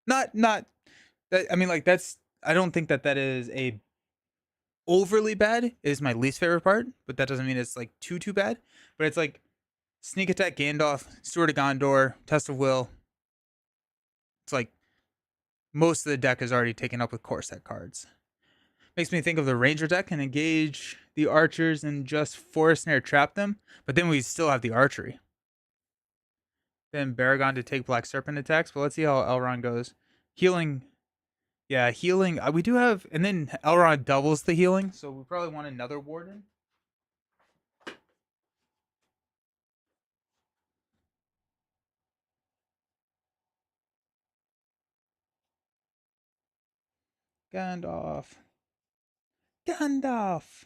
Not that, I mean, like, that's, I don't think that that is a overly bad. It is my least favorite part, but that doesn't mean it's like too bad. But it's like sneak attack Gandalf, Steward of Gondor, Test of Will. It's like most of the deck is already taken up with core set cards. Makes me think of the Ranger deck and engage the archers and just Forest Snare trap them, but then we still have the archery. Then Baragon to take Black Serpent attacks, but let's see how Elrond goes. Healing, yeah, healing. We do have, and then Elrond doubles the healing, so we probably want another Warden. Gandalf. Gandalf.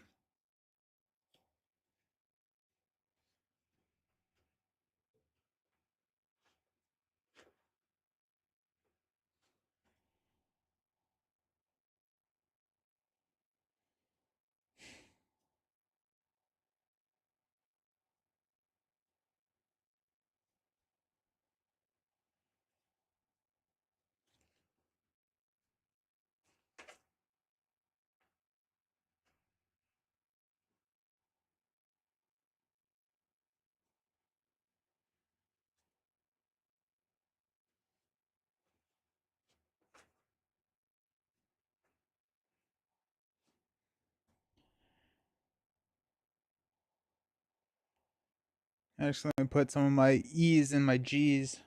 Actually, let me put some of my E's in my G's.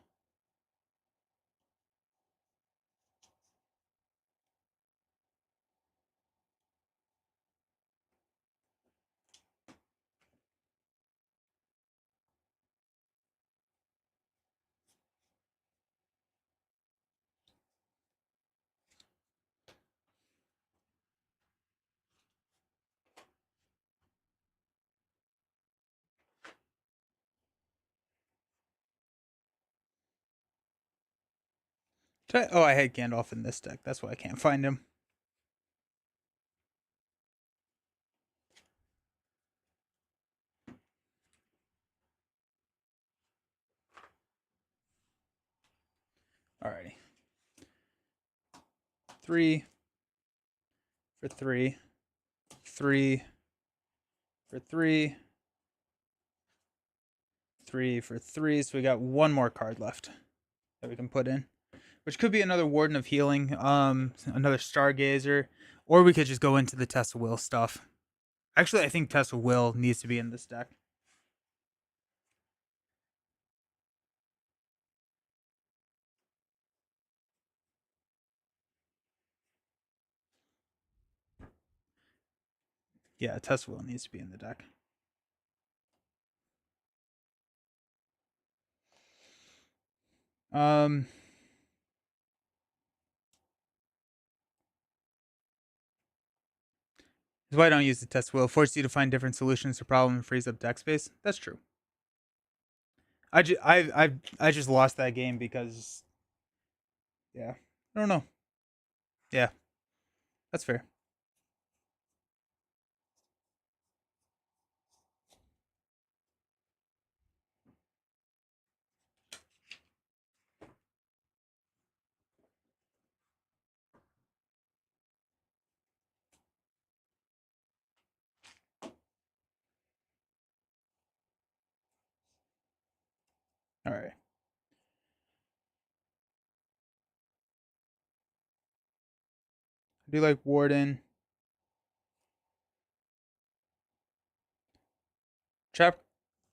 Oh, I had Gandalf in this deck. That's why I can't find him. Alrighty. 3 for 3. 3 for 3. 3 for 3. So we got one more card left that we can put in, which could be another Warden of Healing, another Stargazer, or we could just go into the Test of Will stuff. Actually, I think Test of Will needs to be in this deck. Yeah, Test of Will needs to be in the deck. That's why I don't use the Test of Will. Force you to find different solutions to problem and frees up deck space. That's true. I just lost that game because, yeah, I don't know. Yeah, that's fair. All right. I do like Warden. Trap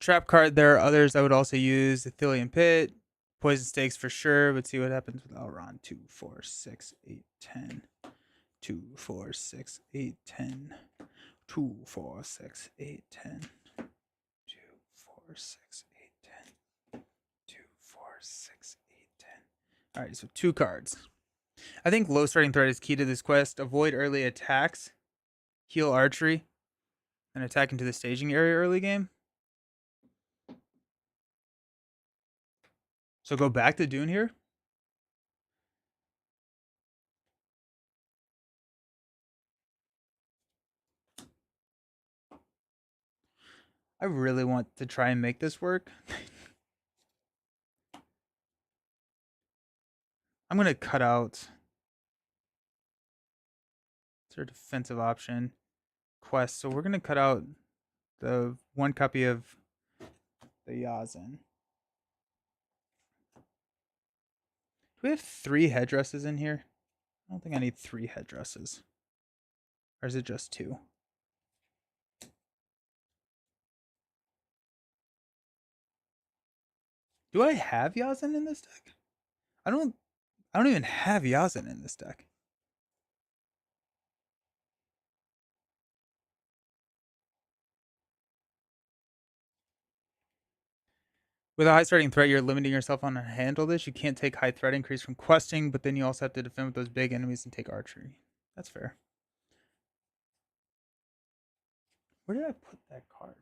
trap card. There are others I would also use. Athelian Pit, Poison Stakes for sure. But see what happens with Elrond. 2, 4, 6, 8, 10. 2, 4, 6, 8, 10. 2, 4, 6, 8, 10. 2, 4, 6, 8, 10. 2, 4, 6, 8, 10. All right, so 2 cards. I think low starting threat is key to this quest. Avoid early attacks, heal archery, and attack into the staging area early game. So go back to Dune here. I really want to try and make this work. I'm going to cut out. It's our defensive option. Quest. So we're going to cut out the 1 copy of the Yazin. Do we have 3 headdresses in here? I don't think I need 3 headdresses. Or is it just 2? Do I have Yazin in this deck? I don't I don't even have Yazin in this deck. With a high starting threat, you're limiting yourself on how to handle this. You can't take high threat increase from questing, but then you also have to defend with those big enemies and take archery. That's fair. Where did I put that card?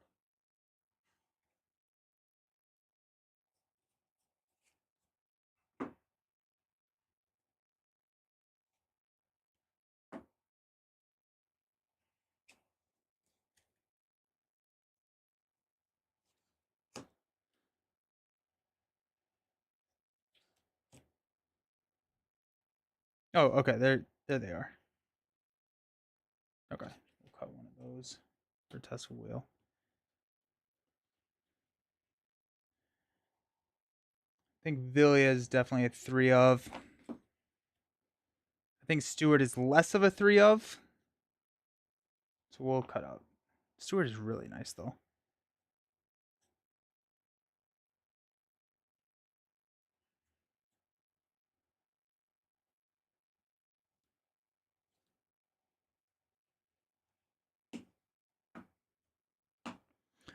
Oh, okay. There they are. Okay. We'll cut one of those for Tesla wheel. I think Villia is definitely a 3 of. I think Stewart is less of a 3 of. So we'll cut out. Stewart is really nice though.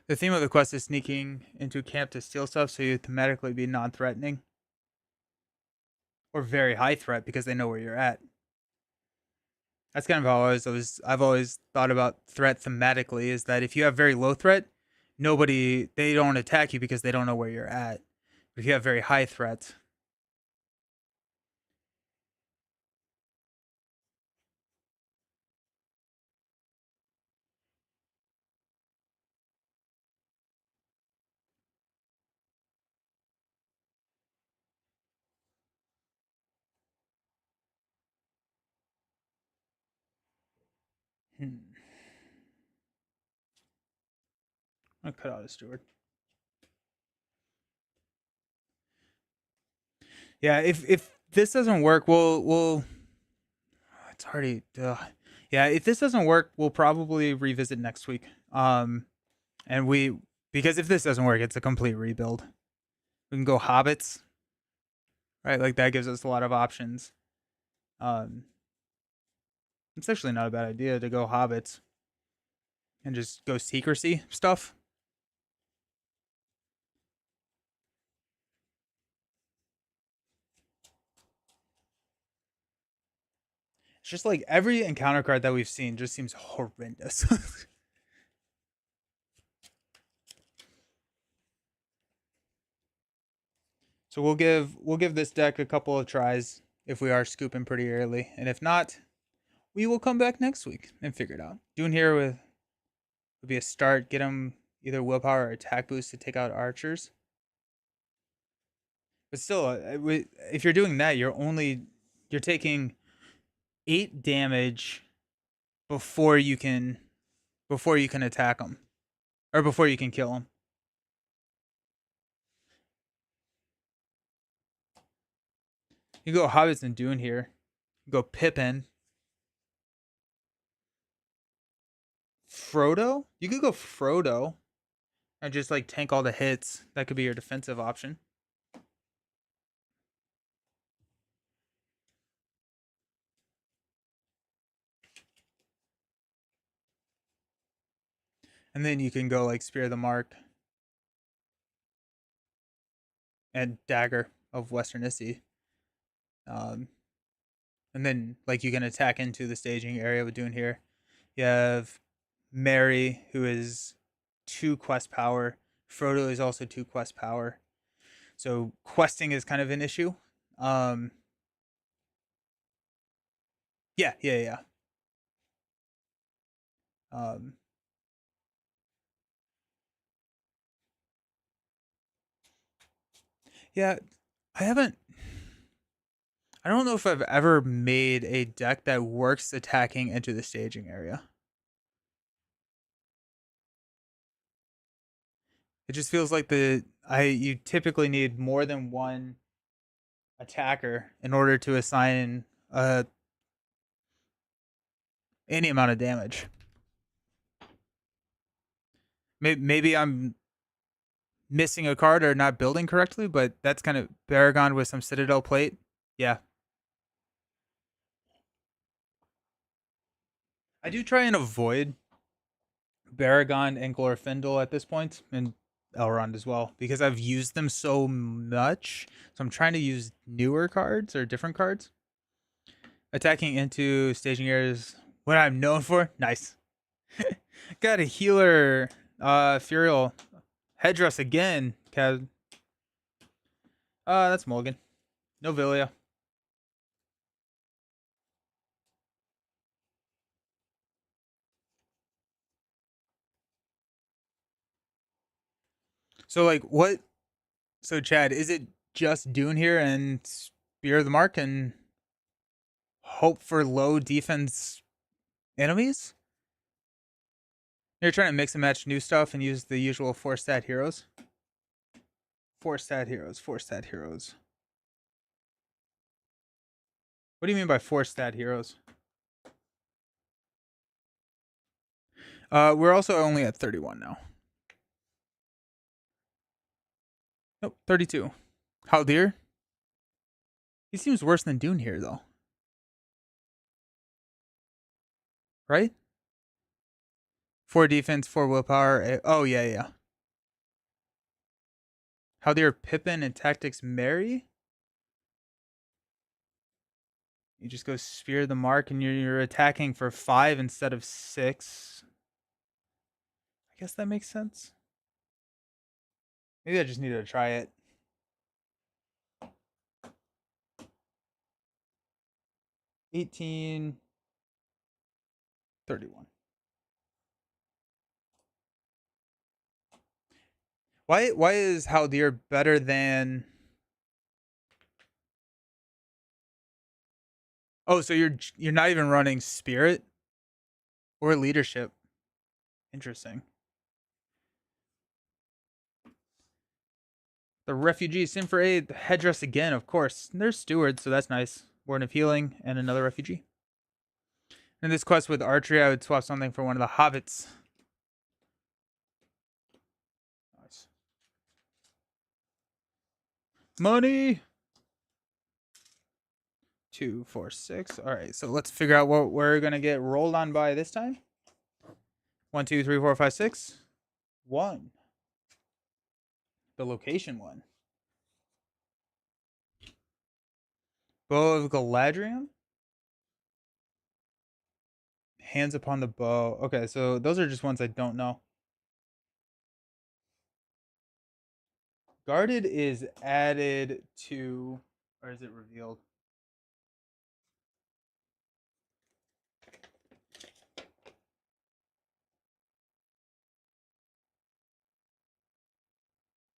The theme of the quest is sneaking into camp to steal stuff, so you thematically be non-threatening. Or very high threat because they know where you're at. That's kind of how I've always thought about threat thematically, is that if you have very low threat, they don't attack you because they don't know where you're at. But if you have very high threat, I'll cut out a steward. Yeah, if this doesn't work, we'll it's already yeah, if this doesn't work, we'll probably revisit next week. And because if this doesn't work, it's a complete rebuild. We can go hobbits, right? Like that gives us a lot of options. Um, it's actually not a bad idea to go hobbits and just go secrecy stuff. It's just like every encounter card that we've seen just seems horrendous. So we'll give this deck a couple of tries if we are scooping pretty early, and if not, we will come back next week and figure it out. Doing here would be a start. Get them either willpower or attack boost to take out archers. But still, if you're doing that, you're taking 8 damage before you can attack them, or before you can kill them. You go Hobbits and Dune here. You go Pippin. Frodo? You could go Frodo and just like tank all the hits. That could be your defensive option. And then you can go like Spear the Mark and Dagger of Westernisty. And then like you can attack into the staging area with Dune here. You have Mary, who is 2 quest power. Frodo is also 2 quest power. So questing is kind of an issue. Um, yeah. Um, yeah, I haven't. I don't know if I've ever made a deck that works attacking into the staging area. It just feels like you typically need more than one attacker in order to assign a any amount of damage. Maybe I'm missing a card or not building correctly, but that's kind of Baragon with some Citadel plate. Yeah. I do try and avoid Baragon and Glorfindel at this point, and Elrond as well, because I've used them so much. So I'm trying to use newer cards or different cards. Attacking into staging areas, what I'm known for. Nice. Got a healer, Furiel. Headdress again. That's Mulligan. Novilia. So like what? So Chad, is it just Dune here and Spear of the Mark and hope for low defense enemies? You're trying to mix and match new stuff and use the usual 4-stat heroes. 4-stat heroes. 4-stat heroes. What do you mean by 4-stat heroes? We're also only at 31 now. Nope, 32. Haldir? He seems worse than Dune here, though. Right? 4 defense, 4 willpower. Oh, yeah. Haldir, Pippin, and Tactics Mary? You just go Spear the Mark and you're attacking for 5 instead of 6. I guess that makes sense. Maybe I just needed to try it. 18, 31. Why is Haldir better than? Oh, so you're not even running Spirit or Leadership. Interesting. The refugee, Sin for Aid, Headdress again, of course. There's Stewards, so that's nice. Warden of Healing and another refugee. In this quest with Archery, I would swap something for one of the Hobbits. Nice. Money! 2, 4, 6. All right, so let's figure out what we're going to get rolled on by this time. 1, 2, 3, 4, 5, 6. 1. The location one. Bow of Galadriel. Hands upon the bow. Okay, so those are just ones I don't know. Guarded is added to, or is it revealed?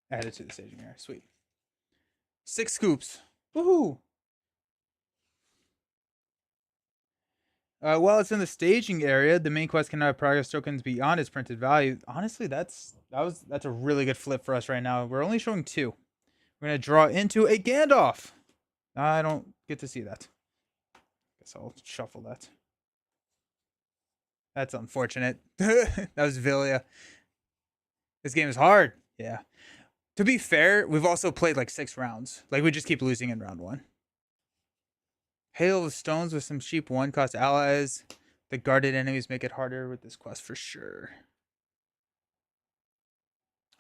Added to the staging area. Sweet. 6 scoops. Woohoo! While it's in the staging area, the main quest cannot have progress tokens beyond its printed value. Honestly, that's a really good flip for us right now. We're only showing 2. We're gonna draw into a Gandalf. I don't get to see that. Guess I'll shuffle that. That's unfortunate. That was Villia. This game is hard. Yeah. To be fair, we've also played like 6 rounds. Like we just keep losing in round 1. Hail of Stones with some cheap 1-cost allies. The guarded enemies make it harder with this quest for sure.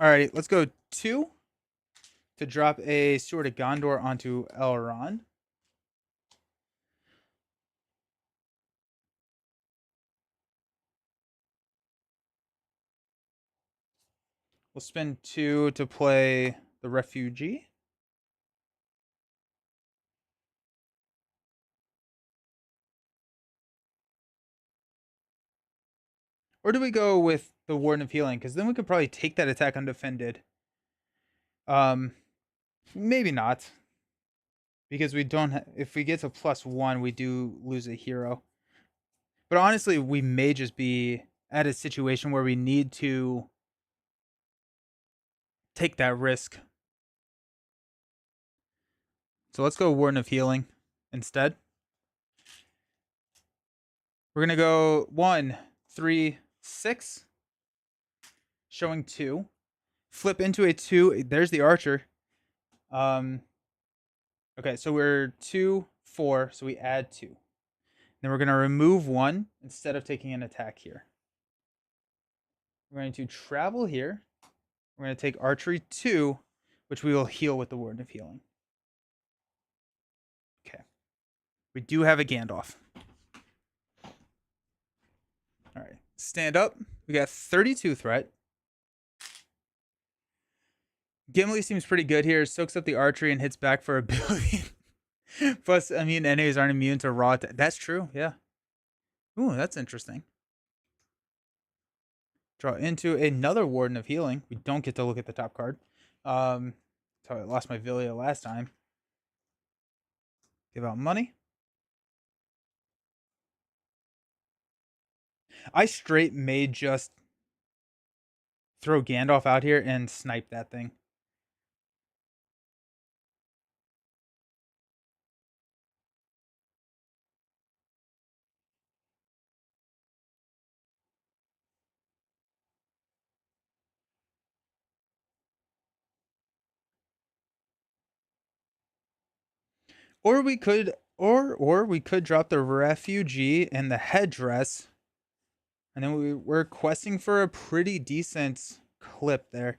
Alrighty, let's go 2 to drop a Sword of Gondor onto Elrond. We'll spend 2 to play the Refugee. Or do we go with the Warden of Healing? Because then we could probably take that attack undefended. Maybe not. Because we don't. If we get to +1, we do lose a hero. But honestly, we may just be at a situation where we need to take that risk. So let's go Warden of Healing instead. We're gonna go 1, 3, 6, showing 2. Flip into a 2. There's the archer. Okay, so we're 2, 4, so we add 2. Then we're gonna remove 1 instead of taking an attack here. We're going to travel here. We're going to take archery 2, which we will heal with the Warden of Healing. Okay. We do have a Gandalf. All right. Stand up. We got 32 threat. Gimli seems pretty good here. Soaks up the archery and hits back for a billion. Plus, immune enemies aren't immune to raw. That's true. Yeah. Ooh, that's interesting. Draw into another Warden of Healing. We don't get to look at the top card. So I lost my Villia last time. Give out money. I straight may just throw Gandalf out here and snipe that thing. Or we could we could drop the refugee and the headdress. And then we're questing for a pretty decent clip there.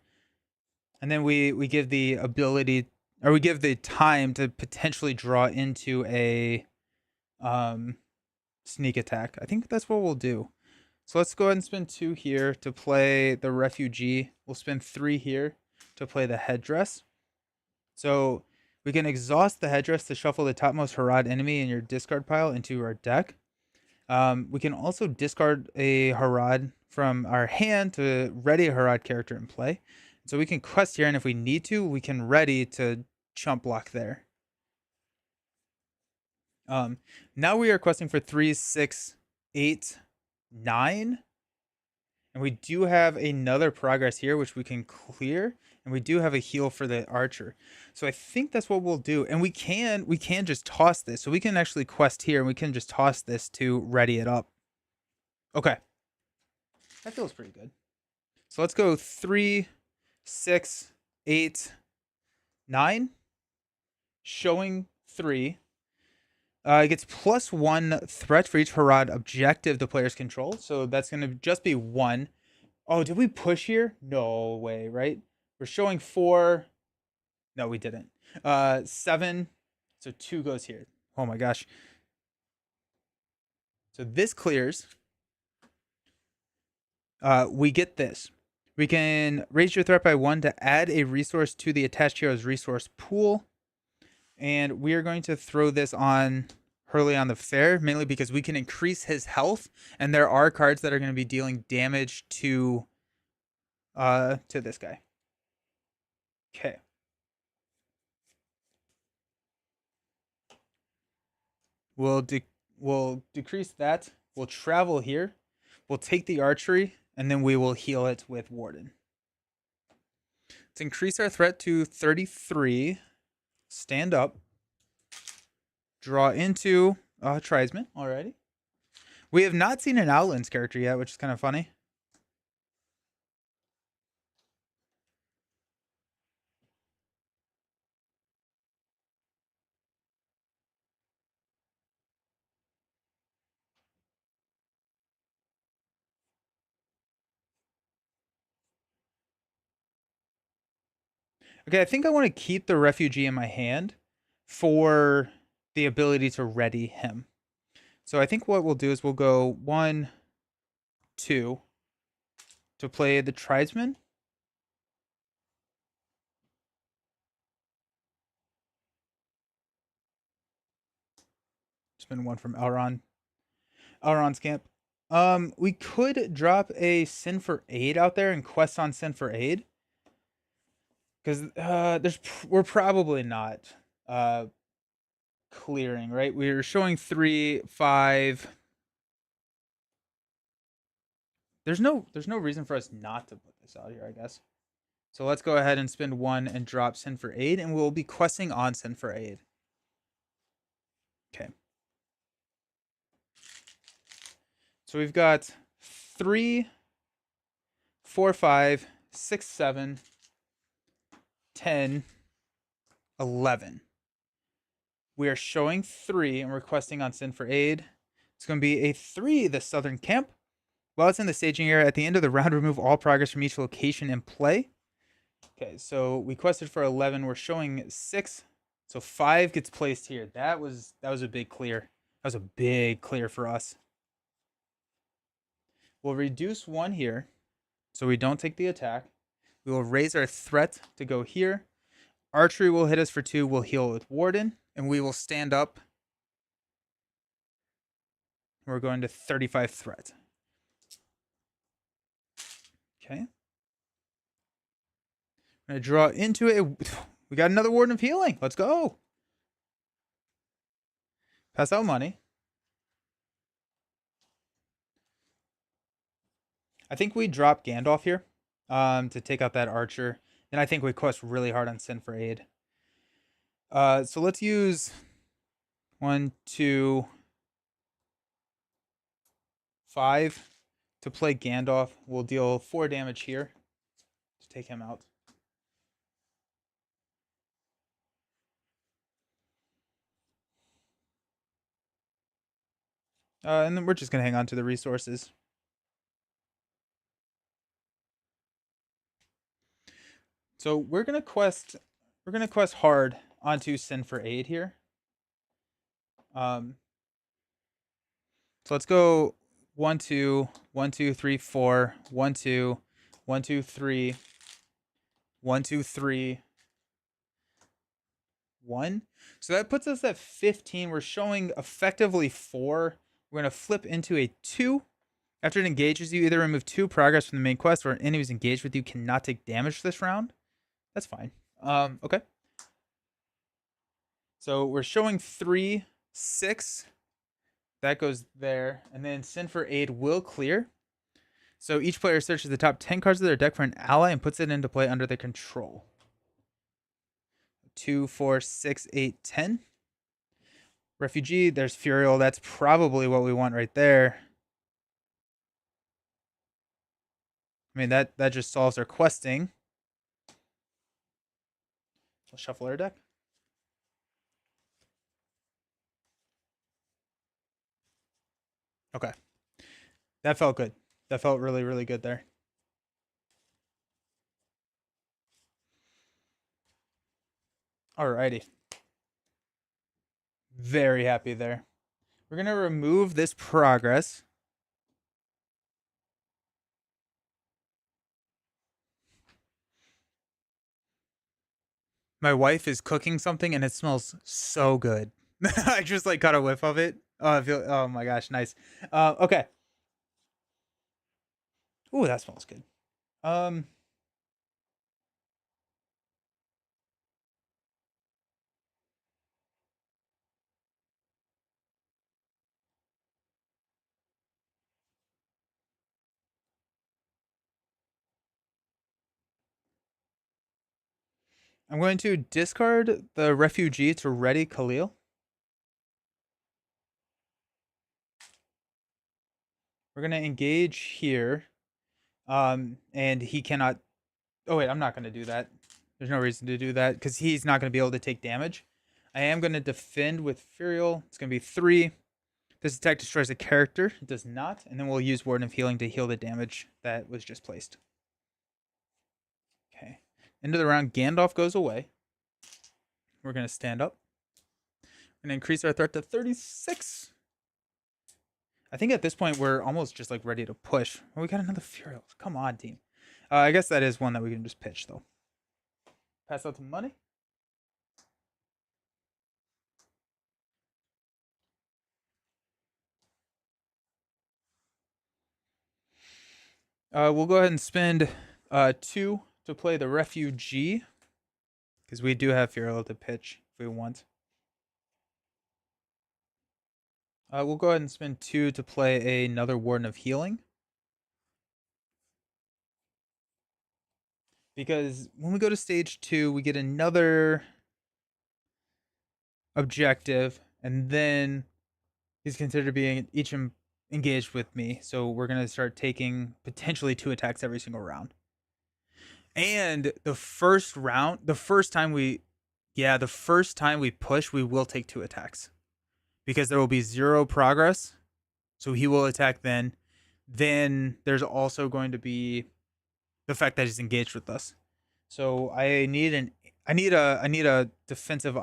And then we give the ability, or we give the time to potentially draw into a sneak attack. I think that's what we'll do. So let's go ahead and spend 2 here to play the refugee. We'll spend 3 here to play the headdress. So we can exhaust the headdress to shuffle the topmost Harad enemy in your discard pile into our deck. We can also discard a Harad from our hand to ready a Harad character in play. So we can quest here, and if we need to, we can ready to chump block there. Now we are questing for 3, 6, 8, 9. And we do have another progress here, which we can clear. And we do have a heal for the archer. So I think that's what we'll do. And we can just toss this. So we can actually quest here, and we can just toss this to ready it up. Okay. That feels pretty good. So let's go 3, 6, 8, 9. Showing 3. It gets +1 threat for each Harad objective the players control. So that's going to just be 1. Oh, did we push here? No way, right? We're showing 4. No, we didn't. 7. So 2 goes here. Oh my gosh. So this clears. We get this. We can raise your threat by 1 to add a resource to the attached hero's resource pool. And we are going to throw this on Hurley on the Fair, mainly because we can increase his health. And there are cards that are going to be dealing damage to this guy. Okay. We'll decrease that. We'll travel here. We'll take the archery, and then we will heal it with Warden. Let's increase our threat to 33. Stand up. Draw into Tribesman already. We have not seen an Outlands character yet, which is kind of funny. Okay, I think I want to keep the refugee in my hand for the ability to ready him. So I think what we'll do is we'll go 1, 2 to play the Tribesman. Spend 1 from Elrond's camp. We could drop a Sin for Aid out there and quest on Sin for Aid. Because we're probably not clearing, right? We're showing 3, 5. There's no reason for us not to put this out here, I guess. So let's go ahead and spend 1 and drop Sin for Aid, and we'll be questing on Sin for Aid. Okay. So we've got 3, 4, 5, 6, 7, 10, 11. We are showing 3 and requesting on Sin for Aid. It's going to be a 3, the Southern Camp. While it's in the staging area, at the end of the round, remove all progress from each location in play. Okay, so we quested for 11. We're showing 6. So 5 gets placed here. That was a big clear. That was a big clear for us. We'll reduce 1 here so we don't take the attack. We will raise our threat to go here. Archery will hit us for 2. We'll heal with Warden. And we will stand up. We're going to 35 threat. Okay. I'm going to draw into it. We got another Warden of Healing. Let's go. Pass out money. I think we drop Gandalf here to take out that archer. And I think we quest really hard on Sin for Aid. So let's use 1, 2, 5 to play Gandalf. We'll deal 4 damage here to take him out. And then we're just going to hang on to the resources. So we're going to quest hard onto Sin for Aid here. So let's go 1, 2, 1, 2, 3, 4, 1, 2, 1, 2, 3, 1, 2, 3, 1. So that puts us at 15. We're showing effectively 4. We're going to flip into a 2. After it engages you, either remove 2 progress from the main quest or enemies engaged with you cannot take damage this round. That's fine. Okay. So we're showing 3, 6. That goes there. And then Sin for Aid will clear. So each player searches the top 10 cards of their deck for an ally and puts it into play under their control. 2, 4, 6, 8, 10. Refugee, there's Furial. That's probably what we want right there. I mean, that just solves our questing. We'll shuffle our deck. Okay. That felt good. That felt really, really good there. Alrighty. Very happy there. We're going to remove this progress. My wife is cooking something and it smells so good. I just like got a whiff of it. Oh my gosh, nice. Okay. Ooh, that smells good. I'm going to discard the refugee to ready Khalil. We're going to engage here. And he cannot. Oh, wait, I'm not going to do that. There's no reason to do that because he's not going to be able to take damage. I am going to defend with Furial. It's going to be 3. This attack destroys a character. It does not. And then we'll use Warden of Healing to heal the damage that was just placed. Okay. End of the round, Gandalf goes away. We're going to stand up. We're going to increase our threat to 36. I think at this point, we're almost just like ready to push. Oh, we got another Furial. Come on, team. I guess that is one that we can just pitch, though. Pass out some money. We'll go ahead and spend 2 to play the refugee. Because we do have Furial to pitch if we want. We'll go ahead and spend 2 to play another Warden of Healing. Because when we go to stage 2, we get another objective, and then he's considered being each engaged with me, so we're gonna start taking potentially 2 attacks every single round. And the first round, the first time we push, we will take 2 attacks because there will be 0 progress. So he will attack then. Then there's also going to be the fact that he's engaged with us. So I need a defensive,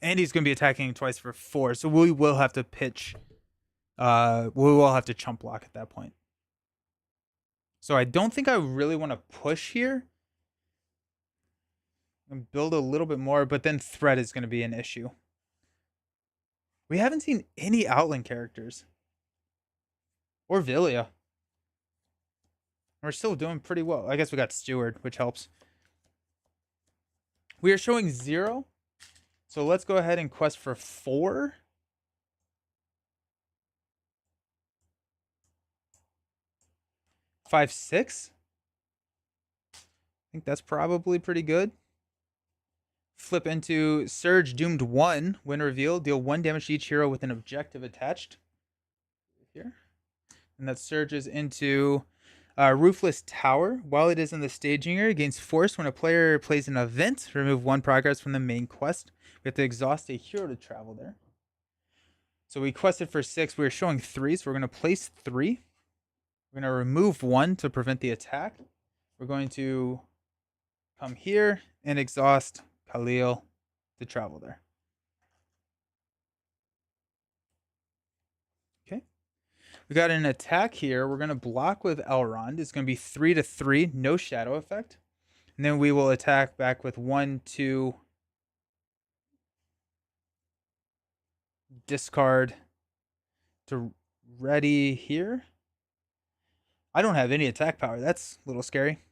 and he's going to be attacking twice for 4. So we will have to pitch. We will have to chump block at that point. So I don't think I really want to push here. And build a little bit more, but then threat is going to be an issue. We haven't seen any Outland characters. Or Villia. We're still doing pretty well. I guess we got Steward, which helps. We are showing 0. So let's go ahead and quest for 4. Five, 6. I think that's probably pretty good. Flip into Surge Doomed 1. When revealed, deal 1 damage to each hero with an objective attached. Here. And that surges into Roofless Tower. While it is in the staging area, gains force when a player plays an event. Remove 1 progress from the main quest. We have to exhaust a hero to travel there. So we quested for 6. We were showing 3, so we're going to place 3. We're going to remove 1 to prevent the attack. We're going to come here and exhaust Khalil to travel there. Okay. We got an attack here. We're going to block with Elrond. It's going to be 3/3, no shadow effect. And then we will attack back with 1, 2. Discard to ready here. I don't have any attack power. That's a little scary.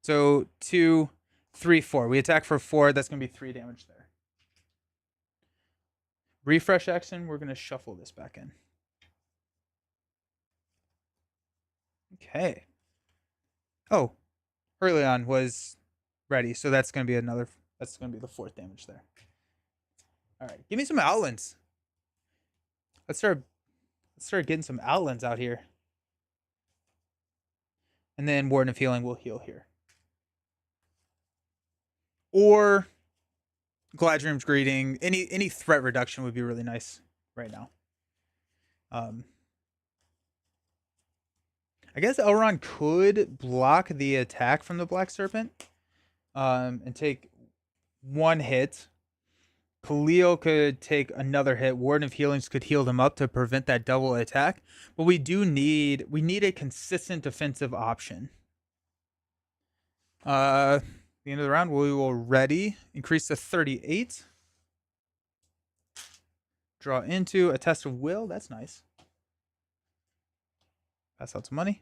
So 2, 3, 4. We attack for 4. That's going to be 3 damage there. Refresh action. We're going to shuffle this back in. Okay. Oh, Hurleon was ready. So that's going to be another. That's going to be the 4th damage there. All right. Give me some Outlands. Let's start getting some Outlands out here. And then Warden of Healing will heal here. Or Gladrim's Greeting. Any threat reduction would be really nice right now. I guess Elrond could block the attack from the Black Serpent. And take 1 hit. Khalil could take another hit. Warden of Healings could heal them up to prevent that double attack. But we need a consistent defensive option. The end of the round, we will ready. Increase to 38. Draw into a Test of Will. That's nice. Pass out some money.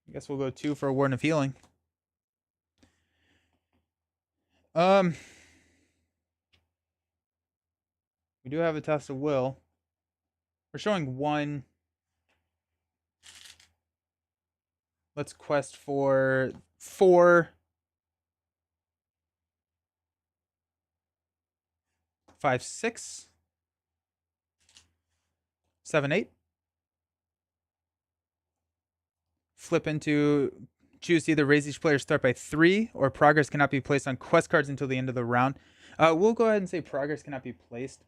I guess we'll go 2 for a Warden of Healing. We do have a Test of Will. We're showing 1. Let's quest for 4. 5, 6. 7, 8. Flip into choose to either raise each player's threat by 3 or progress cannot be placed on quest cards until the end of the round. We'll go ahead and say progress cannot be placed.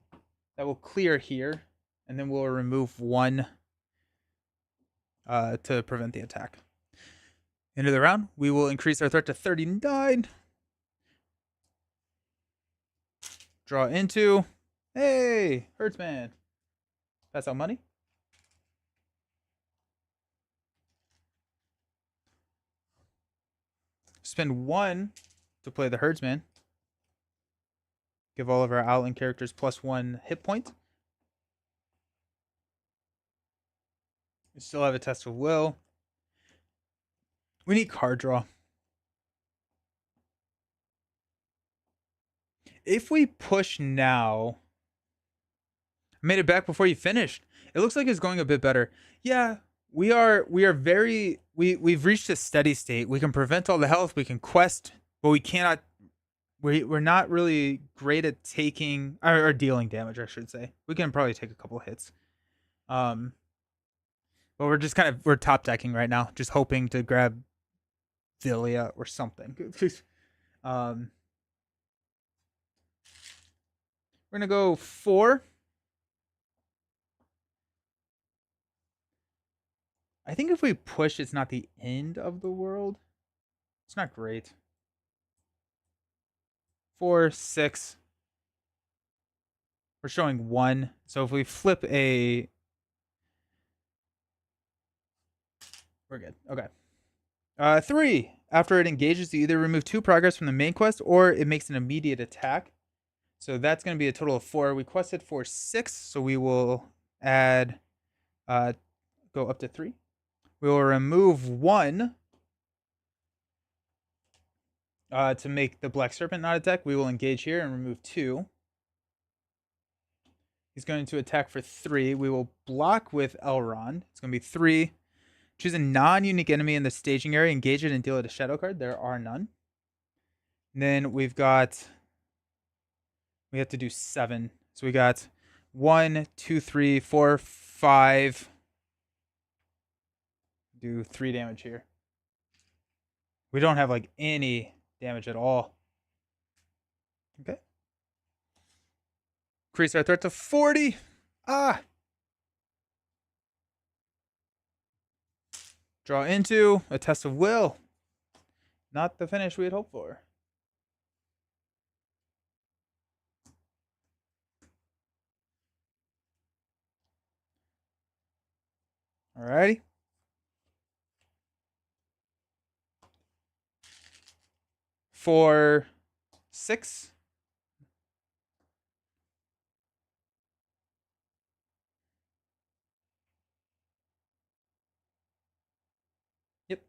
That will clear here, and then we'll remove 1 to prevent the attack. End of the round, we will increase our threat to 39. Draw into. Hey, Hertzman. Pass out money. Spend 1 to play the Herdsman. Give all of our Outland characters +1 hit point. We still have a Test of Will. We need card draw. If we push now, I made it back before you finished. It looks like it's going a bit better. Yeah, we are we've reached a steady state. We can prevent all the health, we can quest, but we cannot we're not really great at taking or dealing damage, I should say. We can probably take a couple hits. Um, but we're just we're top decking right now, just hoping to grab Villia or something. um, we're gonna go 4. I think if we push, it's not the end of the world. It's not great. 4, 6. We're showing 1. So if we flip a, we're good. Okay. 3. After it engages, you either remove 2 progress from the main quest or it makes an immediate attack. So that's going to be a total of 4. We quested for 6, so we will add, go up to 3. We will remove 1 to make the Black Serpent not attack. We will engage here and remove 2. He's going to attack for 3. We will block with Elrond. It's going to be 3. Choose a non-unique enemy in the staging area, engage it, and deal it a shadow card. There are none. And then we have to do 7. So we got 1, 2, 3, 4, 5. Do 3 damage here. We don't have like any damage at all. Okay. Increase our threat to 40. Ah. Draw into a test of will. Not the finish we had hoped for. Alrighty. For 6. Yep.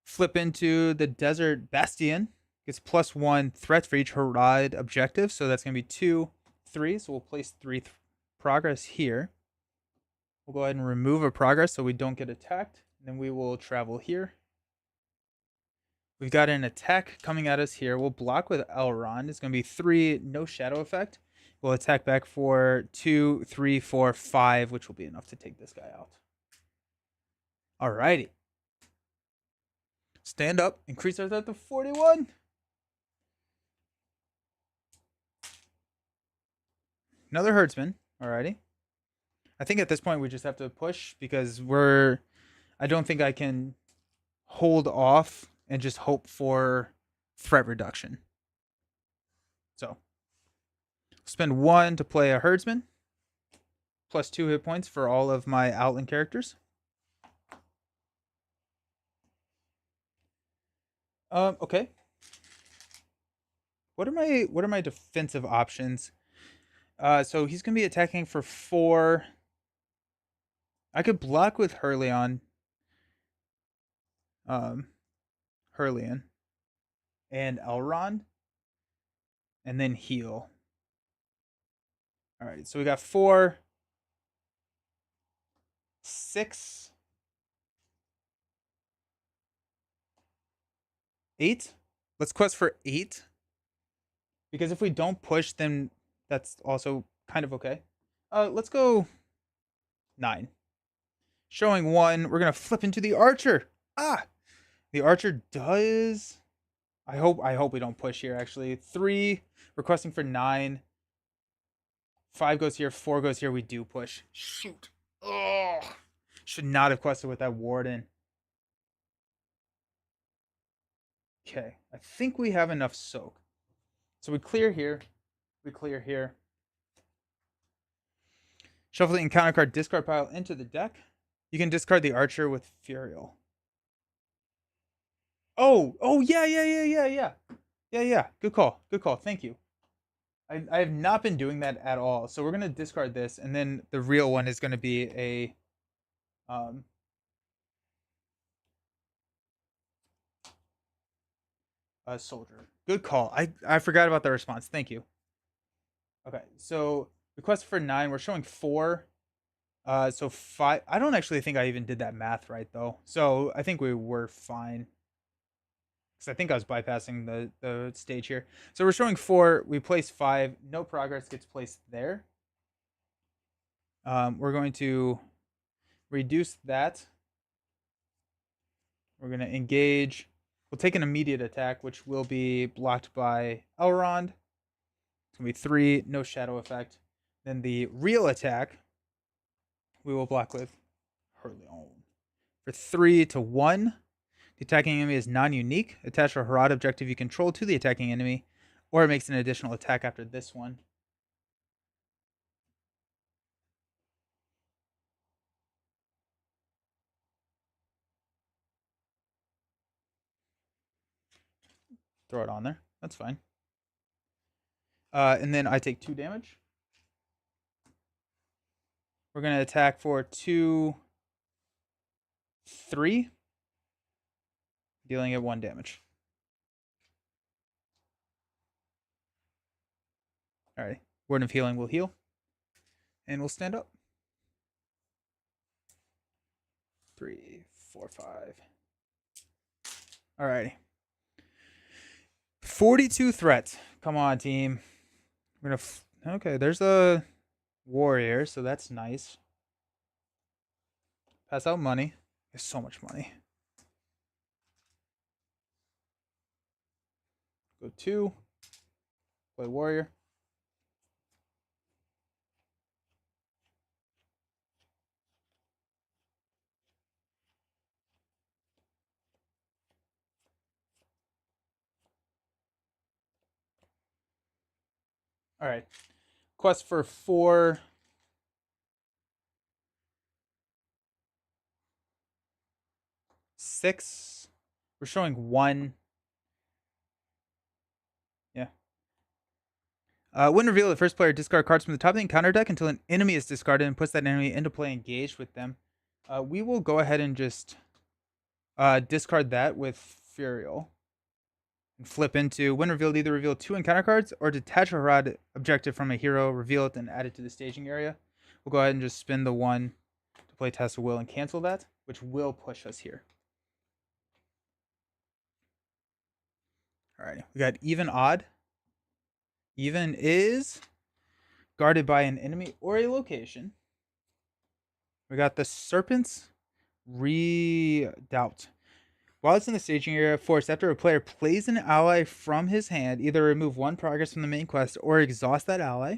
Flip into the Desert Bastion. Gets +1 threat for each Harad objective. So that's going to be 2, 3. So we'll place 3 progress here. We'll go ahead and remove a progress so we don't get attacked. And then we will travel here. We've got an attack coming at us here. We'll block with Elrond. It's going to be 3, no shadow effect. We'll attack back for 2, 3, 4, 5, which will be enough to take this guy out. Alrighty. Stand up. Increase our threat to 41. Another herdsman. Alrighty. I think at this point we just have to push because I don't think I can hold off and just hope for threat reduction. So spend 1 to play a herdsman. +2 hit points for all of my outland characters. Okay. What are my defensive options? So he's gonna be attacking for 4. I could block with Hurleon. Hurleon and Elrond, and then heal. All right, so we got 4, 6, 8. Let's quest for 8 because if we don't push, then that's also kind of okay. Let's go 9. Showing 1. We're gonna flip into the archer. Ah, the archer does. I hope we don't push here. Actually, 3 requesting for 9. 5 goes here. 4 goes here. We do push. Shoot. Oh, should not have quested with that warden. Okay, I think we have enough soak. So we clear here. We clear here. Shuffle the encounter card discard pile into the deck. You can discard the archer with Furial. Oh, yeah. Good call. Thank you. I have not been doing that at all. So we're gonna discard this, and then the real one is gonna be a soldier. Good call. I forgot about the response. Thank you. Okay, so request for 9. We're showing 4. So 5. I don't actually think I even did that math right though. So I think we were fine. Because I think I was bypassing the stage here. So we're showing 4. We place 5. No progress gets placed there. We're going to reduce that. We're going to engage. We'll take an immediate attack, which will be blocked by Elrond. It's going to be 3, no shadow effect. Then the real attack, we will block with Hurleon. For 3 to 1, the attacking enemy is non-unique. Attach a Harad objective you control to the attacking enemy, or it makes an additional attack after this one. Throw it on there. That's fine. And then I take 2 damage. We're going to attack for 2, 3, dealing at 1 damage. All right. Word of Healing will heal. And we'll stand up. 3, 4, 5. All righty. 42 threats. Come on, team. We're going to... Okay, there's a warrior, so that's nice. Pass out money. There's so much money. Go 2. Play warrior. All right. Quest for 4. 6. We're showing 1. Yeah. When revealed, the first player discard cards from the top of the encounter deck until an enemy is discarded and puts that enemy into play engaged with them. We will go ahead and just discard that with Furial. And flip into, when revealed, either reveal 2 encounter cards or detach a Harad objective from a hero, reveal it, and add it to the staging area. We'll go ahead and just spin the 1 to play Test of Will and cancel that, which will push us here. Alrighty, we got even odd. Even is guarded by an enemy or a location. We got the Serpent's Redoubt. While it's in the staging area, force after a player plays an ally from his hand, either remove 1 progress from the main quest or exhaust that ally.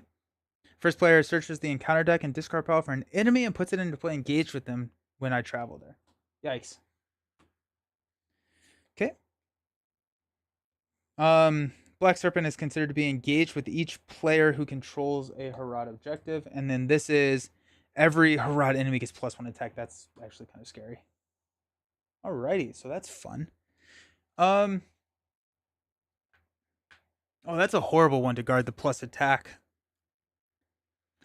First player searches the encounter deck and discard pile for an enemy and puts it into play engaged with them when I travel there. Yikes. Okay. Black Serpent is considered to be engaged with each player who controls a Harad objective. And then this is every Harad enemy gets +1 attack. That's actually kind of scary. Alrighty, so that's fun. Oh, that's a horrible one to guard the plus attack.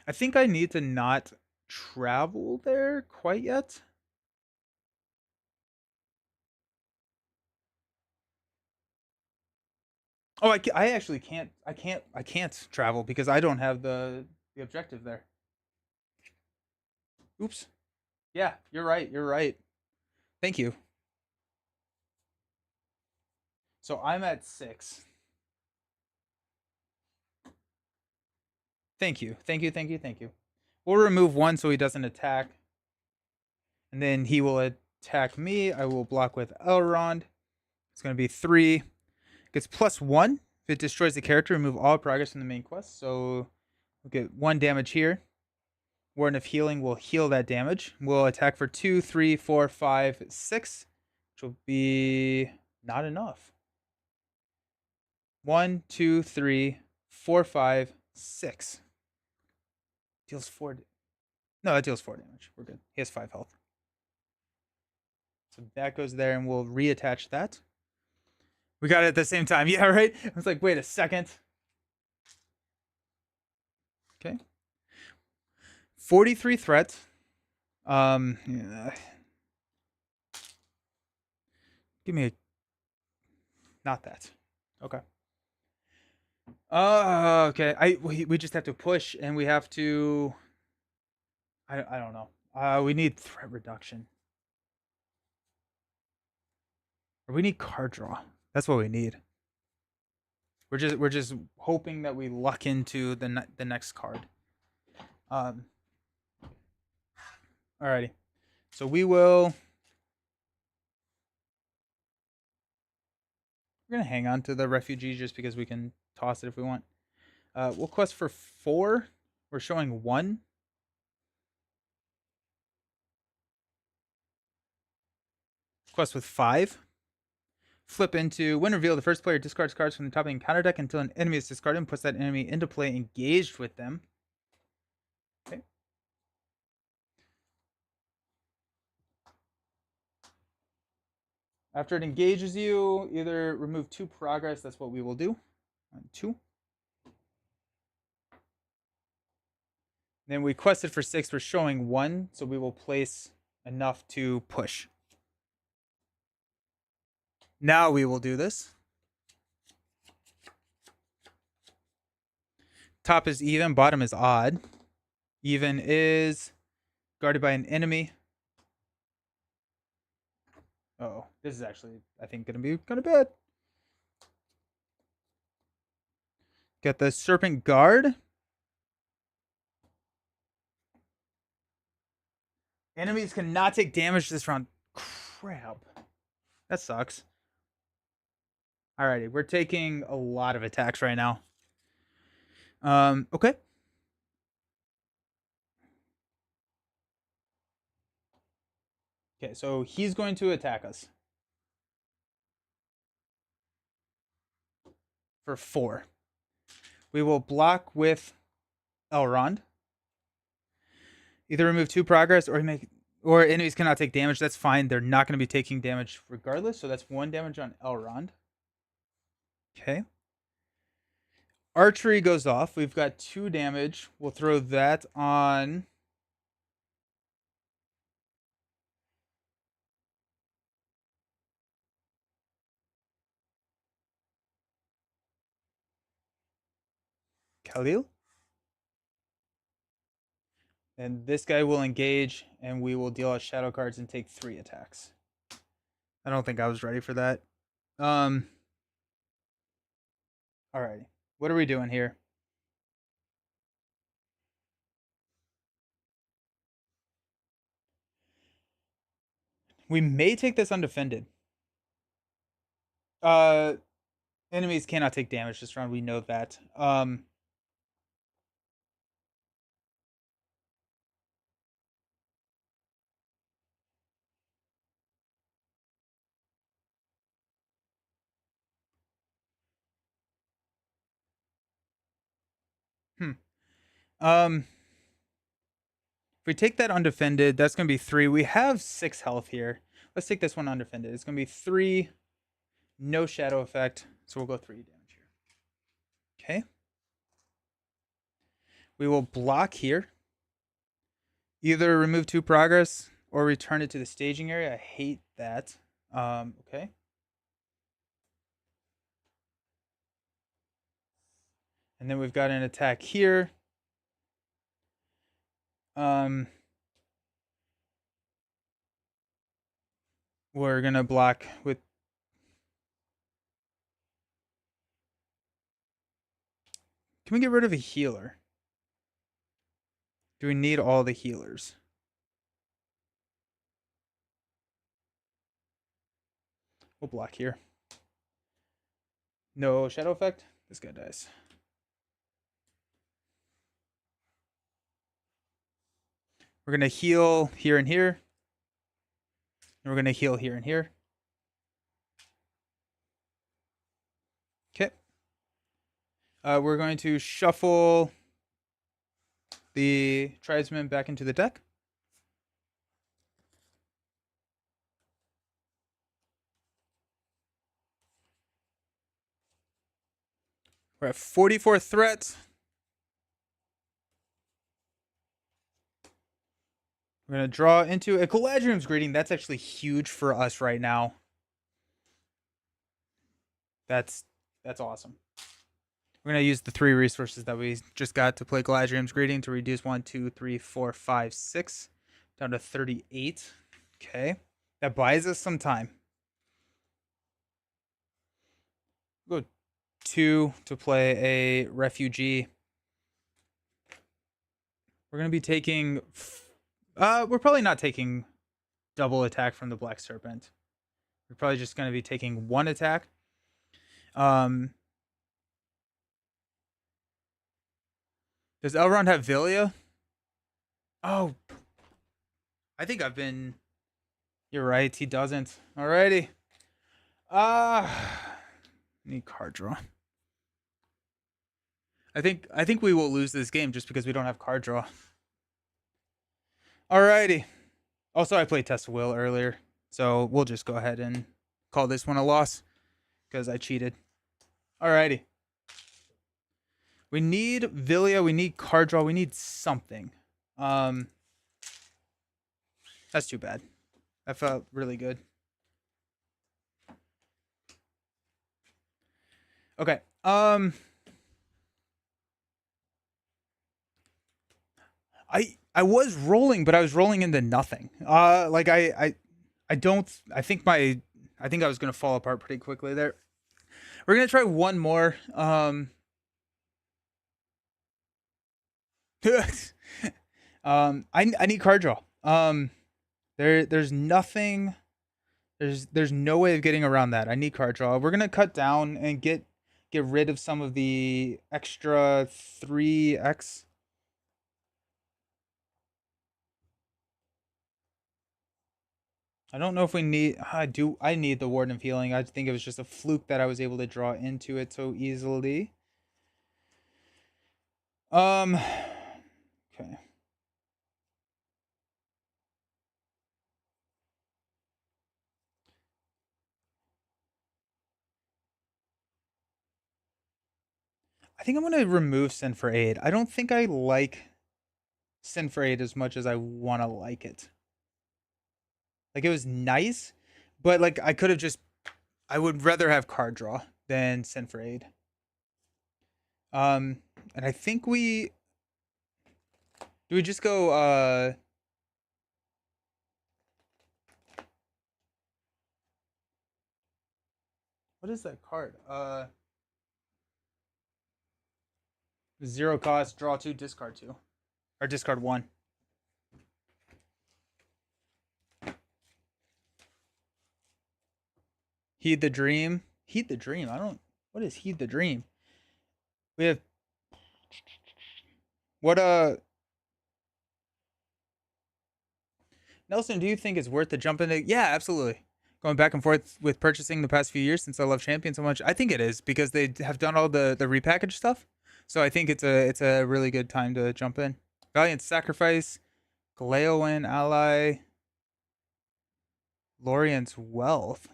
I think I need to not travel there quite yet. Oh, I actually can't. I can't travel because I don't have the objective there. Oops. Yeah, you're right. You're right. Thank you. So I'm at 6. Thank you. Thank you. Thank you. Thank you. We'll remove 1 so he doesn't attack. And then he will attack me. I will block with Elrond. It's going to be 3. Gets +1. If it destroys the character, remove all progress from the main quest. So we'll get 1 damage here. Warden of Healing will heal that damage. We'll attack for 2, 3, 4, 5, 6, which will be not enough. 1, 2, 3, 4, 5, 6. Deals 4. No, that deals 4 damage. We're good. He has 5 health. So that goes there, and we'll reattach that. We got it at the same time. Yeah, right? I was like, wait a second. Okay. 43 threats. Yeah. Give me a... Not that. Okay. Okay. We just have to push, and we have to... I don't know. We need threat reduction. Or we need card draw. That's what we need. We're just hoping that we luck into the next card. Um, alrighty. So we're gonna hang on to the refugee just because we can toss it if we want. We'll quest for 4. We're showing 1. Quest with 5. Flip into when revealed, the first player discards cards from the top of the encounter deck until an enemy is discarded and puts that enemy into play engaged with them. Okay. After it engages you, either remove 2 progress. That's what we will do. 2. Then we quested for 6. We're showing 1, so we will place enough to push. Now we will do this. Top is even, bottom is odd. Even is guarded by an enemy. Oh, this is actually, I think, going to be kind of bad. Get the Serpent Guard. Enemies cannot take damage this round. Crap. That sucks. Alrighty, we're taking a lot of attacks right now. Okay. Okay, so he's going to attack us. For 4. We will block with Elrond. Either remove 2 progress or enemies cannot take damage. That's fine. They're not going to be taking damage regardless. So that's 1 damage on Elrond. Okay. Archery goes off. We've got 2 damage. We'll throw that on Khalil. And this guy will engage, and we will deal out shadow cards and take 3 attacks. I don't think I was ready for that. Alrighty. What are we doing here? We may take this undefended. Uh, Enemies cannot take damage this round. We know that. Hmm. Um, if we take that undefended, that's going to be 3. We have 6 health here. Let's take this one undefended. It's going to be 3. No shadow effect. So we'll go 3 damage here. Okay. We will block here. Either remove 2 progress or return it to the staging area. I hate that. Okay. And then we've got an attack here. We're going to block with... Can we get rid of a healer? Do we need all the healers? We'll block here. No shadow effect. This guy dies. We're going to heal here and here. And we're going to heal here and here. Okay. We're going to shuffle the tribesman back into the deck. We're at 44 threats. We're going to draw into a Galadriel's Greeting. That's actually huge for us right now. That's awesome. We're going to use the 3 resources that we just got to play Galadriel's Greeting to reduce 1, 2, 3, 4, 5, 6 down to 38. Okay. That buys us some time. 2 to play a refugee. We're going to be taking... we're probably not taking double attack from the Black Serpent. We're probably just going to be taking 1 attack. Does Elrond have Villia? Oh, I think I've been... You're right, he doesn't. Alrighty. Need card draw. I think we will lose this game just because we don't have card draw. Alrighty. Also, I played Test of Will earlier, so we'll just go ahead and call this one a loss because I cheated. Alrighty. We need Villia. We need card draw. We need something. That's too bad. That felt really good. Okay. I was rolling, but I was rolling into nothing. Like I don't. I think I was gonna fall apart pretty quickly there. We're gonna try one more. I need card draw. There's nothing. There's no way of getting around that. I need card draw. We're gonna cut down and get rid of some of the extra 3x. I don't know if we need. I need the Warden of Healing. I think it was just a fluke that I was able to draw into it so easily. Okay. I think I'm gonna remove Send for Aid. I don't think I like Send for Aid as much as I want to like it. Like, it was nice, but like I could have just. I would rather have card draw than Send for Aid. And I think we. Do we just go? What is that card? 0 cost, draw 2, discard 2, or discard 1. Heed the Dream. Heed the Dream. I don't. What is Heed the Dream? We have. What Nelson, do you think it's worth the jump into? Yeah, absolutely. Going back and forth with purchasing the past few years since I love Champion so much, I think it is because they have done all the repackaged stuff. So I think it's a really good time to jump in. Valiant Sacrifice, Galeowen Ally, Lorient's Wealth.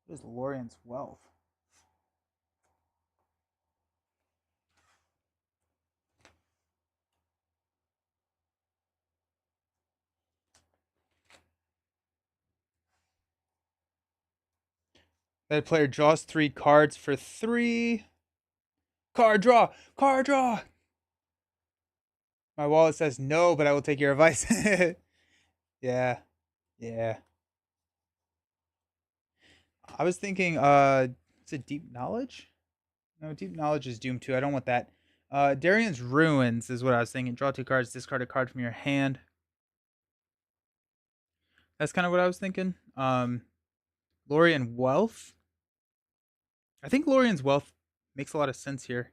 What is Lorient's Wealth? That player draws 3 cards for 3. Card draw! Card draw! My wallet says no, but I will take your advice. Yeah. Yeah. I was thinking, is it Deep Knowledge? No, Deep Knowledge is Doom 2. I don't want that. Darian's Ruins is what I was thinking. Draw 2 cards, discard a card from your hand. That's kind of what I was thinking. Lorien Wealth. I think Lorien's Wealth makes a lot of sense here.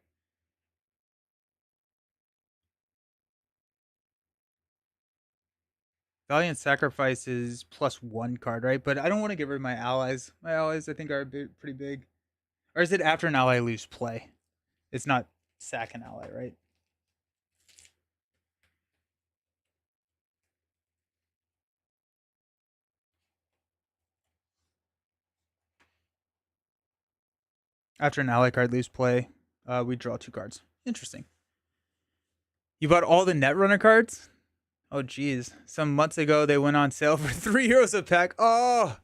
Valiant Sacrifice is +1 card, right? But I don't want to get rid of my allies. My allies, I think, are pretty big. Or is it after an ally lose play? It's not sack an ally, right? After an ally card leaves play, we draw 2 cards. Interesting. You bought all the Netrunner cards? Oh, geez. Some months ago, they went on sale for €3 a pack. Oh!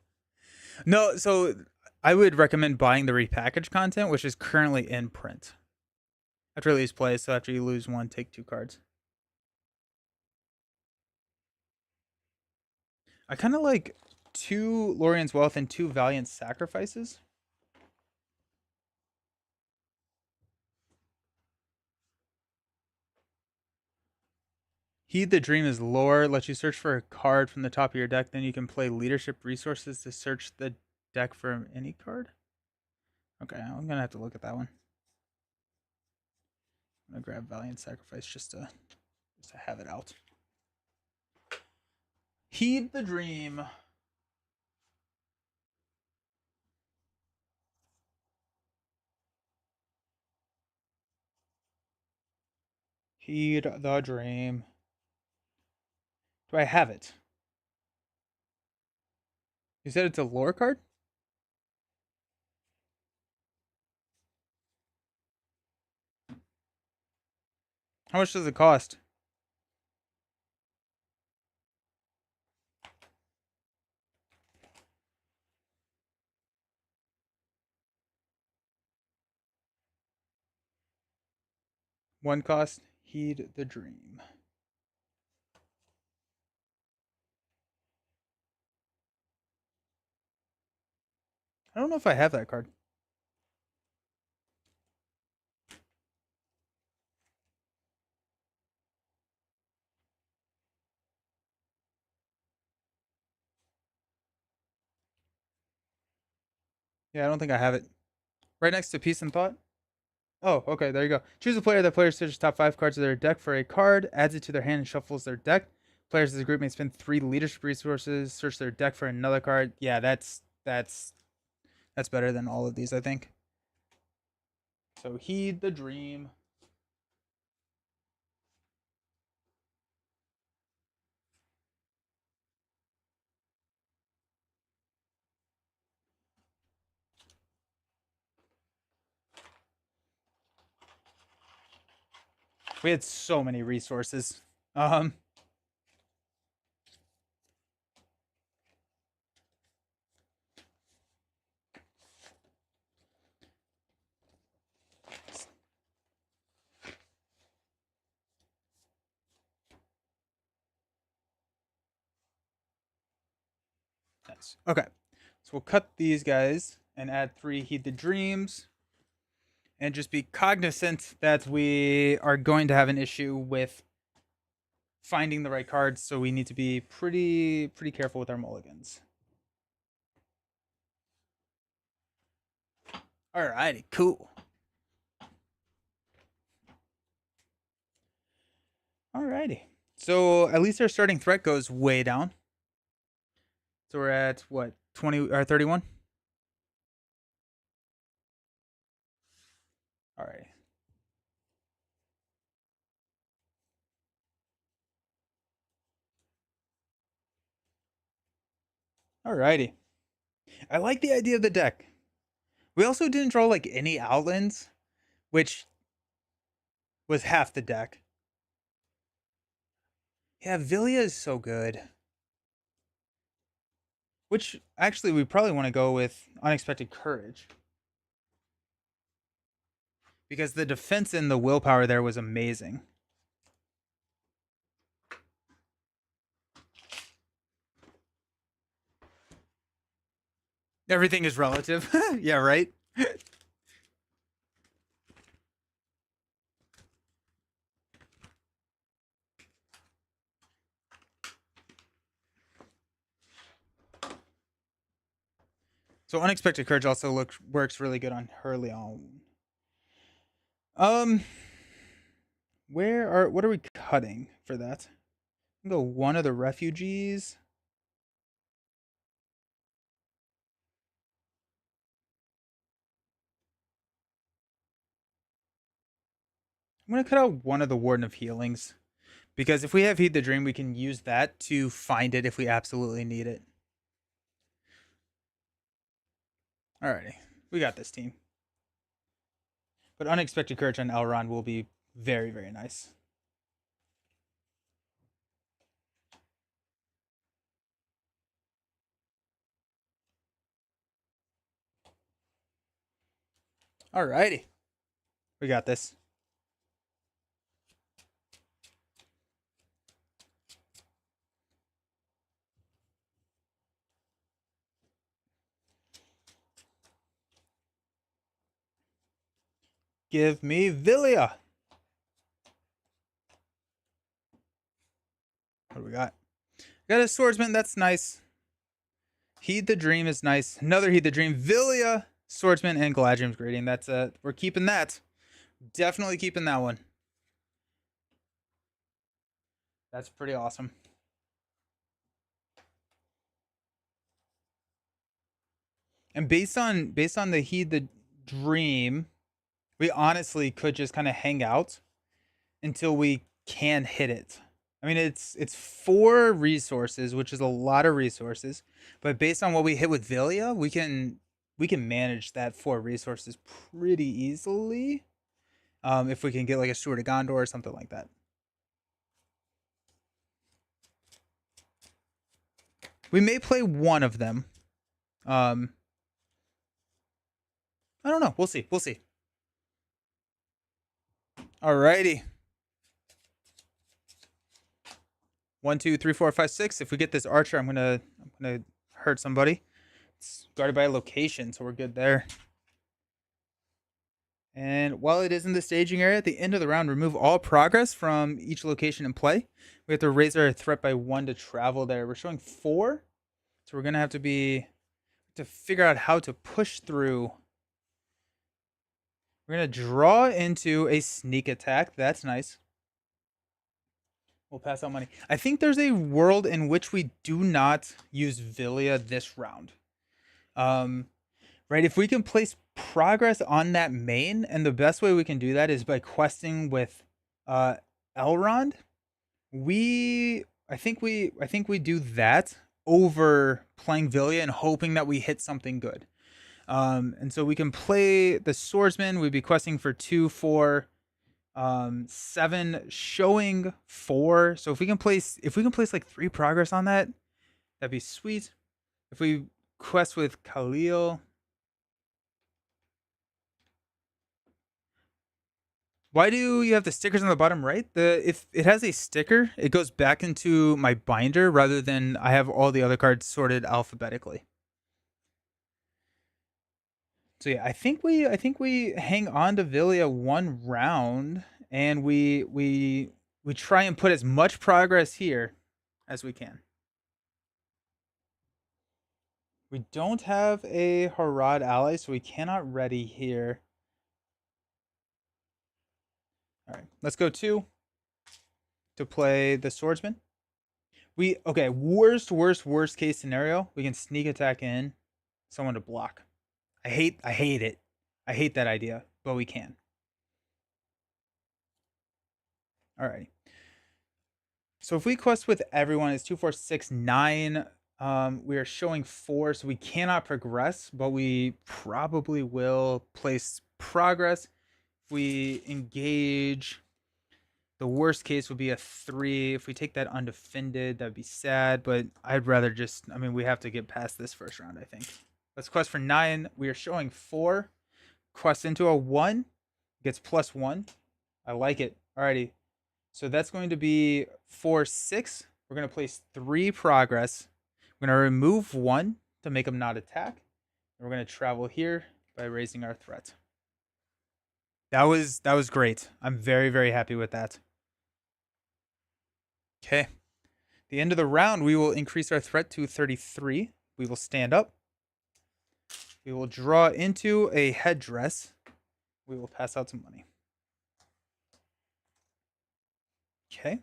No, so I would recommend buying the repackaged content, which is currently in print. After release play, so after you lose 1, take 2 cards. I kind of like 2 Lorien's Wealth and 2 Valiant Sacrifices. Heed the Dream is lore. Lets you search for a card from the top of your deck. Then you can play Leadership Resources to search the deck for any card. Okay, I'm gonna have to look at that one. I'm gonna grab Valiant Sacrifice just to have it out. Heed the Dream. Heed the Dream. Do I have it? You said it's a lore card? How much does it cost? One cost. Heed the Dream. I don't know if I have that card. Yeah, I don't think I have it. Right next to Peace and Thought. Oh, okay, there you go. Choose a player. The player searches top 5 cards of their deck for a card, adds it to their hand, and shuffles their deck. Players as a group may spend 3 leadership resources, search their deck for another card. Yeah, that's better than all of these, I think. So heed the dream. We had so many resources. Um, nice. Okay, so we'll cut these guys and add 3 heed the dreams, and just be cognizant that we are going to have an issue with finding the right cards, so we need to be pretty careful with our mulligans. Alrighty, cool. Alrighty. So at least our starting threat goes way down. So we're at what, 20 or 31? Alright. Alrighty. I like the idea of the deck. We also didn't draw like any outlands, which was half the deck. Yeah, Villia is so good. Which actually we probably want to go with Unexpected Courage. Because the defense and the willpower there was amazing. Everything is relative. Yeah, right? So Unexpected Courage also works really good on Hurleon. Um, what are we cutting for that? Go one of the refugees. I'm gonna cut out one of the Warden of Healings. Because if we have Heed the Dream, we can use that to find it if we absolutely need it. Alrighty. We got this team. But Unexpected Courage on Elrond will be very nice. Alrighty. We got this. Give me Villia. What do we got? Got a swordsman. That's nice. Heed the Dream is nice. Another Heed the Dream. Villia, swordsman, and Galadriel's greeting. That's we're keeping that. Definitely keeping that one. That's pretty awesome. And based on the Heed the Dream, we honestly could just kind of hang out until we can hit it. I mean, it's 4 resources, which is a lot of resources. But based on what we hit with Villia, we can manage that 4 resources pretty easily. If we can get like a Steward of Gondor or something like that. We may play one of them. I don't know. We'll see. We'll see. Alrighty. 1, 2, 3, 4, 5, 6. If we get this archer, I'm gonna hurt somebody. It's guarded by a location, so we're good there. And while it is in the staging area, at the end of the round, remove all progress from each location in play. We have to raise our threat by 1 to travel there. We're showing 4, so we're gonna have to figure out how to push through. We're gonna draw into a sneak attack. That's nice. We'll pass out money. I think there's a world in which we do not use Villia this round. Right? If we can place progress on that main, and the best way we can do that is by questing with Elrond. I think we do that over playing Villia and hoping that we hit something good. And so we can play the swordsman. We'd be questing for 2, 4, 7, showing 4. So if we can place like 3 progress on that, that'd be sweet. If we quest with Khalil, why do you have the stickers on the bottom right? If it has a sticker, it goes back into my binder rather than I have all the other cards sorted alphabetically. So yeah, I think we hang on to Villia 1 round, and we try and put as much progress here as we can. We don't have a Harad ally, so we cannot ready here. All right, let's go 2 to play the swordsman. Okay, worst case scenario, we can sneak attack in someone to block. I hate it. I hate that idea, but we can. Alrighty. So if we quest with everyone, it's 2, 4, 6, 9. We are showing 4, so we cannot progress, but we probably will place progress. If we engage, the worst case would be a 3. If we take that undefended, that'd be sad, but I'd rather just, I mean, we have to get past this first round, I think. Let's quest for 9. We are showing 4. Quest into a 1. Gets +1. I like it. Alrighty. So that's going to be 4, 6. We're going to place 3 progress. We're going to remove 1 to make them not attack. And we're going to travel here by raising our threat. That was great. I'm very, very happy with that. Okay. The end of the round, we will increase our threat to 33. We will stand up. We will draw into a headdress. We will pass out some money. Okay.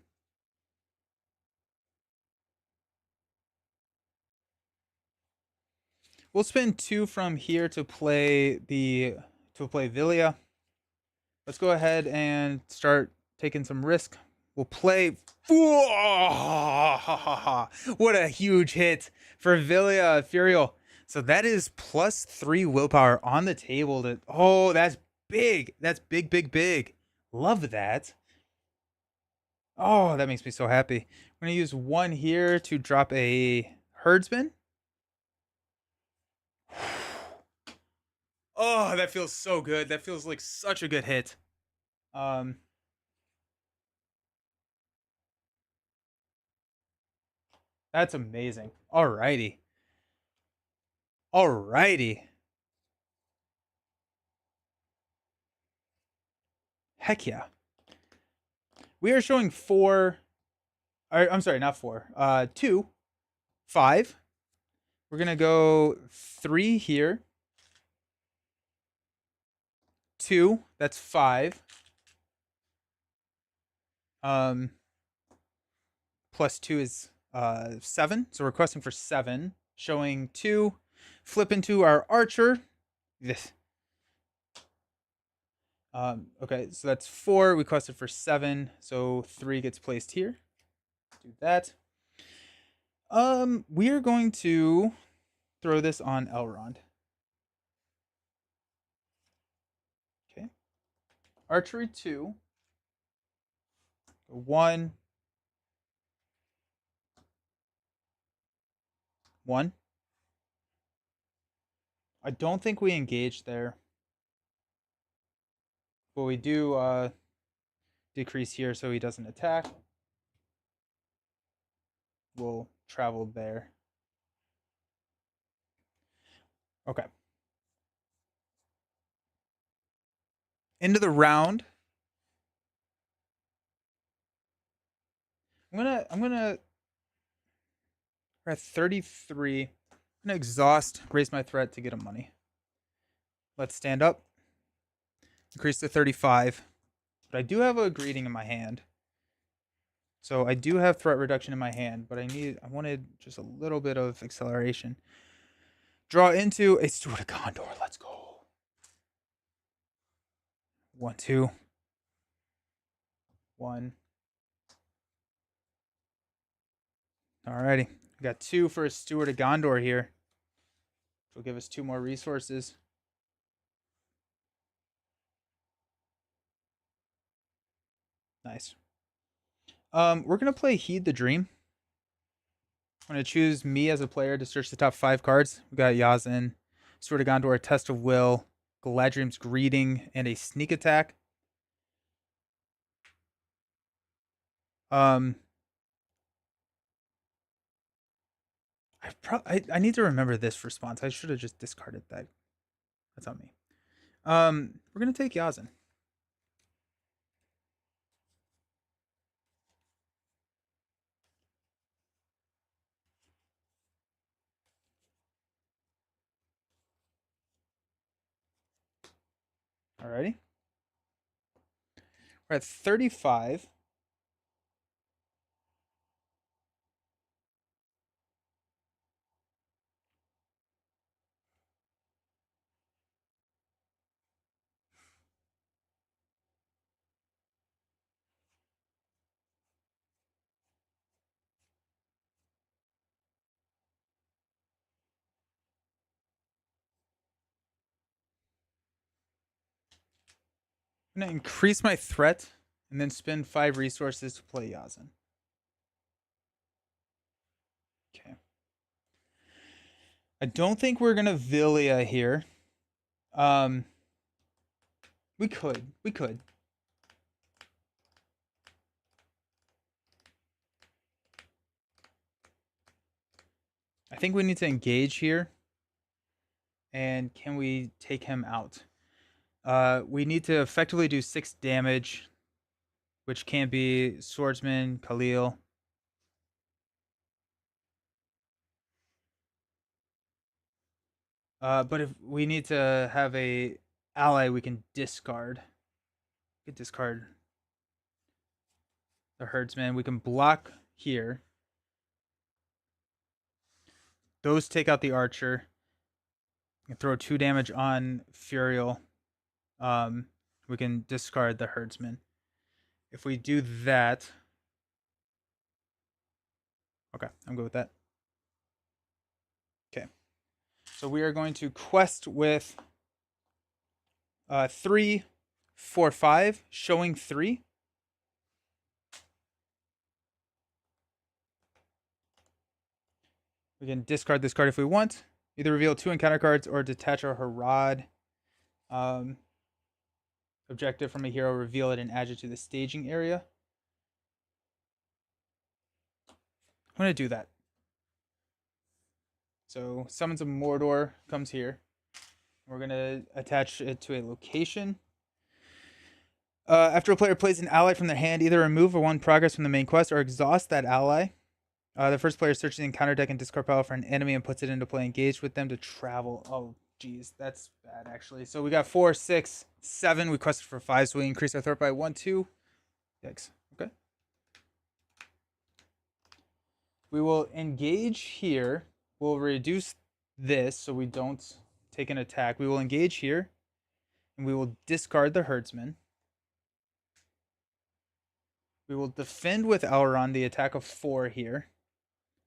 We'll spend 2 from here to play Villia. Let's go ahead and start taking some risk. We'll play. What a huge hit for Villia Furial. So that is +3 willpower on the table. That's big. That's big, big, big. Love that. Oh, that makes me so happy. I'm going to use 1 here to drop a herdsman. Oh, that feels so good. That feels like such a good hit. That's amazing. Alrighty. Alrighty. Heck yeah. We are showing 4. I'm sorry, not 4. 2, 5. We're gonna go 3 here. 2. That's 5. Um, plus 2 is 7. So we're requesting for 7. Showing 2. Flip into our archer. This. Okay, so that's 4. We requested for 7. So 3 gets placed here. Do that. We are going to throw this on Elrond. Okay. Archery 2. 1. 1. I don't think we engage there, but we do decrease here so he doesn't attack. We'll travel there. Okay. Into the round. I'm gonna we're at 33. I'm gonna exhaust, raise my threat to get him money. Let's stand up. Increase to 35. But I do have a greeting in my hand. So I do have threat reduction in my hand, but I wanted just a little bit of acceleration. Draw into a Steward of Gondor. Let's go. 1, 2. 1. Alrighty. We got 2 for a Steward of Gondor here. Which will give us 2 more resources. Nice. We're gonna play Heed the Dream. I'm gonna choose me as a player to search the top 5 cards. We got Yazin, Sword of Gondor, Test of Will, Galadriel's Greeting, and a Sneak Attack. Um, I need to remember this response. I should have just discarded that. That's on me. We're gonna take Yazin. Alrighty. We're at 35. I'm gonna increase my threat and then spend 5 resources to play Yazin. Okay. I don't think we're gonna Villia here. We could. We could. I think we need to engage here. And can we take him out? We need to effectively do 6 damage, which can be Swordsman, Khalil. But if we need to have a ally, we can discard. We can discard the herdsman. We can block here. Those take out the archer. We can throw 2 damage on Furiel. We can discard the herdsman. If we do that, okay, I'm good with that. Okay, so we are going to quest with 3, 4, 5, showing 3. We can discard this card if we want. Either reveal 2 encounter cards or detach our Harad objective from a hero, reveal it, and add it to the staging area. I'm going to do that. So Summons of Mordor comes here. We're going to attach it to a location. After a player plays an ally from their hand, either remove or one progress from the main quest or exhaust that ally. The first player searches the encounter deck and discard pile for an enemy and puts it into play. Engaged with them to travel. Oh, geez, that's bad actually. So we got 4, 6, 7. We quested for 5, so we increase our threat by 1, 2. Yikes. Okay. We will engage here. We'll reduce this so we don't take an attack. We will engage here, and we will discard the herdsman. We will defend with Elrond the attack of 4 here.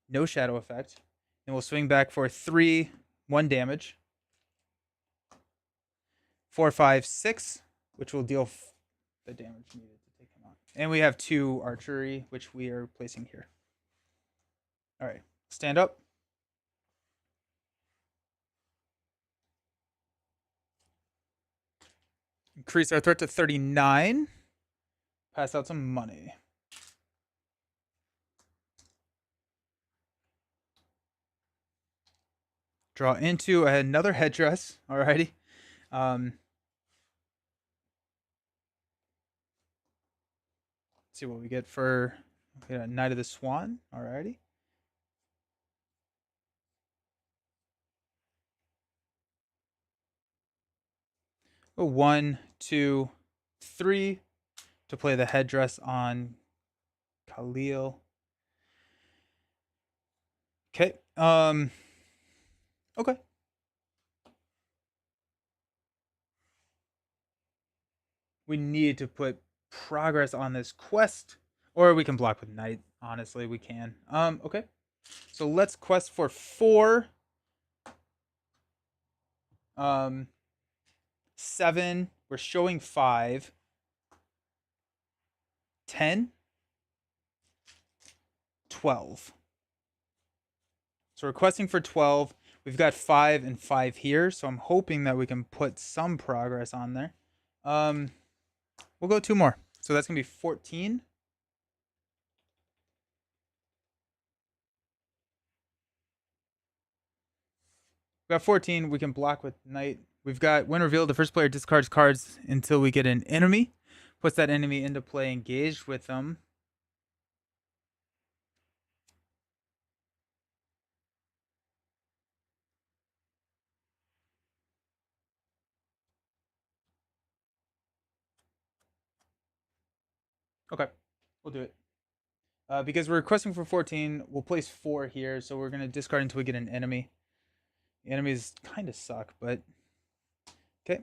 No shadow effect. And we'll swing back for 3, 1 damage. 4, 5, 6, which will deal the damage needed to take him on. And we have 2 archery, which we are placing here. All right, stand up. Increase our threat to 39. Pass out some money. Draw into another headdress. Alrighty. See what we get for Knight of the Swan. Alrighty. Oh, 1, 2, 3 to play the headdress on Khalil. Okay. Okay. We need to put progress on this quest, or we can block with Knight. Honestly, we can. Okay. So let's quest for 4. 7. We're showing 5. 10. 12. So we're questing for 12. We've got 5 and 5 here, so I'm hoping that we can put some progress on there. We'll go 2 more. So that's going to be 14. We got 14. We can block with Knight. We've got when revealed, the first player discards cards until we get an enemy. Puts that enemy into play, engaged with them. Okay, we'll do it. Because we're requesting for 14, we'll place 4 here. So we're going to discard until we get an enemy. The enemies kind of suck, but okay.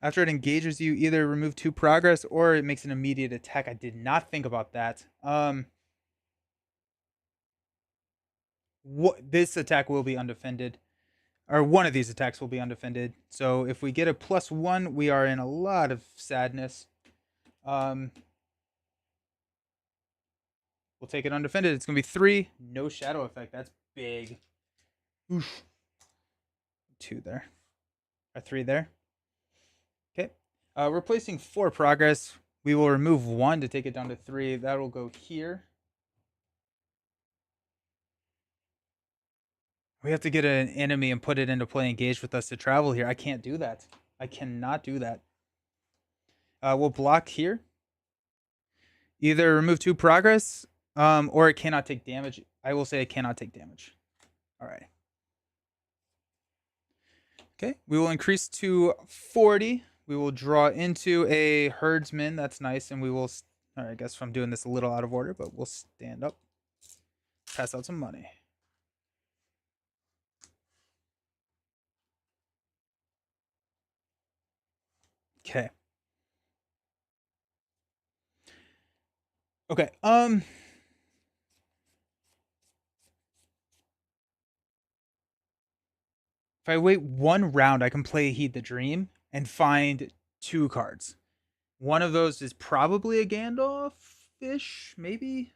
After it engages you, either remove 2 progress or it makes an immediate attack. I did not think about that. This attack will be undefended. Or one of these attacks will be undefended. So if we get a +1, we are in a lot of sadness. We'll take it undefended. It's going to be 3. No shadow effect. That's big. Oof. 2 there. Or 3 there. Okay. We're placing 4 progress. We will remove 1 to take it down to 3. That will go here. We have to get an enemy and put it into play, engaged with us to travel here. I can't do that. I cannot do that. We'll block here. Either remove 2 progress, or it cannot take damage. I will say it cannot take damage. All right. Okay, we will increase to 40. We will draw into a herdsman. That's nice. And we will, all right, I guess I'm doing this a little out of order, but we'll stand up. Pass out some money. Okay. Okay. If I wait 1 round, I can play Heed the Dream and find 2 cards. One of those is probably a Gandalf-ish, maybe.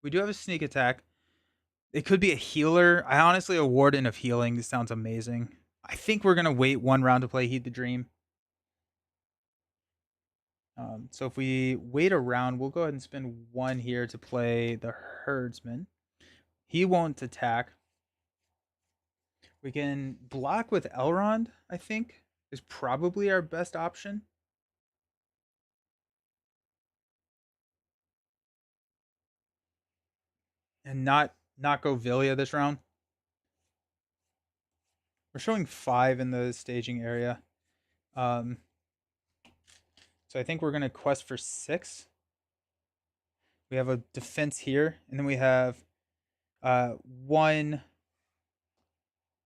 We do have a sneak attack. It could be a healer. I honestly, a Warden of Healing. This sounds amazing. I think we're gonna wait 1 round to play Heed the Dream. So if we wait a round, we'll go ahead and spend 1 here to play the Herdsman. He won't attack. We can block with Elrond, I think. is probably our best option. And not go Villia this round. We're showing 5 in the staging area. Um, so I think we're gonna quest for 6. We have a defense here, and then we have 1,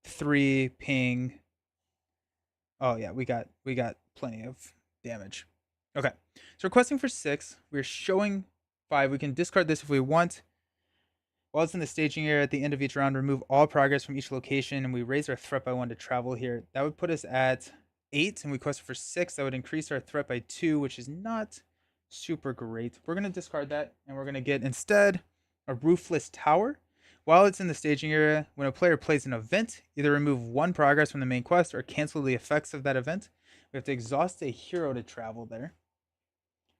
3 ping. Oh yeah, we got plenty of damage. Okay, so we're questing for 6. We're showing 5. We can discard this if we want. While it's in the staging area, at the end of each round, remove all progress from each location, and we raise our threat by 1 to travel here. That would put us at 8, and we quest for 6. That would increase our threat by 2, which is not super great. We're going to discard that, and we're going to get instead a roofless tower. While it's in the staging area, when a player plays an event, either remove 1 progress from the main quest or cancel the effects of that event. We have to exhaust a hero to travel there.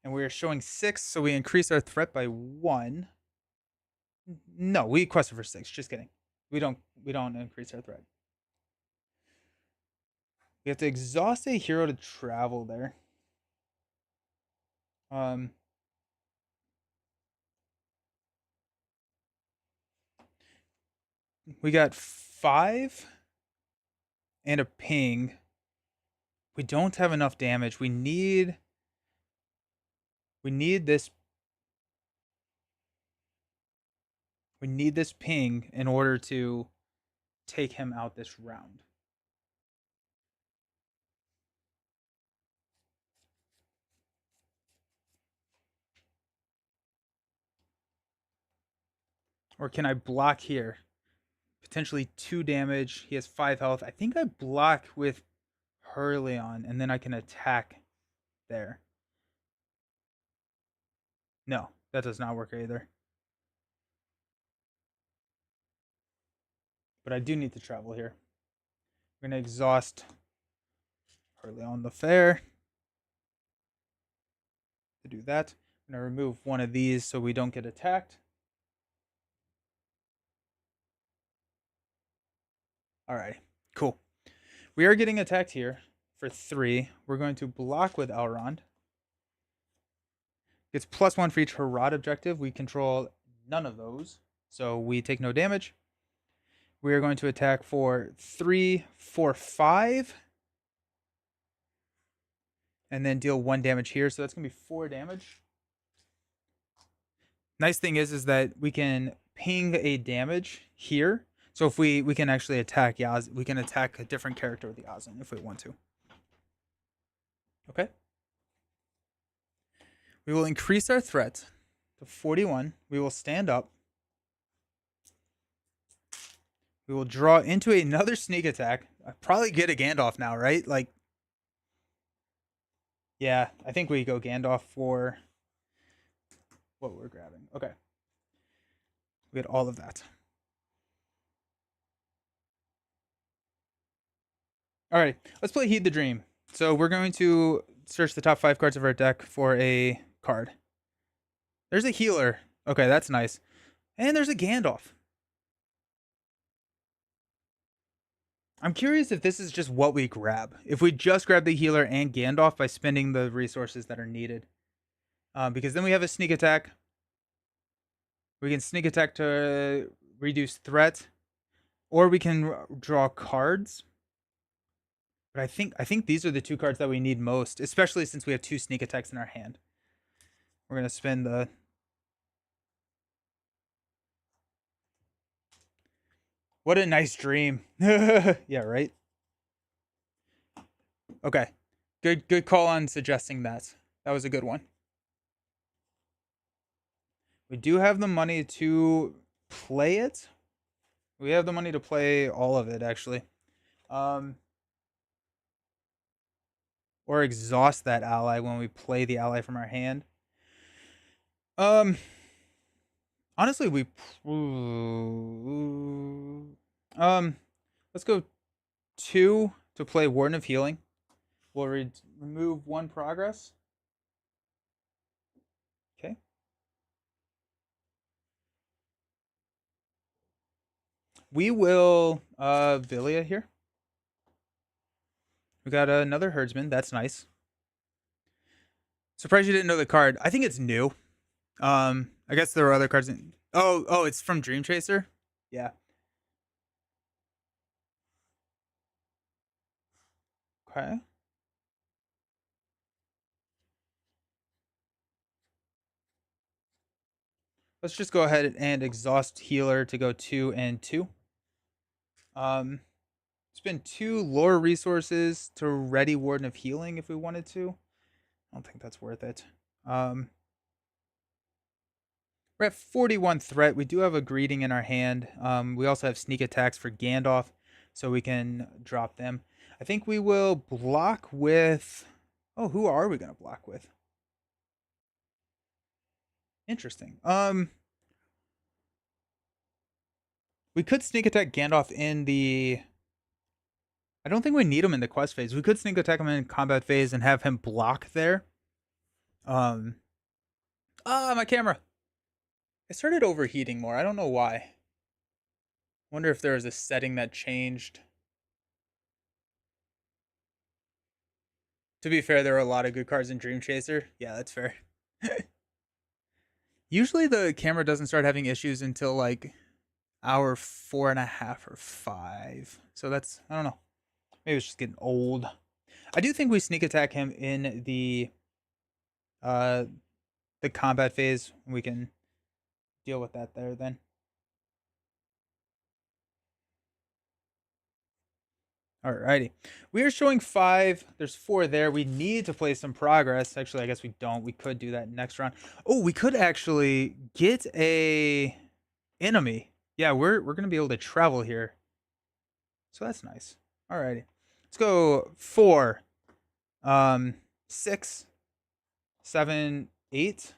And we are showing 6, so we increase our threat by 1. No, we quested for 6. Just kidding. We don't increase our threat. We have to exhaust a hero to travel there. Um, we got 5 and a ping. We don't have enough damage. We need this ping in order to take him out this round. Or can I block here? Potentially 2 damage. He has 5 health. I think I block with Hurleon and then I can attack there. No, that does not work either. But I do need to travel here. We're going to exhaust Hurleon the Fair to do that. I'm going to remove one of these so we don't get attacked. Alright, cool. We are getting attacked here for 3. We're going to block with Elrond. It's +1 for each Harad objective. We control none of those, so we take no damage. We are going to attack for 3, 4, 5. And then deal 1 damage here, so that's going to be 4 damage. Nice thing is that we can ping a damage here. So if we can actually attack Yaz, we can attack a different character with the Yazin if we want to. Okay. We will increase our threat to 41. We will stand up. We will draw into another sneak attack. I probably get a Gandalf now, right? Like, yeah, I think we go Gandalf for what we're grabbing. Okay. We get all of that. All right, let's play Heed the Dream. So we're going to search the top 5 cards of our deck for a card. There's a healer. Okay, that's nice. And there's a Gandalf. I'm curious if this is just what we grab. If we just grab the healer and Gandalf by spending the resources that are needed. Because then we have a sneak attack. We can sneak attack to reduce threat. Or we can draw cards. But I think these are the 2 cards that we need most, especially since we have 2 sneak attacks in our hand. We're going to spend the... What a nice dream. Yeah, right? Okay. Good call on suggesting that. That was a good one. We do have the money to play it. We have the money to play all of it, actually. Or exhaust that ally when we play the ally from our hand. Honestly, let's go 2 to play Warden of Healing. We'll remove 1 progress. Okay. We will Villia here. We got another herdsman. That's nice. Surprised you didn't know the card. I think it's new. I guess there were other cards. Oh, it's from Dream Chaser. Yeah. Okay. Let's just go ahead and exhaust healer to go 2 and 2. Spend 2 lore resources to ready Warden of Healing if we wanted to. I don't think that's worth it. We're at 41 threat. We do have a greeting in our hand. We also have sneak attacks for Gandalf, so we can drop them. I think we will block with. Oh, who are we gonna block with? Interesting. We could sneak attack Gandalf in the. I don't think we need him in the quest phase. We could sneak attack him in combat phase and have him block there. Um. My camera. It started overheating more. I don't know why. Wonder if there was a setting that changed. To be fair, there are a lot of good cards in Dream Chaser. Yeah, that's fair. Usually the camera doesn't start having issues until like hour 4.5 or 5. So that's, I don't know. Maybe it's just getting old. I do think we sneak attack him in uh the combat phase. We can deal with that there then. Alrighty. We are showing 5. There's 4 there. We need to play some progress. Actually, I guess we don't. We could do that next round. Oh, we could actually get a enemy. Yeah, we're gonna be able to travel here. So that's nice. Alrighty. Let's go 4. 6, 7, 8.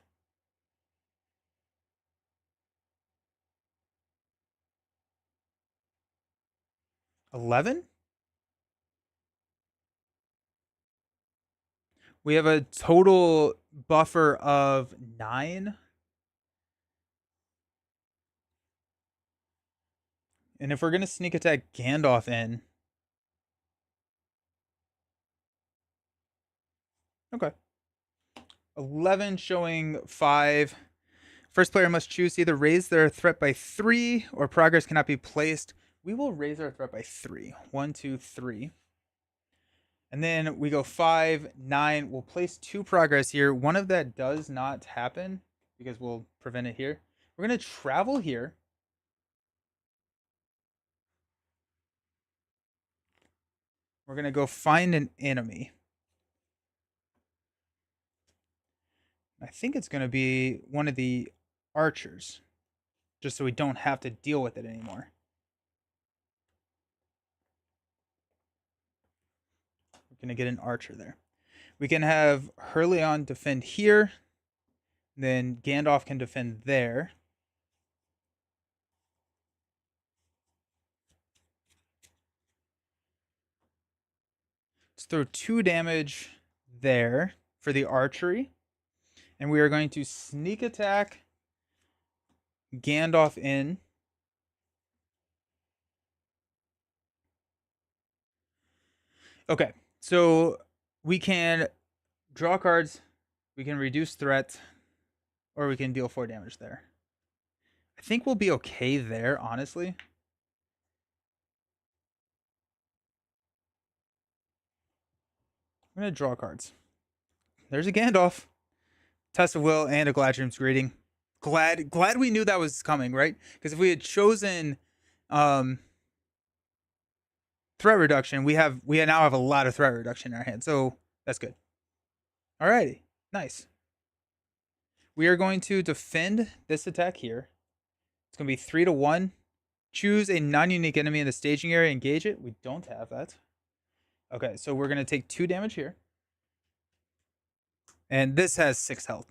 11. We have a total buffer of 9. And if we're gonna sneak attack Gandalf in. Okay. 11 showing 5. First player must choose to either raise their threat by 3 or progress cannot be placed. We will raise our threat by 3. 1, 2, 3. And then we go 5, 9. We'll place 2 progress here. One of that does not happen because we'll prevent it here. We're going to travel here. We're going to go find an enemy. I think it's going to be one of the archers, just so we don't have to deal with it anymore. We're going to get an archer there. We can have Hurleon defend here. Then Gandalf can defend there. Let's throw 2 damage there for the archery. And we are going to sneak attack Gandalf in. Okay, so we can draw cards, we can reduce threat, or we can deal 4 damage there. I think we'll be okay there, honestly. I'm going to draw cards. There's a Gandalf. Test of Will and a Gladrium's Greeting. Glad we knew that was coming, right? Because if we had chosen threat reduction, we now have a lot of threat reduction in our hand. So that's good. Alrighty. Nice. We are going to defend this attack here. It's going to be 3 to 1. Choose a non-unique enemy in the staging area. Engage it. We don't have that. Okay, so we're going to take 2 damage here. And this has 6 health.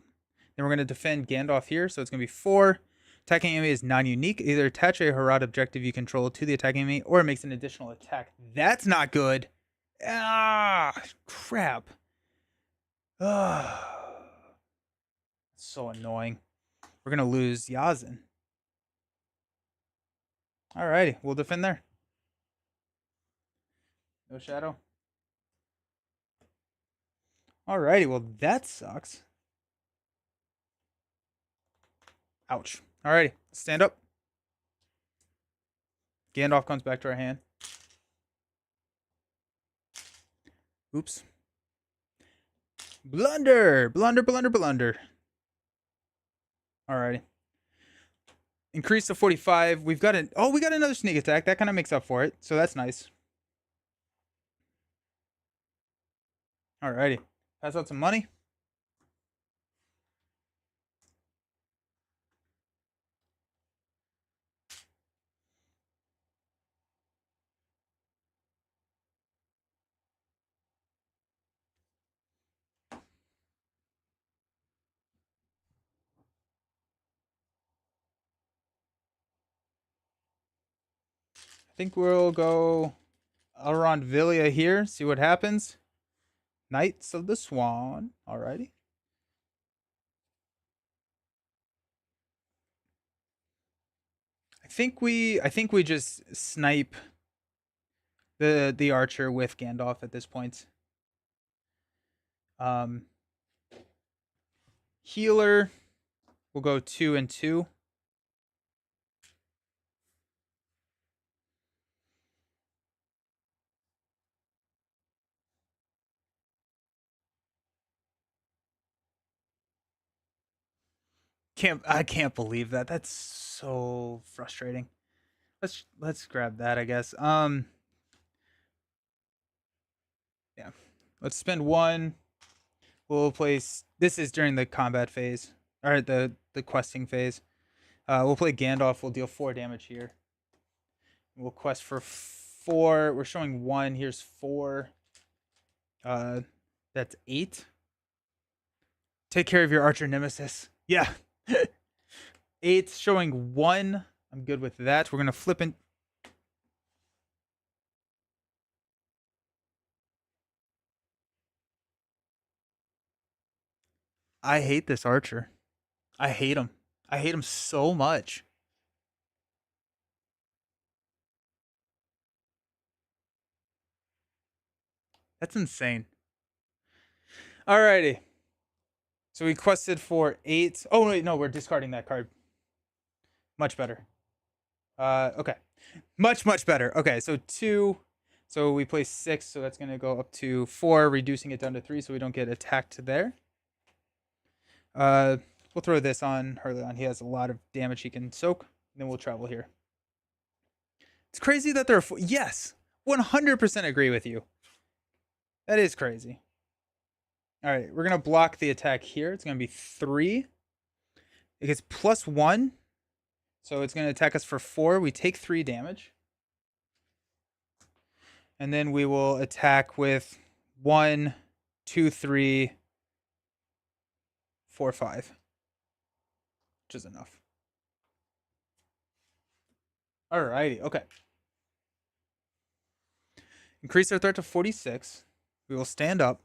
Then we're going to defend Gandalf here. So it's going to be 4. Attacking enemy is non-unique. Either attach a Harad objective you control to the attacking enemy or it makes an additional attack. That's not good. Ah, crap. Ah. So annoying. We're going to lose Yazin. Alrighty, we'll defend there. No shadow. Alrighty, well that sucks. Ouch. Alrighty, stand up. Gandalf comes back to our hand. Oops. Blunder! Blunder, blunder, blunder. Alrighty. Increase to 45. We've got we got another sneak attack. That kind of makes up for it. So that's nice. Alrighty. Pass out some money. I think we'll go around Villia here. See what happens. Knights of the Swan. Alrighty. I think we just snipe the archer with Gandalf at this point. Healer. We'll go 2 and 2. I can't believe that. That's so frustrating. Let's grab that, I guess. Yeah. Let's spend 1. We'll place this is during the combat phase. Or the questing phase. We'll play Gandalf, we'll deal 4 damage here. We'll quest for 4. We're showing 1. Here's 4. That's 8. Take care of your archer nemesis. Yeah. 8 showing 1. I'm good with that. We're gonna flip in. I hate this archer. I hate him. I hate him so much. That's insane. Alrighty. So we quested for 8. Oh wait, no, we're discarding that card. Much better. Okay. Much better. Okay, so 2. So we play 6, so that's gonna go up to 4, reducing it down to 3, so we don't get attacked there. We'll throw this on Hurleon. He has a lot of damage he can soak. And then we'll travel here. It's crazy that there are 4. Yes, 100% agree with you. That is crazy. All right, we're gonna block the attack here. It's gonna be 3. It gets +1, so it's gonna attack us for 4. We take 3 damage, and then we will attack with 1, 2, 3, 4, 5, which is enough. Alrighty, okay. Increase our threat to 46. We will stand up.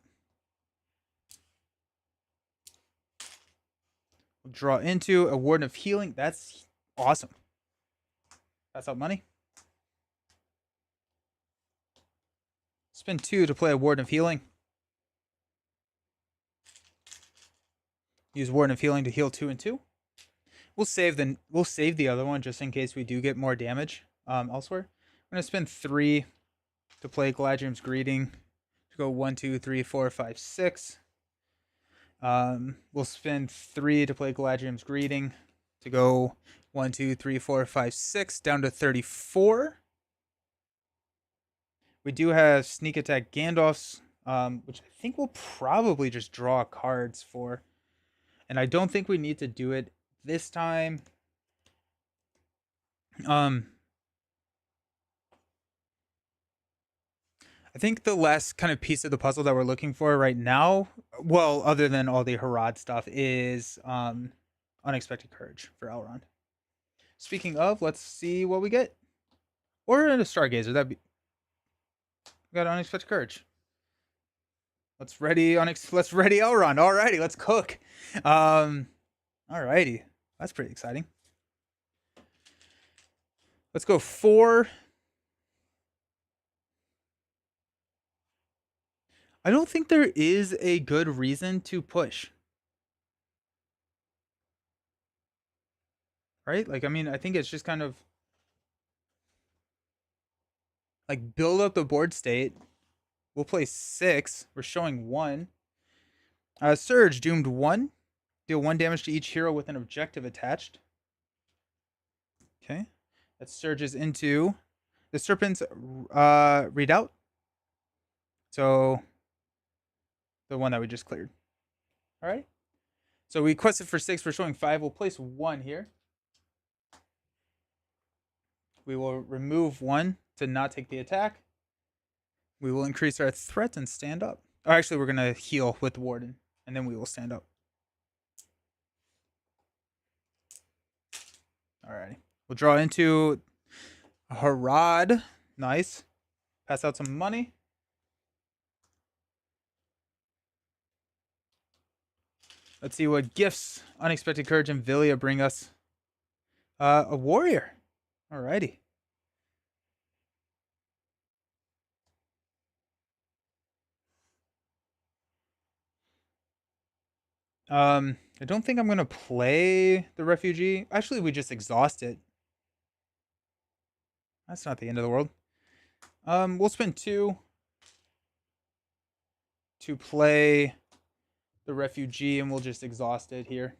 We'll draw into a Warden of Healing. That's awesome. Pass out money. Spend 2 to play a Warden of Healing. Use Warden of Healing to heal 2 and 2. We'll save the other one just in case we do get more damage elsewhere. I'm gonna spend 3 to play Galadriel's Greeting. To go 1, 2, 3, 4, 5, 6. We'll spend 3 to play Galadriel's Greeting. To go 1, 2, 3, 4, 5, 6 down to 34. We do have Sneak Attack Gandalf's, which I think we'll probably just draw cards for. And I don't think we need to do it this time. I think the last kind of piece of the puzzle that we're looking for right now, well, other than all the Harad stuff, is Unexpected Courage for Elrond. Speaking of, let's see what we get. Or a Stargazer. We got Unexpected Courage. Let's ready Elrond. Alrighty, let's cook. Alrighty. That's pretty exciting. Let's go 4. I don't think there is a good reason to push. Right? Like, I mean, I think it's just kind of like build up the board state. We'll play 6. We're showing 1. Surge, doomed 1. Deal 1 damage to each hero with an objective attached. Okay. That surges into the Serpent's Redoubt. So, the one that we just cleared. All right. So we quested for 6. We're showing 5. We'll place 1 here. We will remove 1 to not take the attack. We will increase our threat and stand up. Or actually, we're going to heal with Warden, and then we will stand up. Alrighty. We'll draw into Harad. Nice. Pass out some money. Let's see what gifts Unexpected Courage and Villia bring us. A warrior. Alrighty. I don't think I'm going to play the refugee. Actually, we just exhaust it. That's not the end of the world. We'll spend 2 to play the refugee, and we'll just exhaust it here.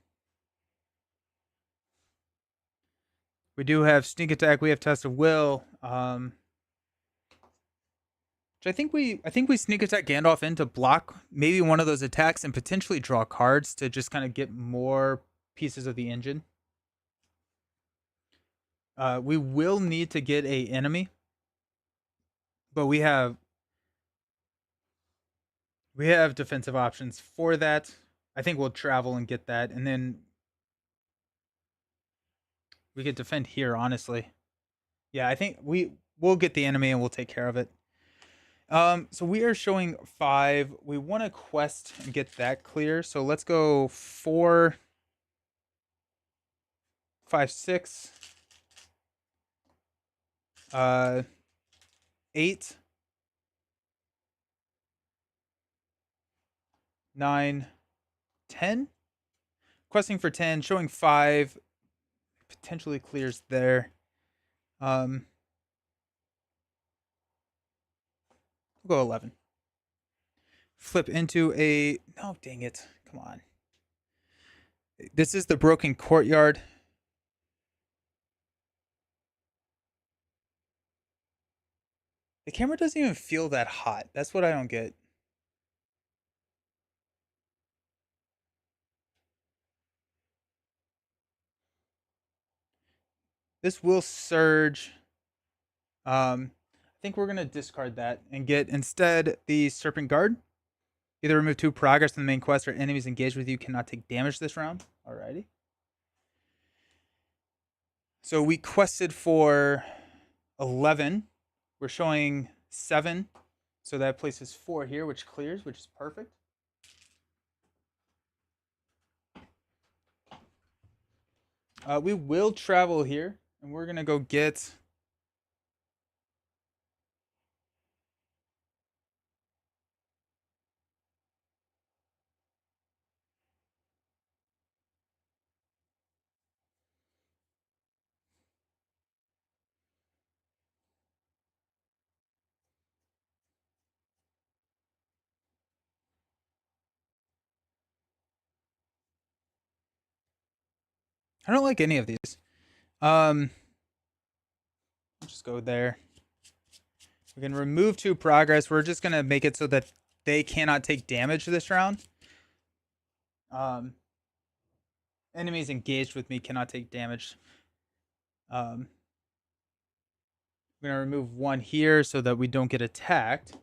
We do have sneak attack. We have test of will. Which I think we sneak attack Gandalf in to block maybe one of those attacks and potentially draw cards to just kind of get more pieces of the engine. We will need to get a enemy, but we have defensive options for that. I think we'll travel and get that, and then we could defend here. Honestly, yeah, I think we'll get the enemy and we'll take care of it. So we are showing 5. We want to quest and get that clear. So let's go 4, 5, 6, 8, 9, 10. Questing for 10, showing 5. Potentially clears there. We'll go 11. Flip into a... No, dang it. Come on. This is the Broken Courtyard. The camera doesn't even feel that hot. That's what I don't get. This will surge. I think we're going to discard that and get instead the Serpent Guard. Either remove 2 progress from the main quest or enemies engaged with you cannot take damage this round. Alrighty. So we quested for 11. We're showing 7. So that places 4 here, which clears, which is perfect. We will travel here, and we're going to go get... I don't like any of these. Just go there. We can remove 2 progress. We're just going to make it so that they cannot take damage this round. Enemies engaged with me cannot take damage. I'm going to remove 1 here so that we don't get attacked.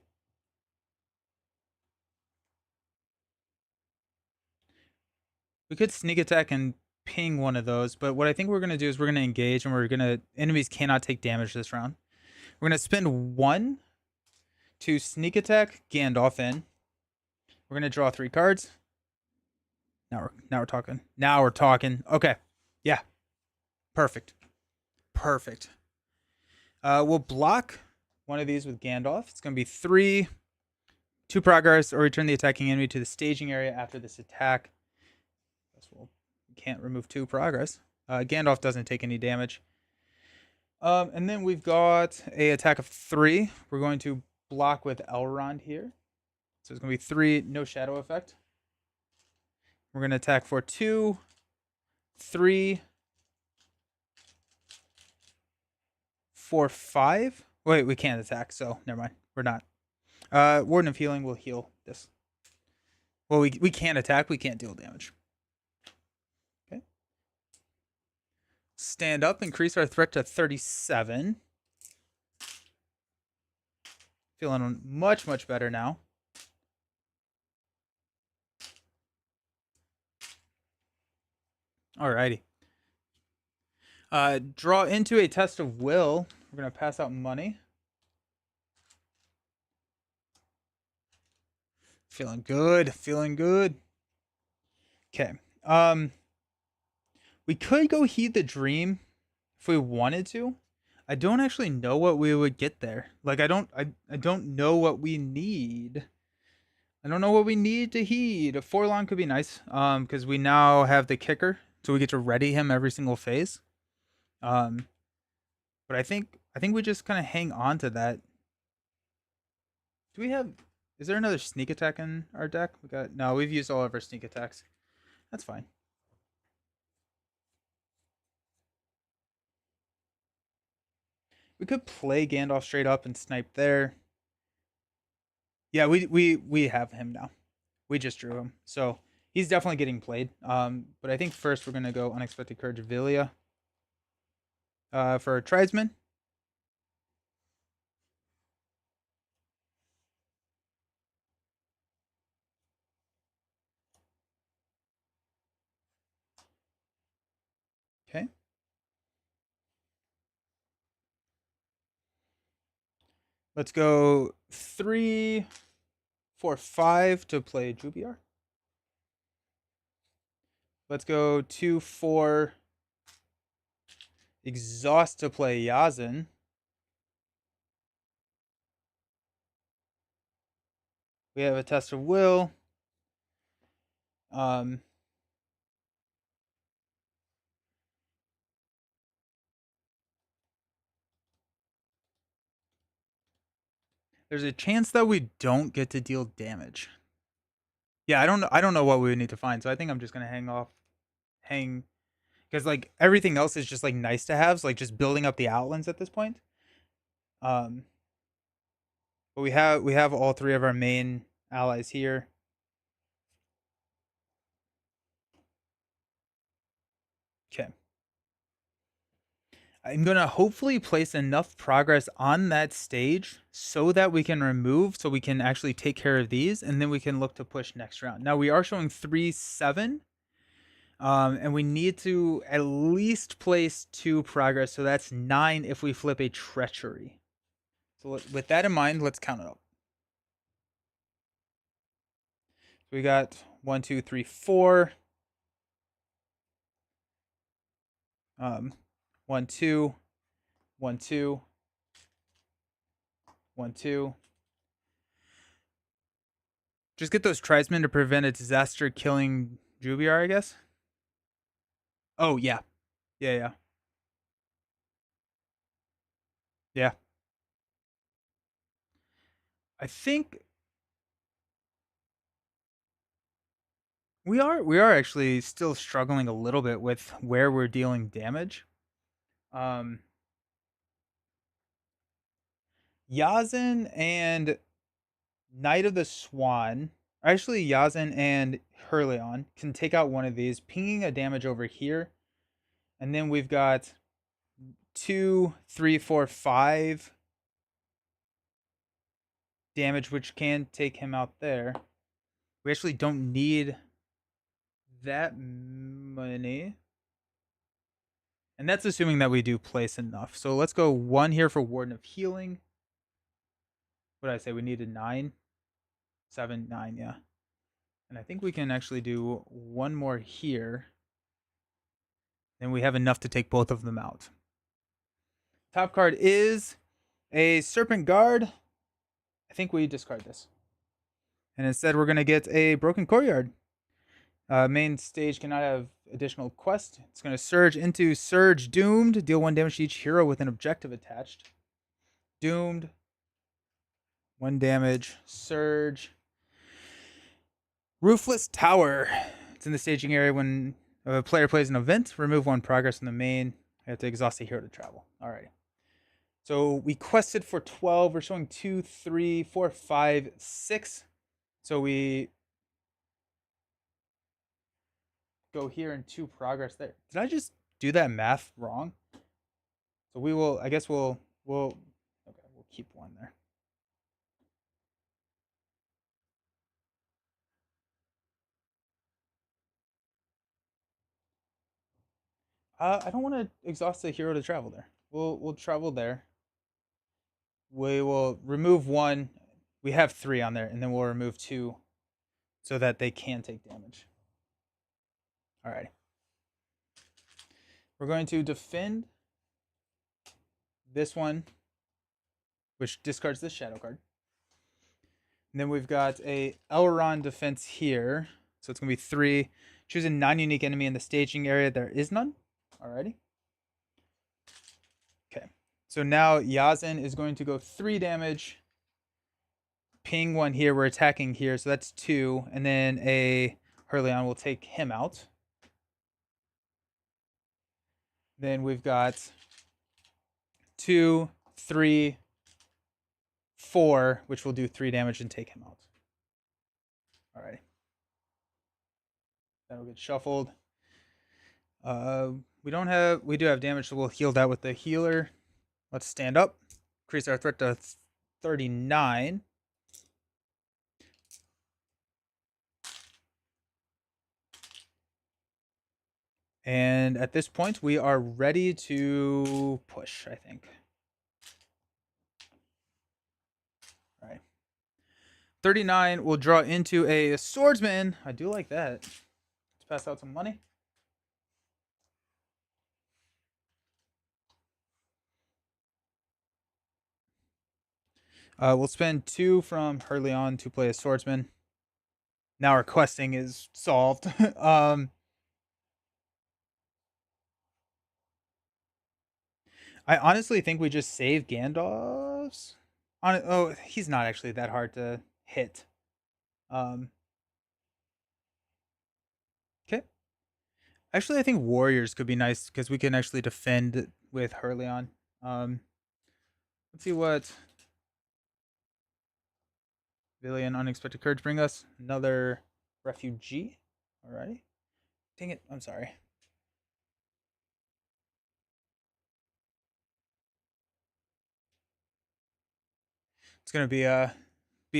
We could sneak attack and ping one of those, but what I think we're going to do is we're going to engage, and enemies cannot take damage this round. We're going to spend 1 to sneak attack Gandalf in. We're going to draw 3 cards. Now we're talking. Now we're talking. Okay. Yeah. Perfect. Perfect. We'll block one of these with Gandalf. It's going to be 3 2 progress or return the attacking enemy to the staging area after this attack. Guess we can't remove 2 progress. Gandalf doesn't take any damage. And then we've got a attack of 3. We're going to block with Elrond here. So it's going to be 3, no shadow effect. We're going to attack for 2, 3, 4, 5. Wait, we can't attack, so never mind. We're not. Warden of Healing will heal this. Well, we can't attack. We can't deal damage. Okay. Stand up. Increase our threat to 37. Feeling much, much better now. Alrighty. Draw into a test of will. We're going to pass out money. Feeling good. Feeling good. Okay. We could go Heed the Dream if we wanted to. I don't actually know what we would get there. Like I don't know what we need. I don't know what we need to heed. A Forlong could be nice. Because we now have the kicker, so we get to ready him every single phase. But I think we just kind of hang on to that. Do we have? Is there another sneak attack in our deck? We've used all of our sneak attacks. That's fine. We could play Gandalf straight up and snipe there. Yeah, we have him now. We just drew him, so he's definitely getting played. But I think first we're gonna go Unexpected Courage of Villia. For Tribesman. Okay. Let's go 3, 4, 5 to play Jubiar. Let's go 2, 4. Exhaust to play Yazin. We have a Test of Will. There's a chance that we don't get to deal damage. Yeah, I don't know what we would need to find, so I think I'm just gonna hang because like everything else is just like nice to haves, like just building up the outlands at this point. But we have all 3 of our main allies here. Okay. I'm going to hopefully place enough progress on that stage so that we can remove, so we can actually take care of these, and then we can look to push next round. Now, we are showing 3, 7, and we need to at least place 2 progress, so that's 9 if we flip a Treachery. So with that in mind, let's count it up. So we got 1, 2, 3, 4. 1, 2, 1, 2, 1, 2. Just get those tribesmen to prevent a disaster killing Jubiar, I guess. Oh yeah, yeah. I think we are actually still struggling a little bit with where we're dealing damage. Yazin and Knight of the Swan, actually Yazin and Hurleon can take out one of these, pinging a damage over here, and then we've got 2, 3, 4, 5 damage, which can take him out there. We actually don't need that many. And that's assuming that we do place enough. So let's go 1 here for Warden of Healing. What did I say? We needed 9? 7, 9, yeah. And I think we can actually do 1 more here. And we have enough to take both of them out. Top card is a Serpent Guard. I think we discard this. And instead, we're going to get a broken courtyard. Main stage cannot have additional quest. It's going to surge into Surge Doomed. Deal 1 damage to each hero with an objective attached. Doomed. 1 damage. Surge. Roofless Tower. It's in the staging area when a player plays an event. Remove 1 progress from the main. You have to exhaust a hero to travel. Alrighty. So we quested for 12. We're showing 2, 3, 4, 5, 6. So we go here and 2 progress there. Did I just do that math wrong? So we will, I guess we'll keep 1 there. I don't want to exhaust the hero to travel there. We'll travel there. We will remove 1. We have 3 on there, and then we'll remove 2 so that they can take damage. Alright. We're going to defend this one, which discards the shadow card. And then we've got a Elrond defense here. So it's going to be 3. Choose a non-unique enemy in the staging area. There is none. Alrighty. Okay. So now Yazin is going to go 3 damage. Ping 1 here. We're attacking here. So that's 2. And then a Hurleon will take him out. Then we've got 2, 3, 4, which will do 3 damage and take him out. Alright. That'll get shuffled. We do have damage, so we'll heal that with the healer. Let's stand up. Increase our threat to 39. And at this point, we are ready to push, I think. All right. 39 will draw into a swordsman. I do like that. Let's pass out some money. We'll spend 2 from Hurleon to play a swordsman. Now our questing is solved. I honestly think we just save Gandalf's. Oh, he's not actually that hard to hit. Okay. Actually, I think warriors could be nice because we can actually defend with Hurleon. Let's see what Villian Unexpected Courage bring us. Another refugee. Alrighty. Dang it. I'm sorry. It's gonna be a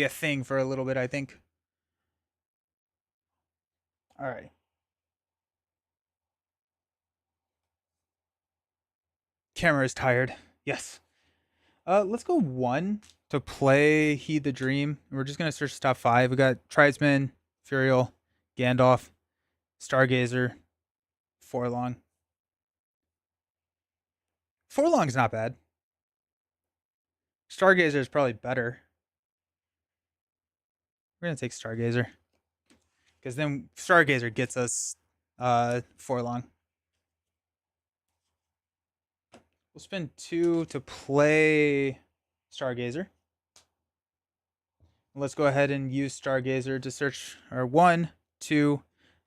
thing for a little bit, I think. Alrighty. Camera is tired. Yes. Let's go 1 to play Heed the Dream. We're just gonna search top 5. We got Tribesman, Furiel, Gandalf, Stargazer, Forlong. Forlong's not bad. Stargazer is probably better. We're gonna take Stargazer. Because then Stargazer gets us Forlong. We'll spend 2 to play Stargazer. Let's go ahead and use Stargazer to search our 1, 2,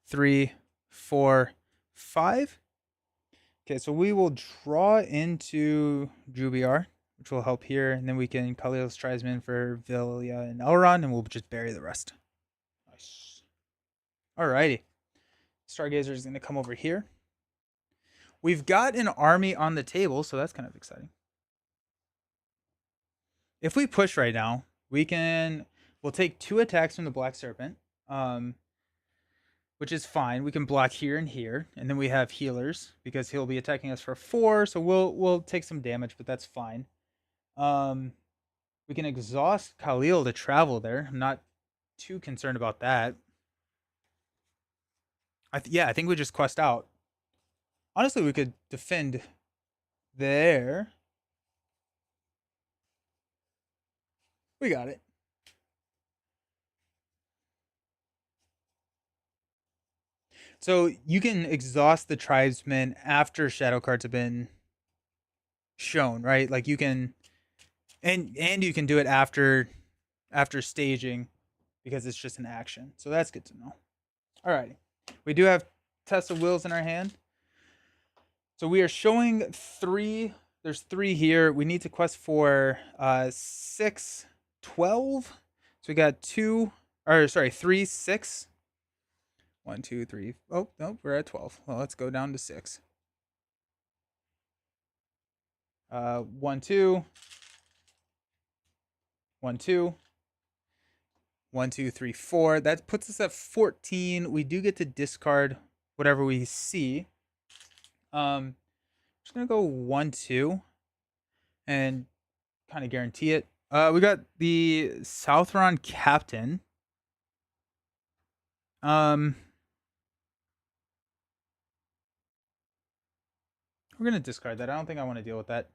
3, 4, 5. Okay, so we will draw into Jubiar, which will help here, and then we can Khalil's Tribesman for Villia and Elrond, and we'll just bury the rest. Nice. Alrighty. Stargazer is going to come over here. We've got an army on the table, so that's kind of exciting. If we push right now, we'll take 2 attacks from the Black Serpent, which is fine. We can block here and here, and then we have healers because he'll be attacking us for 4, so we'll take some damage, but that's fine. We can exhaust Khalil to travel there. I'm not too concerned about that. I think we just quest out. Honestly, we could defend there. We got it. So you can exhaust the tribesmen after shadow cards have been shown, right? Like you can, and you can do it after staging because it's just an action. So that's good to know. All right, we do have Test of Wills in our hand. So we are showing three. There's three here. We need to quest for 6, 12. So we got 3, 6. 1, 2, 3. Oh, no, we're at 12. Well, let's go down to 6. 1, 2. 1, 2. 1, 2, 3, 4. That puts us at 14. We do get to discard whatever we see. I'm just gonna go 1, 2, and kind of guarantee it. We got the Southron Captain. We're gonna discard that. I don't think I want to deal with that.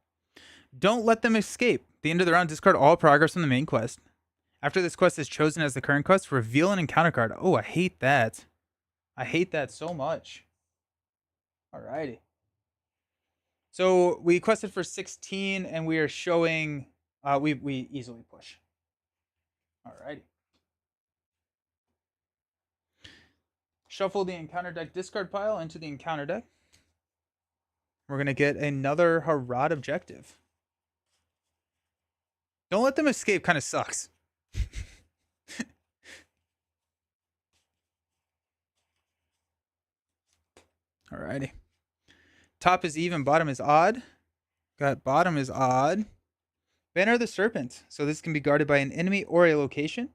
Don't let them escape. At the end of the round, discard all progress from the main quest. After this quest is chosen as the current quest, reveal an encounter card. Oh, I hate that. I hate that so much. Alrighty. So we quested for 16, and we are showing. We easily push. Alrighty. Shuffle the encounter deck discard pile into the encounter deck. We're gonna get another Harad objective. Don't let them escape. Kind of sucks. Alrighty. Top is even, bottom is odd. Got bottom is odd. Banner of the Serpent. So this can be guarded by an enemy or a location.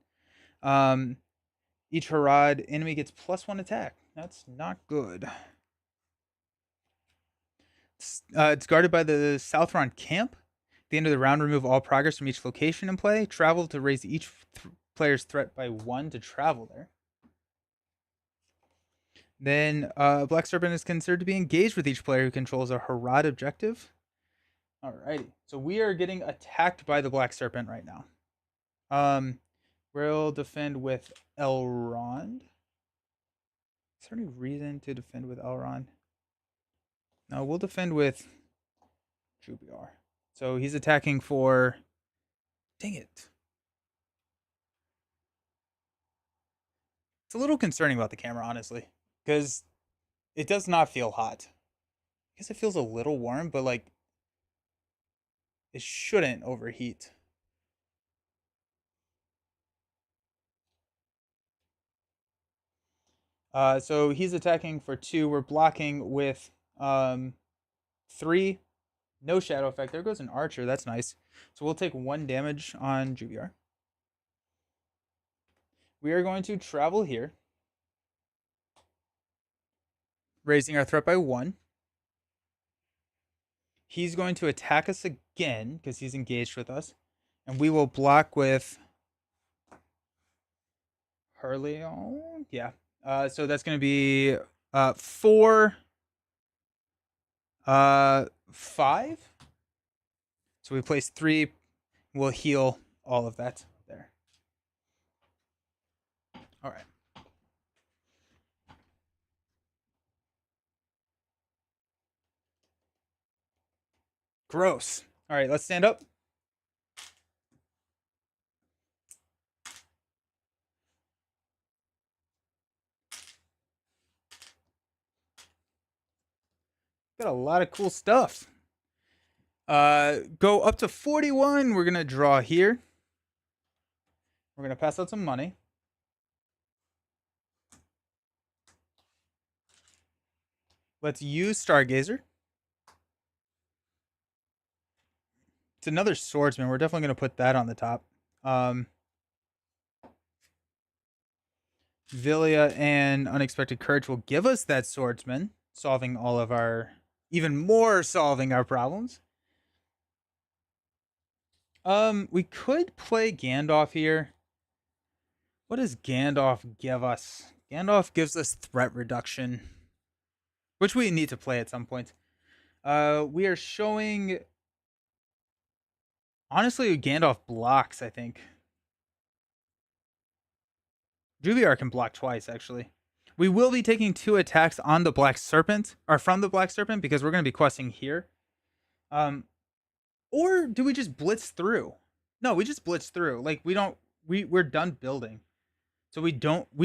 Each Harad enemy gets +1 attack. That's not good. It's guarded by the Southron Camp. At the end of the round, remove all progress from each location in play. Travel to raise each player's threat by 1 to travel there. Then Black Serpent is considered to be engaged with each player who controls a Harad objective. Alrighty. So we are getting attacked by the Black Serpent right now. We'll defend with Elrond. Is there any reason to defend with Elrond? No, we'll defend with Jubiar. So he's attacking for... Dang it. It's a little concerning about the camera, honestly. Because it does not feel hot. I guess it feels a little warm, but like... It shouldn't overheat. So he's attacking for 2. We're blocking with 3. No shadow effect. There goes an archer. That's nice. So we'll take 1 damage on Jubiar. We are going to travel here, raising our threat by 1. He's going to attack us again because he's engaged with us. And we will block with Hurley. Yeah. So that's going to be 4, 5. So we place 3. We'll heal all of that there. All right. Gross. All right, let's stand up. Got a lot of cool stuff. Go up to 41. We're going to draw here. We're going to pass out some money. Let's use Stargazer. It's another swordsman. We're definitely going to put that on the top. Villia and Unexpected Courage will give us that swordsman, solving all of our... Even more solving our problems. We could play Gandalf here. What does Gandalf give us? Gandalf gives us threat reduction, which we need to play at some point. We are showing... Honestly, Gandalf blocks, I think. Jubiar can block twice, actually. We will be taking 2 attacks on the Black Serpent, or from the Black Serpent, because we're going to be questing here. Or do we just blitz through? No, we just blitz through. Like we're done building. So we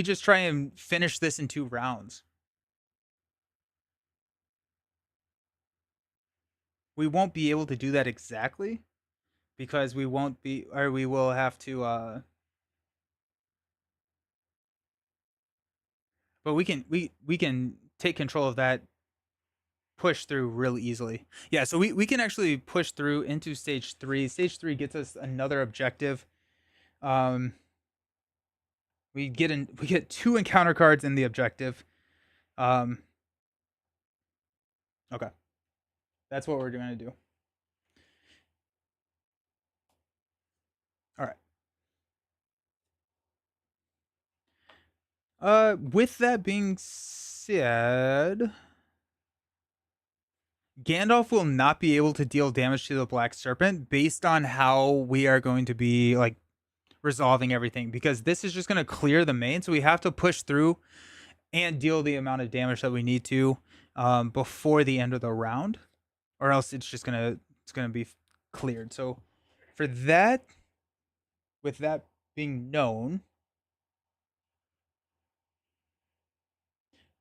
just try and finish this in 2 rounds. We won't be able to do that exactly because we won't be, or we will have to but we can take control of that push through really easily. Yeah, so we can actually push through into stage 3. Stage 3 gets us another objective. Um we get 2 encounter cards in the objective. Um okay. That's what we're going to do. All right. With that being said, Gandalf will not be able to deal damage to the Black Serpent based on how we are going to be like resolving everything, because this is just going to clear the main, so we have to push through and deal the amount of damage that we need to before the end of the round, or else it's gonna be cleared. So for that, with that being known,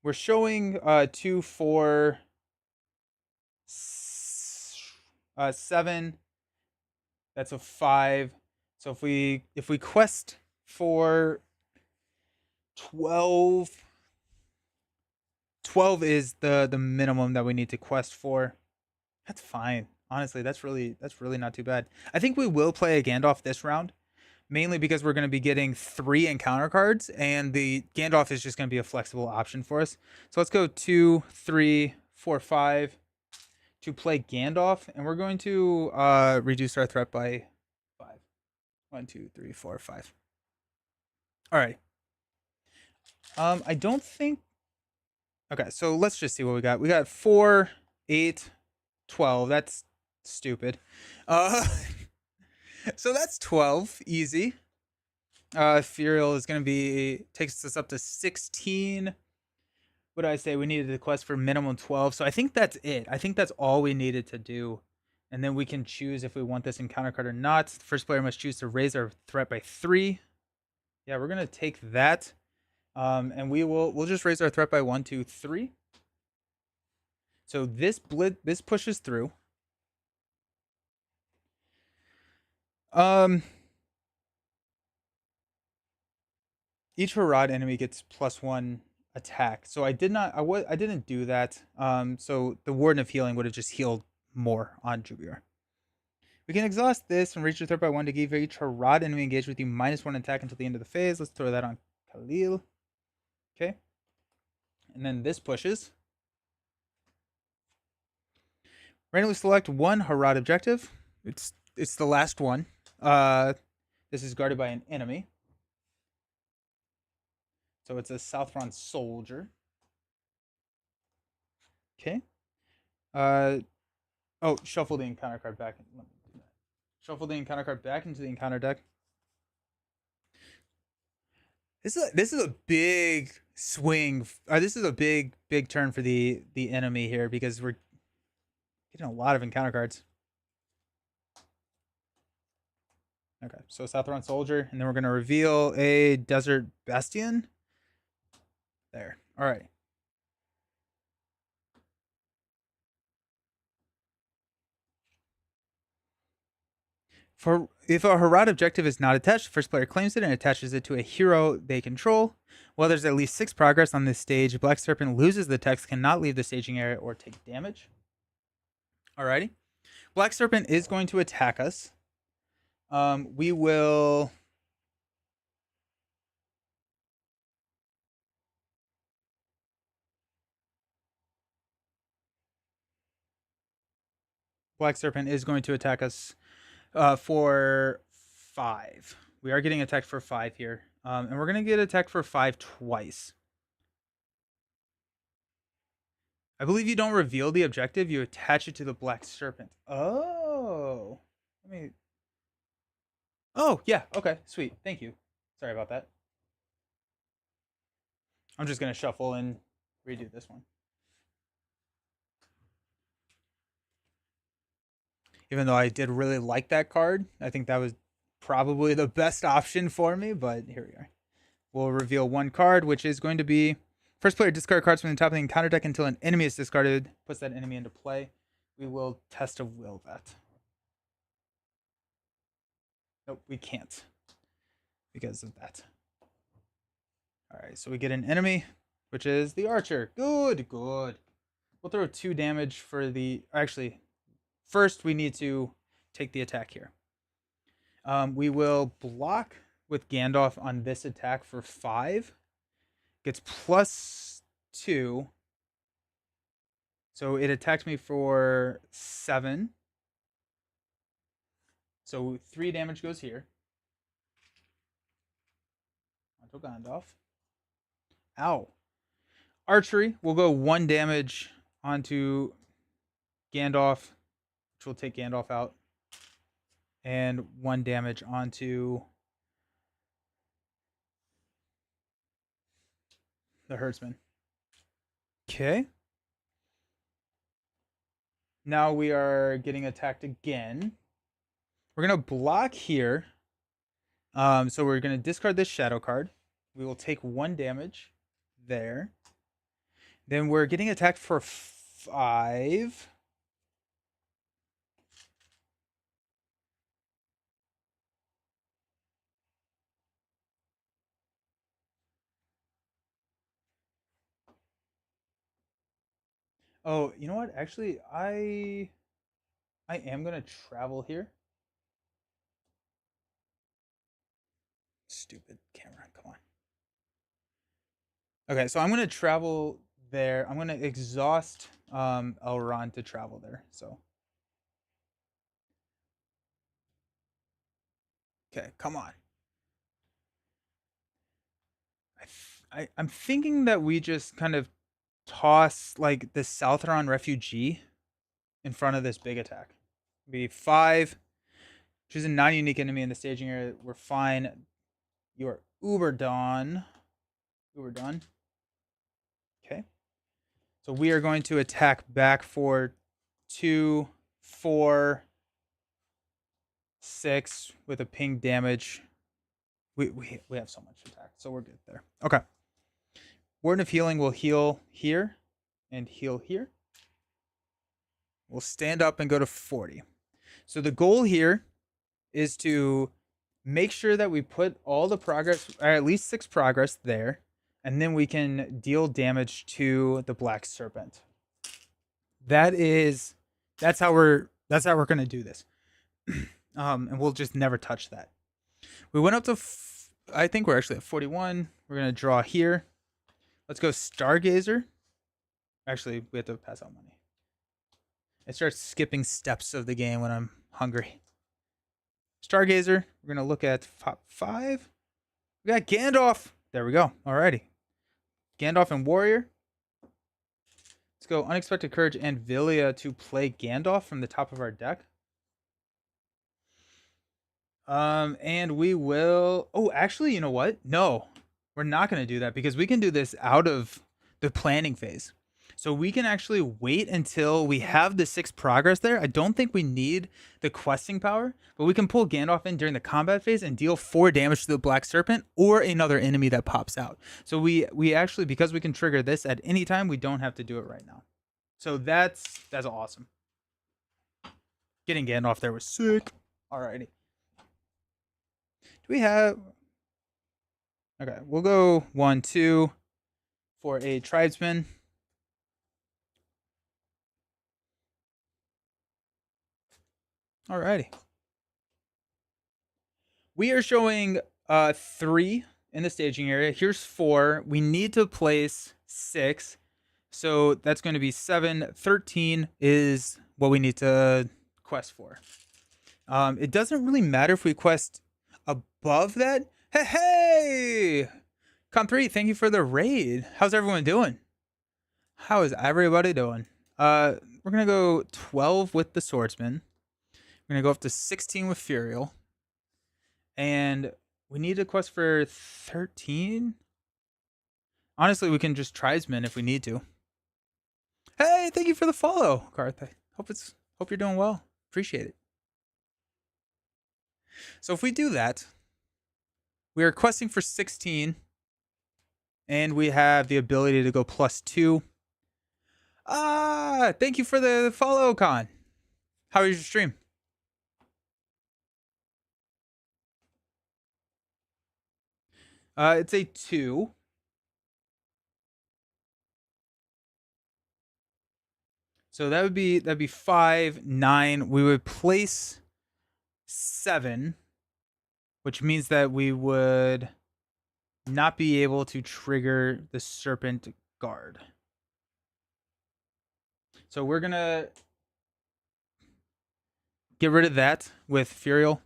we're showing 2, 4, 7. That's a 5. So if we quest for 12, 12 is the minimum that we need to quest for. That's fine. Honestly, that's really not too bad. I think we will play a Gandalf this round, mainly because we're going to be getting 3 encounter cards, and the Gandalf is just going to be a flexible option for us. So let's go 2, 3, 4, 5 to play Gandalf, and we're going to reduce our threat by 5. 1, 2, 3, 4, 5. All right. I don't think. Okay, so let's just see what we got. We got 4, 8, 12. That's stupid. Uh, so that's 12. Easy. Furiel is going to be, takes us up to 16. What did I say? We needed to quest for minimum 12. So I think that's it. I think that's all we needed to do. And then we can choose if we want this encounter card or not. The first player must choose to raise our threat by 3. Yeah, we're going to take that. And we'll just raise our threat by 1, 2, 3. So this pushes through. Each Harad enemy gets +1 attack. So I didn't do that. So the Warden of Healing would have just healed more on Jubior. We can exhaust this and reach your threat by 1 to give each Harad enemy engaged with you -1 attack until the end of the phase. Let's throw that on Khalil. Okay. And then this pushes. Randomly select 1 Harad objective. It's the last one. This is guarded by an enemy. So it's a Southron soldier. Okay. Oh, shuffle the encounter card back. Let me do that. Shuffle the encounter card back into the encounter deck. This is a big swing. This is a big turn for the enemy here, because we're getting a lot of encounter cards. Okay, so Southron soldier, and then we're gonna reveal a Desert Bastion. There. All right. For if a Harad objective is not attached, the first player claims it and attaches it to a hero they control. While there's at least 6 progress on this stage, Black Serpent loses the text, cannot leave the staging area, or take damage. Alrighty. Black Serpent is going to attack us. We will. Black Serpent is going to attack us for 5. We are getting attacked for 5 here. And we're going to get attacked for 5 twice. I believe you don't reveal the objective, you attach it to the Black Serpent. Oh. Let me. Oh, yeah. Okay, sweet. Thank you. Sorry about that. I'm just going to shuffle and redo this one. Even though I did really like that card, I think that was probably the best option for me, but here we are. We'll reveal one card, which is going to be first player discard cards from the top of the encounter deck until an enemy is discarded, puts that enemy into play. We will test of will that. Nope, we can't because of that. All right, so we get an enemy, which is the archer. Good, good. We'll throw 2 damage for the. Actually, first we need to take the attack here. We will block with Gandalf on this attack for 5. Gets +2. So it attacks me for 7. So 3 damage goes here. Onto Gandalf. Ow. Archery will go 1 damage onto Gandalf, which will take Gandalf out. And 1 damage onto the herdsman. Okay. Now we are getting attacked again. We're going to block here. So we're going to discard this shadow card. We will take 1 damage there. Then we're getting attacked for 5. Oh, you know what? Actually, I am going to travel here. Stupid camera. Come on. Okay, so I'm going to travel there. I'm going to exhaust Elrond to travel there. So okay, come on. I'm thinking that we just kind of toss like the Southron refugee in front of this big attack. Be 5. Choose a non-unique enemy in the staging area. We're fine. You are uber done. Uber done. Okay. So we are going to attack back for 2, 4, 6 with a ping damage. We have so much attack, so we're good there. Okay. Warden of Healing will heal here and heal here. We'll stand up and go to 40. So the goal here is to make sure that we put all the progress, or at least 6 progress there, and then we can deal damage to the Black Serpent. That's how we're gonna do this. And we'll just never touch that. We went up to I think we're actually at 41. We're gonna draw here. Let's go Stargazer. Actually, we have to pass out money. I start skipping steps of the game when I'm hungry. Stargazer. We're gonna look at 5. We got Gandalf. There we go. Alrighty. Gandalf and Warrior. Let's go Unexpected Courage and Villia to play Gandalf from the top of our deck. And we will. Oh, actually, you know what? No, we're not going to do that because we can do this out of the planning phase. So we can actually wait until we have the 6 progress there. I don't think we need the questing power, but we can pull Gandalf in during the combat phase and deal 4 damage to the Black Serpent or another enemy that pops out. So we actually, because we can trigger this at any time, we don't have to do it right now. So that's awesome. Getting Gandalf there was sick. Alrighty. Do we have... Okay, we'll go 1, 2 for a tribesman. Alrighty. We are showing 3 in the staging area. Here's 4. We need to place 6. So that's going to be 7. 13 is what we need to quest for. It doesn't really matter if we quest above that. Hey! Com3, thank you for the raid. How's everyone doing? How is everybody doing? We're going to go 12 with the swordsman. We're going to go up to 16 with Furial. And we need a quest for 13. Honestly, we can just tribesmen if we need to. Hey, thank you for the follow, Karth. Hope you're doing well. Appreciate it. So if we do that, we are questing for 16, and we have the ability to go +2. Thank you for the follow, Con. How was your stream? It's a 2. So that'd be 5, 9. We would place 7, which means that we would not be able to trigger the Serpent Guard. So we're gonna get rid of that with Furial.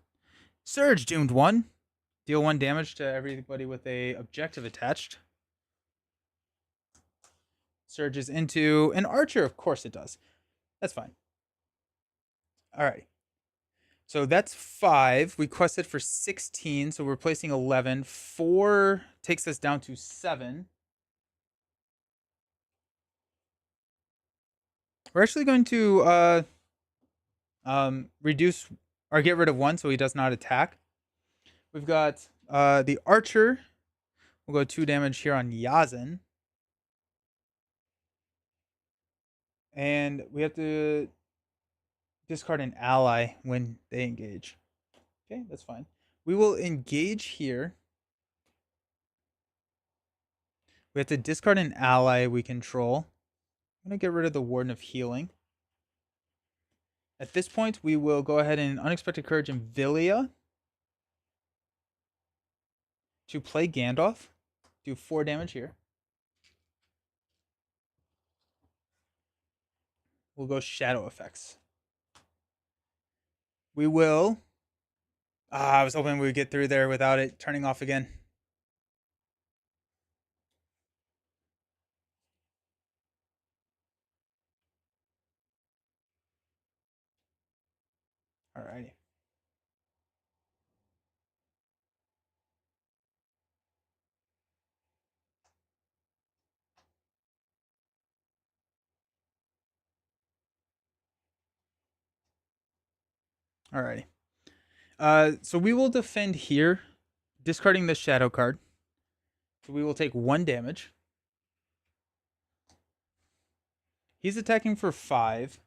Surge doomed 1. Deal 1 damage to everybody with a objective attached. Surges into an archer. Of course it does. That's fine. All right. So that's 5. We quested for 16, so we're placing 11. 4 takes us down to 7. We're actually going to reduce or get rid of 1 so he does not attack. We've got the archer. We'll go 2 damage here on Yazin. And we have to discard an ally when they engage. Okay, that's fine. We will engage here. We have to discard an ally we control. I'm going to get rid of the Warden of Healing. At this point, we will go ahead and Unexpected Courage and Villia to play Gandalf. Do 4 damage here. We'll go Shadow Effects. We will... I was hoping we would get through there without it turning off again. Alrighty. Alrighty. So we will defend here, discarding the Shadow card. So we will take 1 damage. He's attacking for 5.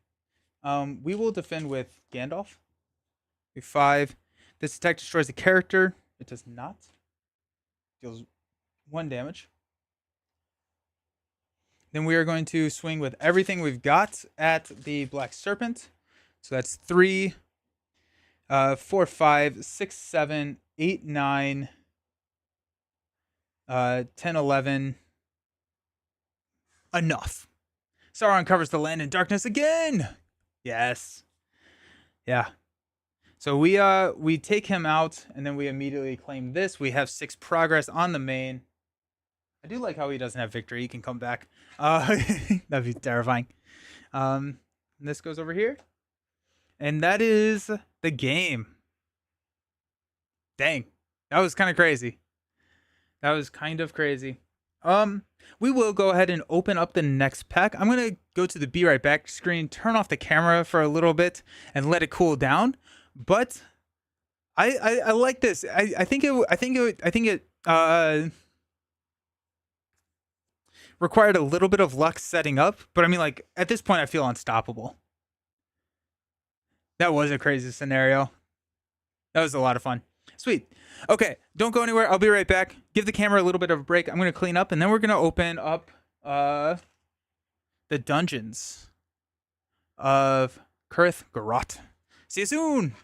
We will defend with Gandalf. 5. This attack destroys the character. It does not. Deals 1 damage. Then we are going to swing with everything we've got at the Black Serpent. So that's 3, 4, 5, 6, 7, 8, 9, 10, 11. Enough. Sauron covers the land in darkness again. Yes. Yeah. So we take him out, and then we immediately claim this. We have 6 progress on the main. I do like how he doesn't have victory. He can come back. That'd be terrifying. This goes over here. And that is the game. Dang. That was kind of crazy. We will go ahead and open up the next pack. I'm going to go to the Be Right Back screen, turn off the camera for a little bit, and let it cool down. But I like this. I think it required a little bit of luck setting up, but I mean, like, at this point I feel unstoppable. That was a crazy scenario. That was a lot of fun. Sweet. Okay, don't go anywhere. I'll be right back. Give the camera a little bit of a break. I'm going to clean up, and then we're going to open up the dungeons of Kurth Garot. See you soon.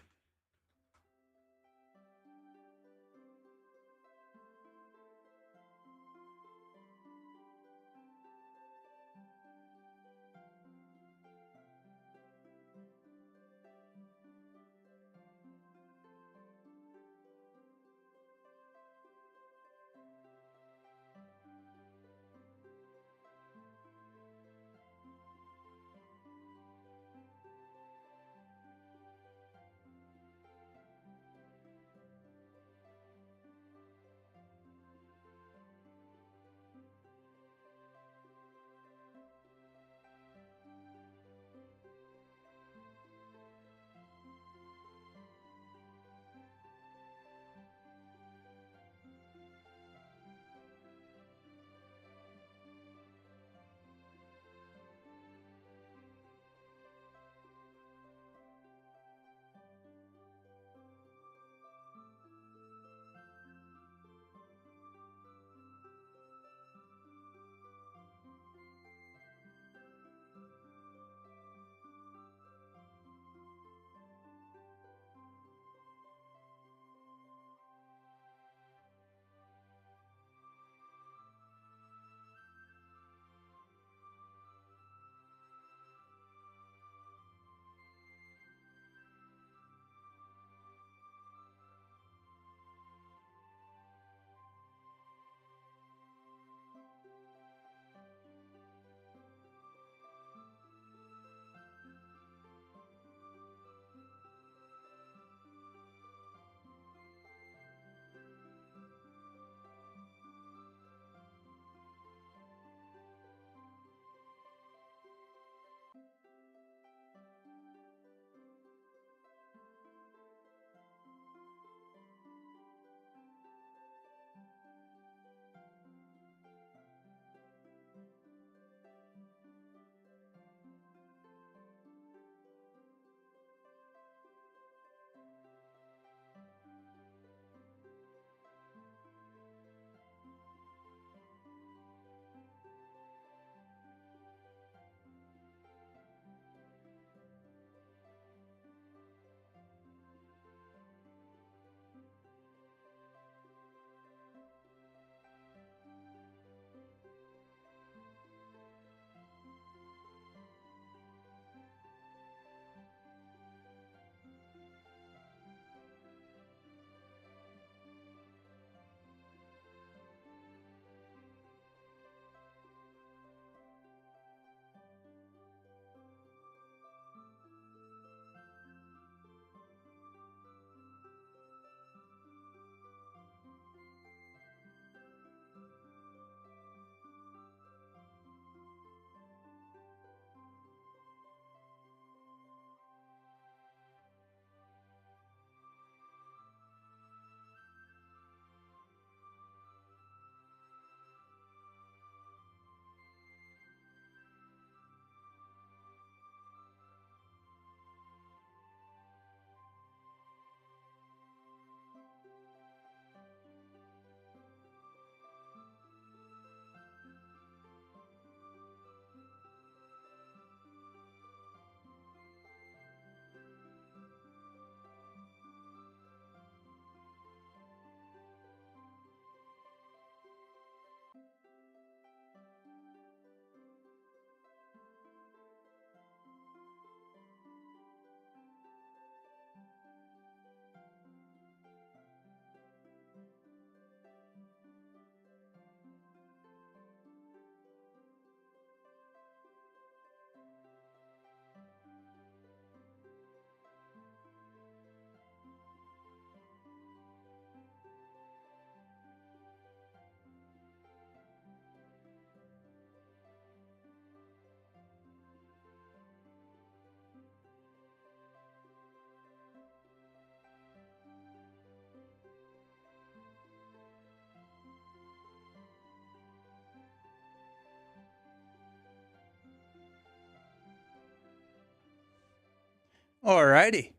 Alrighty.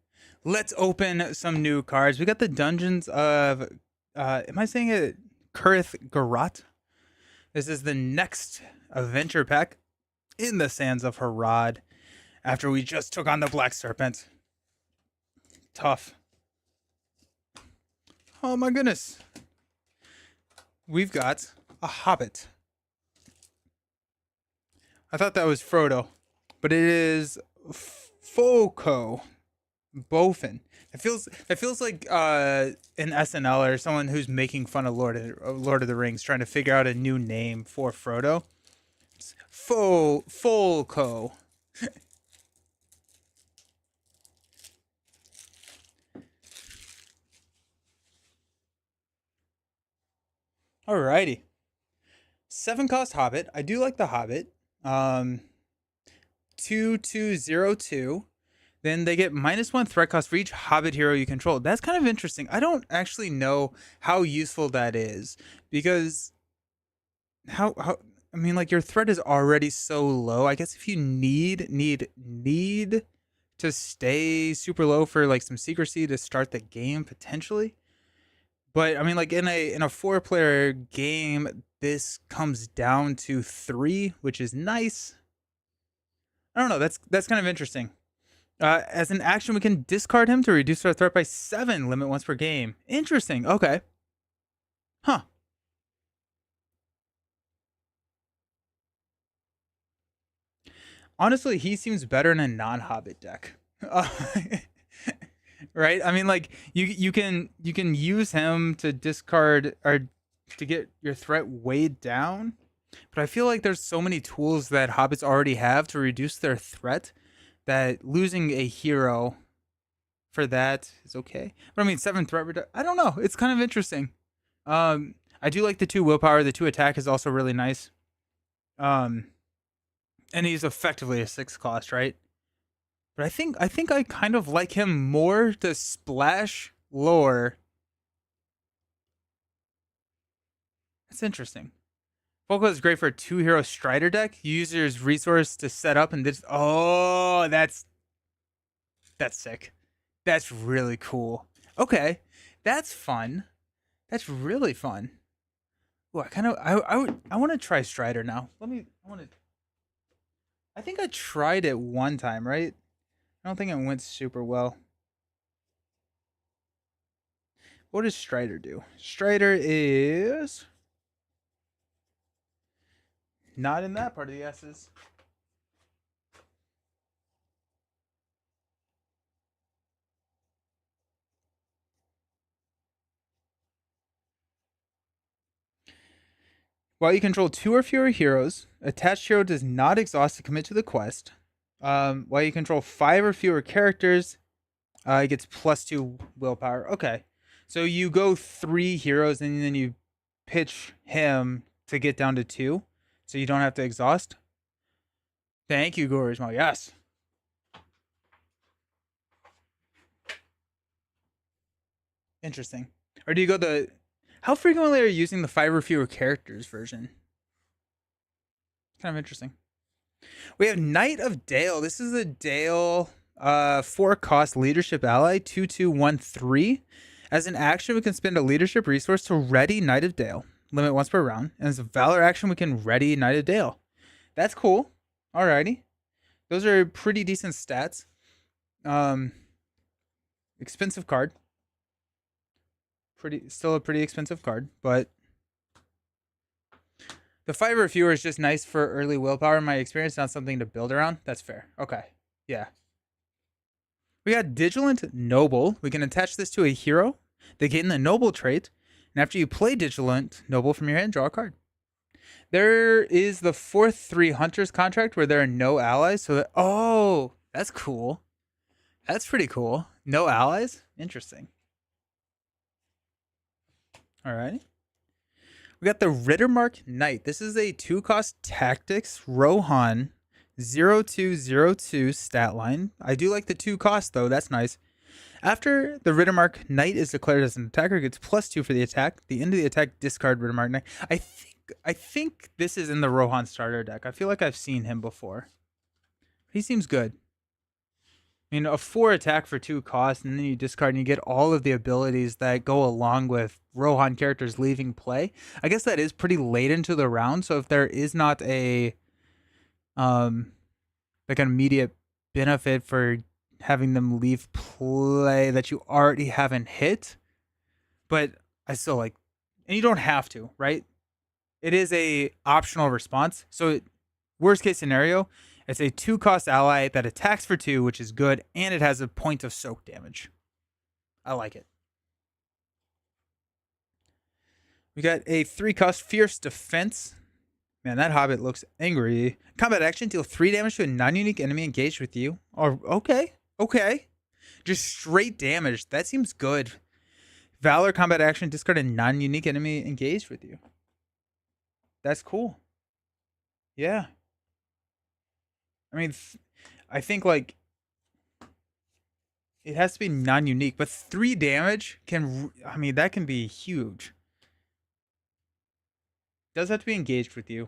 Let's open some new cards. We got the Dungeons of am I saying it? Kurith Garat. This is the next adventure pack in the Sands of Harad after we just took on the Black Serpent. Tough. Oh my goodness. We've got a Hobbit. I thought that was Frodo, but it is Foco Bofin. It feels like an SNL or someone who's making fun of Lord of the Rings, trying to figure out a new name for Frodo. It's Folco. Alrighty. 7-cost Hobbit. I do like the Hobbit. 2202. Then they get -1 threat cost for each Hobbit hero you control. That's kind of interesting. I don't actually know how useful that is because how I mean, like, your threat is already so low. I guess if you need to stay super low for like some secrecy to start the game potentially. But I mean, like, in a 4-player game, this comes down to 3, which is nice. I don't know. That's kind of interesting. As an action, we can discard him to reduce our threat by 7, limit once per game. Interesting. Okay. Huh. Honestly, he seems better in a non-Hobbit deck. Right? I mean, like, you can use him to discard or to get your threat weighed down. But I feel like there's so many tools that Hobbits already have to reduce their threat that losing a hero for that is okay. But I mean, 7 threat I don't know. It's kind of interesting. I do like the 2 willpower. The 2 attack is also really nice. And he's effectively a 6 cost, right? But I think I kind of like him more to splash lore. That's interesting. Foco is great for a 2-hero Strider deck. You use your resource to set up and this. Oh, that's sick. That's really cool. Okay, that's fun. That's really fun. Ooh, I want to try Strider now. I think I tried it one time, right? I don't think it went super well. What does Strider do? Strider is not in that part of the S's. While you control 2 or fewer heroes, attached hero does not exhaust to commit to the quest. While you control 5 or fewer characters, it gets +2 willpower. Okay. So you go 3 heroes and then you pitch him to get down to 2. So you don't have to exhaust. Thank you, Gorismo. Yes. Interesting. Or do you go the... How frequently are you using the 5 or fewer characters version? Kind of interesting. We have Knight of Dale. This is a Dale 4-cost leadership ally, 2213. As an action, we can spend a leadership resource to ready Knight of Dale. Limit once per round. And as a valor action, we can ready Knight of Dale. That's cool. Alrighty. Those are pretty decent stats. Expensive card. Still a pretty expensive card, but the 5 or fewer is just nice for early willpower in my experience, not something to build around. That's fair. Okay. Yeah. We got Digilant Noble. We can attach this to a hero. They gain the Noble trait. And after you play Digilant Noble from your hand, draw a card. There is the 4/3 Hunter's contract where there are no allies. So that, oh, that's cool. That's pretty cool. No allies? Interesting. All right. We got the Rittermark Knight. This is a 2-cost tactics Rohan 0202 stat line. I do like the 2 cost though. That's nice. After the Rittermark Knight is declared as an attacker, gets +2 for the attack. The end of the attack, discard Rittermark Knight. I think this is in the Rohan starter deck. I feel like I've seen him before. He seems good. I mean, a 4 attack for 2 cost, and then you discard and you get all of the abilities that go along with Rohan characters leaving play. I guess that is pretty late into the round, so if there is not a um like an immediate benefit for having them leave play that you already haven't hit, but I still like, and you don't have to, right? It is a optional response. So worst case scenario, it's a 2 cost ally that attacks for 2, which is good, and it has a point of soak damage. I like it. We got a 3 cost fierce defense. Man, that hobbit looks angry. Combat action, deal 3 damage to a non-unique enemy engaged with you. Or okay. Just straight damage. That seems good. Valor combat action, discard a non-unique enemy engaged with you. That's cool. Yeah. I mean, I think like it has to be non-unique, but 3 damage can, I mean, that can be huge. Does have to be engaged with you,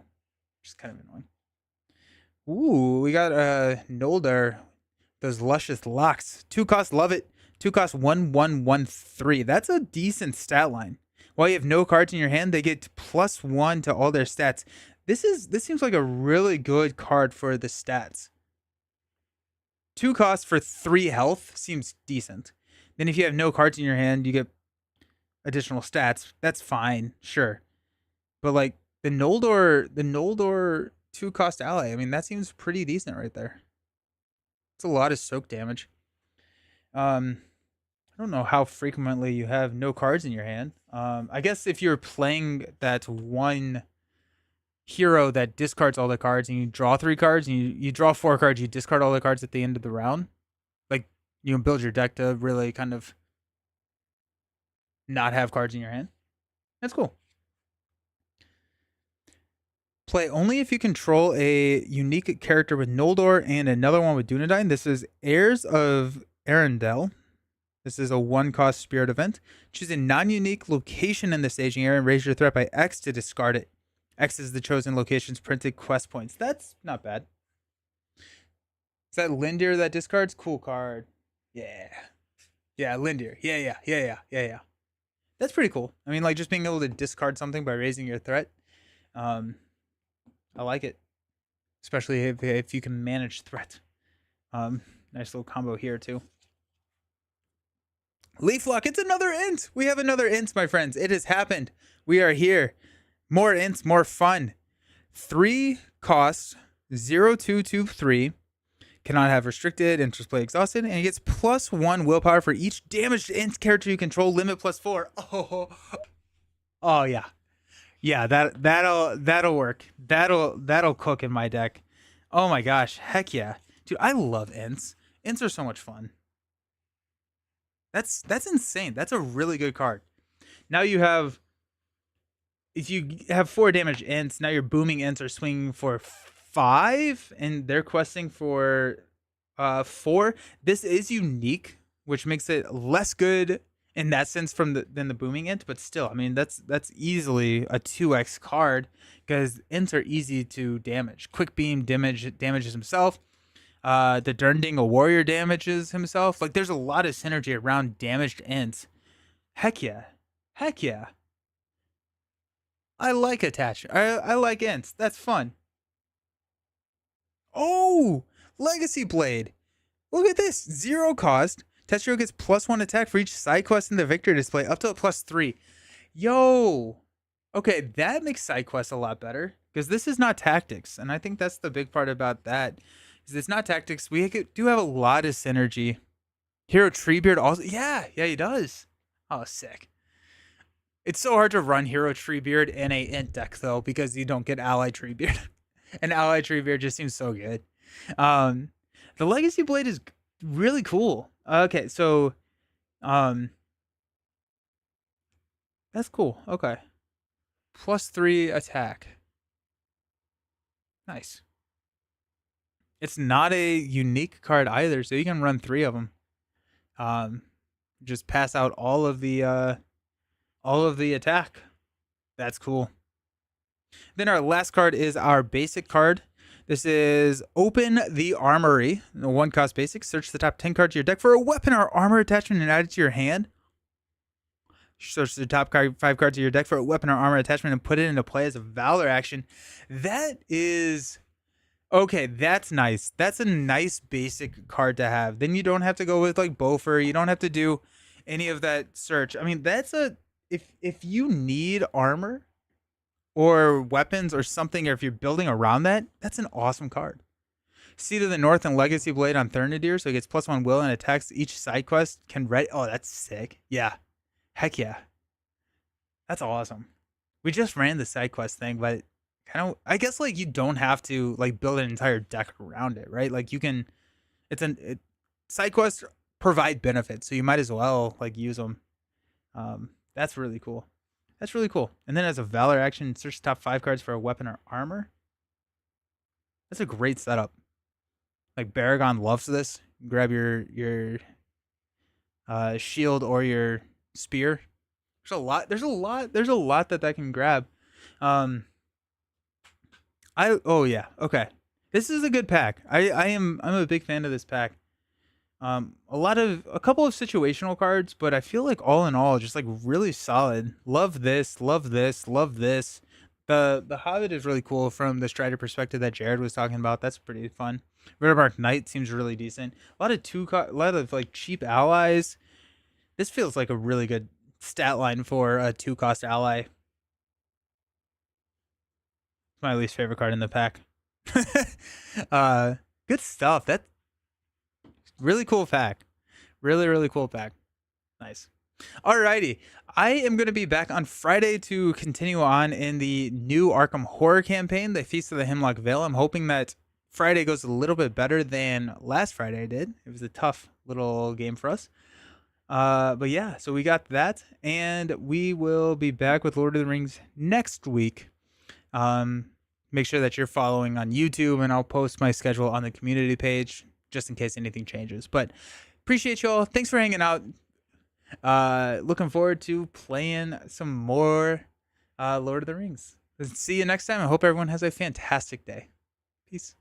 which is kind of annoying. Ooh, we got Noldar, those luscious locks. 2 cost, love it. 2 cost 1/1/1/3. That's a decent stat line. While you have no cards in your hand, they get +1 to all their stats. This seems like a really good card for the stats. 2 costs for 3 health seems decent. Then if you have no cards in your hand, you get additional stats. That's fine, sure. But like the Noldor 2 cost ally, I mean that seems pretty decent right there. It's a lot of soak damage. I don't know how frequently you have no cards in your hand. I guess if you're playing that one hero that discards all the cards and you draw 3 cards and you draw 4 cards, you discard all the cards at the end of the round. Like you can build your deck to really kind of not have cards in your hand. That's cool. Play only if you control a unique character with Noldor and another one with Dunedain. This is Heirs of Arendelle. This is a 1 cost spirit event. Choose a non-unique location in the staging area and raise your threat by X to discard it. X is the chosen location's printed quest points. That's not bad. Is that Lindir that discards? Cool card. Yeah. Yeah, Lindir. Yeah. That's pretty cool. I mean, like just being able to discard something by raising your threat. I like it. Especially if you can manage threat. Nice little combo here too. Leaf Lock, it's another int. We have another int, my friends. It has happened. We are here. More ints, more fun. 3 costs, 0/2/2/3. Cannot have restricted, interplay exhausted, and he gets +1 willpower for each damaged int character you control, limit +4. Oh yeah. Yeah, that'll work. That'll cook in my deck. Oh my gosh, heck yeah. Dude, I love ints. Ints are so much fun. That's insane. That's a really good card. Now you have, if you have 4 damage ints, now your booming ints are swinging for 5, and they're questing for 4. This is unique, which makes it less good in that sense than the booming int, but still, I mean that's easily a 2x card because ints are easy to damage. Quick beam damages himself. The Durnding, a warrior, damages himself. Like there's a lot of synergy around damaged ints. Heck yeah. I like attach. I like ints. That's fun. Oh, Legacy Blade. Look at this. 0 cost. Tetsuo gets +1 attack for each side quest in the victory display, up to a +3. Yo. Okay, that makes side quests a lot better because this is not tactics, and I think that's the big part about that. Is it's not tactics. We do have a lot of synergy. Hero Treebeard also. Yeah, he does. Oh, sick. It's so hard to run Hero Treebeard in a int deck though because you don't get Ally Treebeard. And Ally Treebeard just seems so good. The Legacy Blade is really cool. Okay, so that's cool. Okay. +3 attack. Nice. It's not a unique card either, so you can run 3 of them. Just pass out all of the attack. That's cool. Then our last card is our basic card. This is open the armory. One cost basic. Search the top 10 cards of your deck for a weapon or armor attachment and add it to your hand. Search the top 5 cards of your deck for a weapon or armor attachment and put it into play as a Valor action. That is... Okay, that's nice. That's a nice basic card to have. Then you don't have to go with like Bofer. You don't have to do any of that search. I mean, that's a... If you need armor or weapons or something, or if you're building around that, that's an awesome card. Seed of the North and Legacy Blade on Thurnadir, so it gets +1 will and attacks each side quest can read. Oh, that's sick. Yeah. Heck yeah. That's awesome. We just ran the side quest thing, but kind of, I guess like you don't have to like build an entire deck around it, right? Like you can, side quests provide benefits, so you might as well like use them. That's really cool. That's really cool. And then as a Valor action, search top 5 cards for a weapon or armor. That's a great setup. Like Baragon loves this. Grab your shield or your spear. There's a lot that can grab. Oh yeah, okay. This is a good pack. I'm a big fan of this pack. A couple of situational cards, but I feel like all in all, just like really solid. Love this, love this, love this. The Hobbit is really cool from the Strider perspective that Jared was talking about. That's pretty fun. Rittermark Knight seems really decent. A lot of like cheap allies. This feels like a really good stat line for a 2-cost ally. It's my least favorite card in the pack. Good stuff. That's really cool pack. Really cool pack. Nice. Alrighty. I am going to be back on Friday to continue on in the new Arkham Horror campaign, the Feast of the Hemlock Veil. I'm hoping that Friday goes a little bit better than last Friday did. It was a tough little game for us. But yeah, so we got that, and we will be back with Lord of the Rings next week. Make sure that you're following on YouTube, and I'll post my schedule on the community page just in case anything changes. But appreciate y'all. Thanks for hanging out. Looking forward to playing some more Lord of the Rings. See you next time. I hope everyone has a fantastic day. Peace.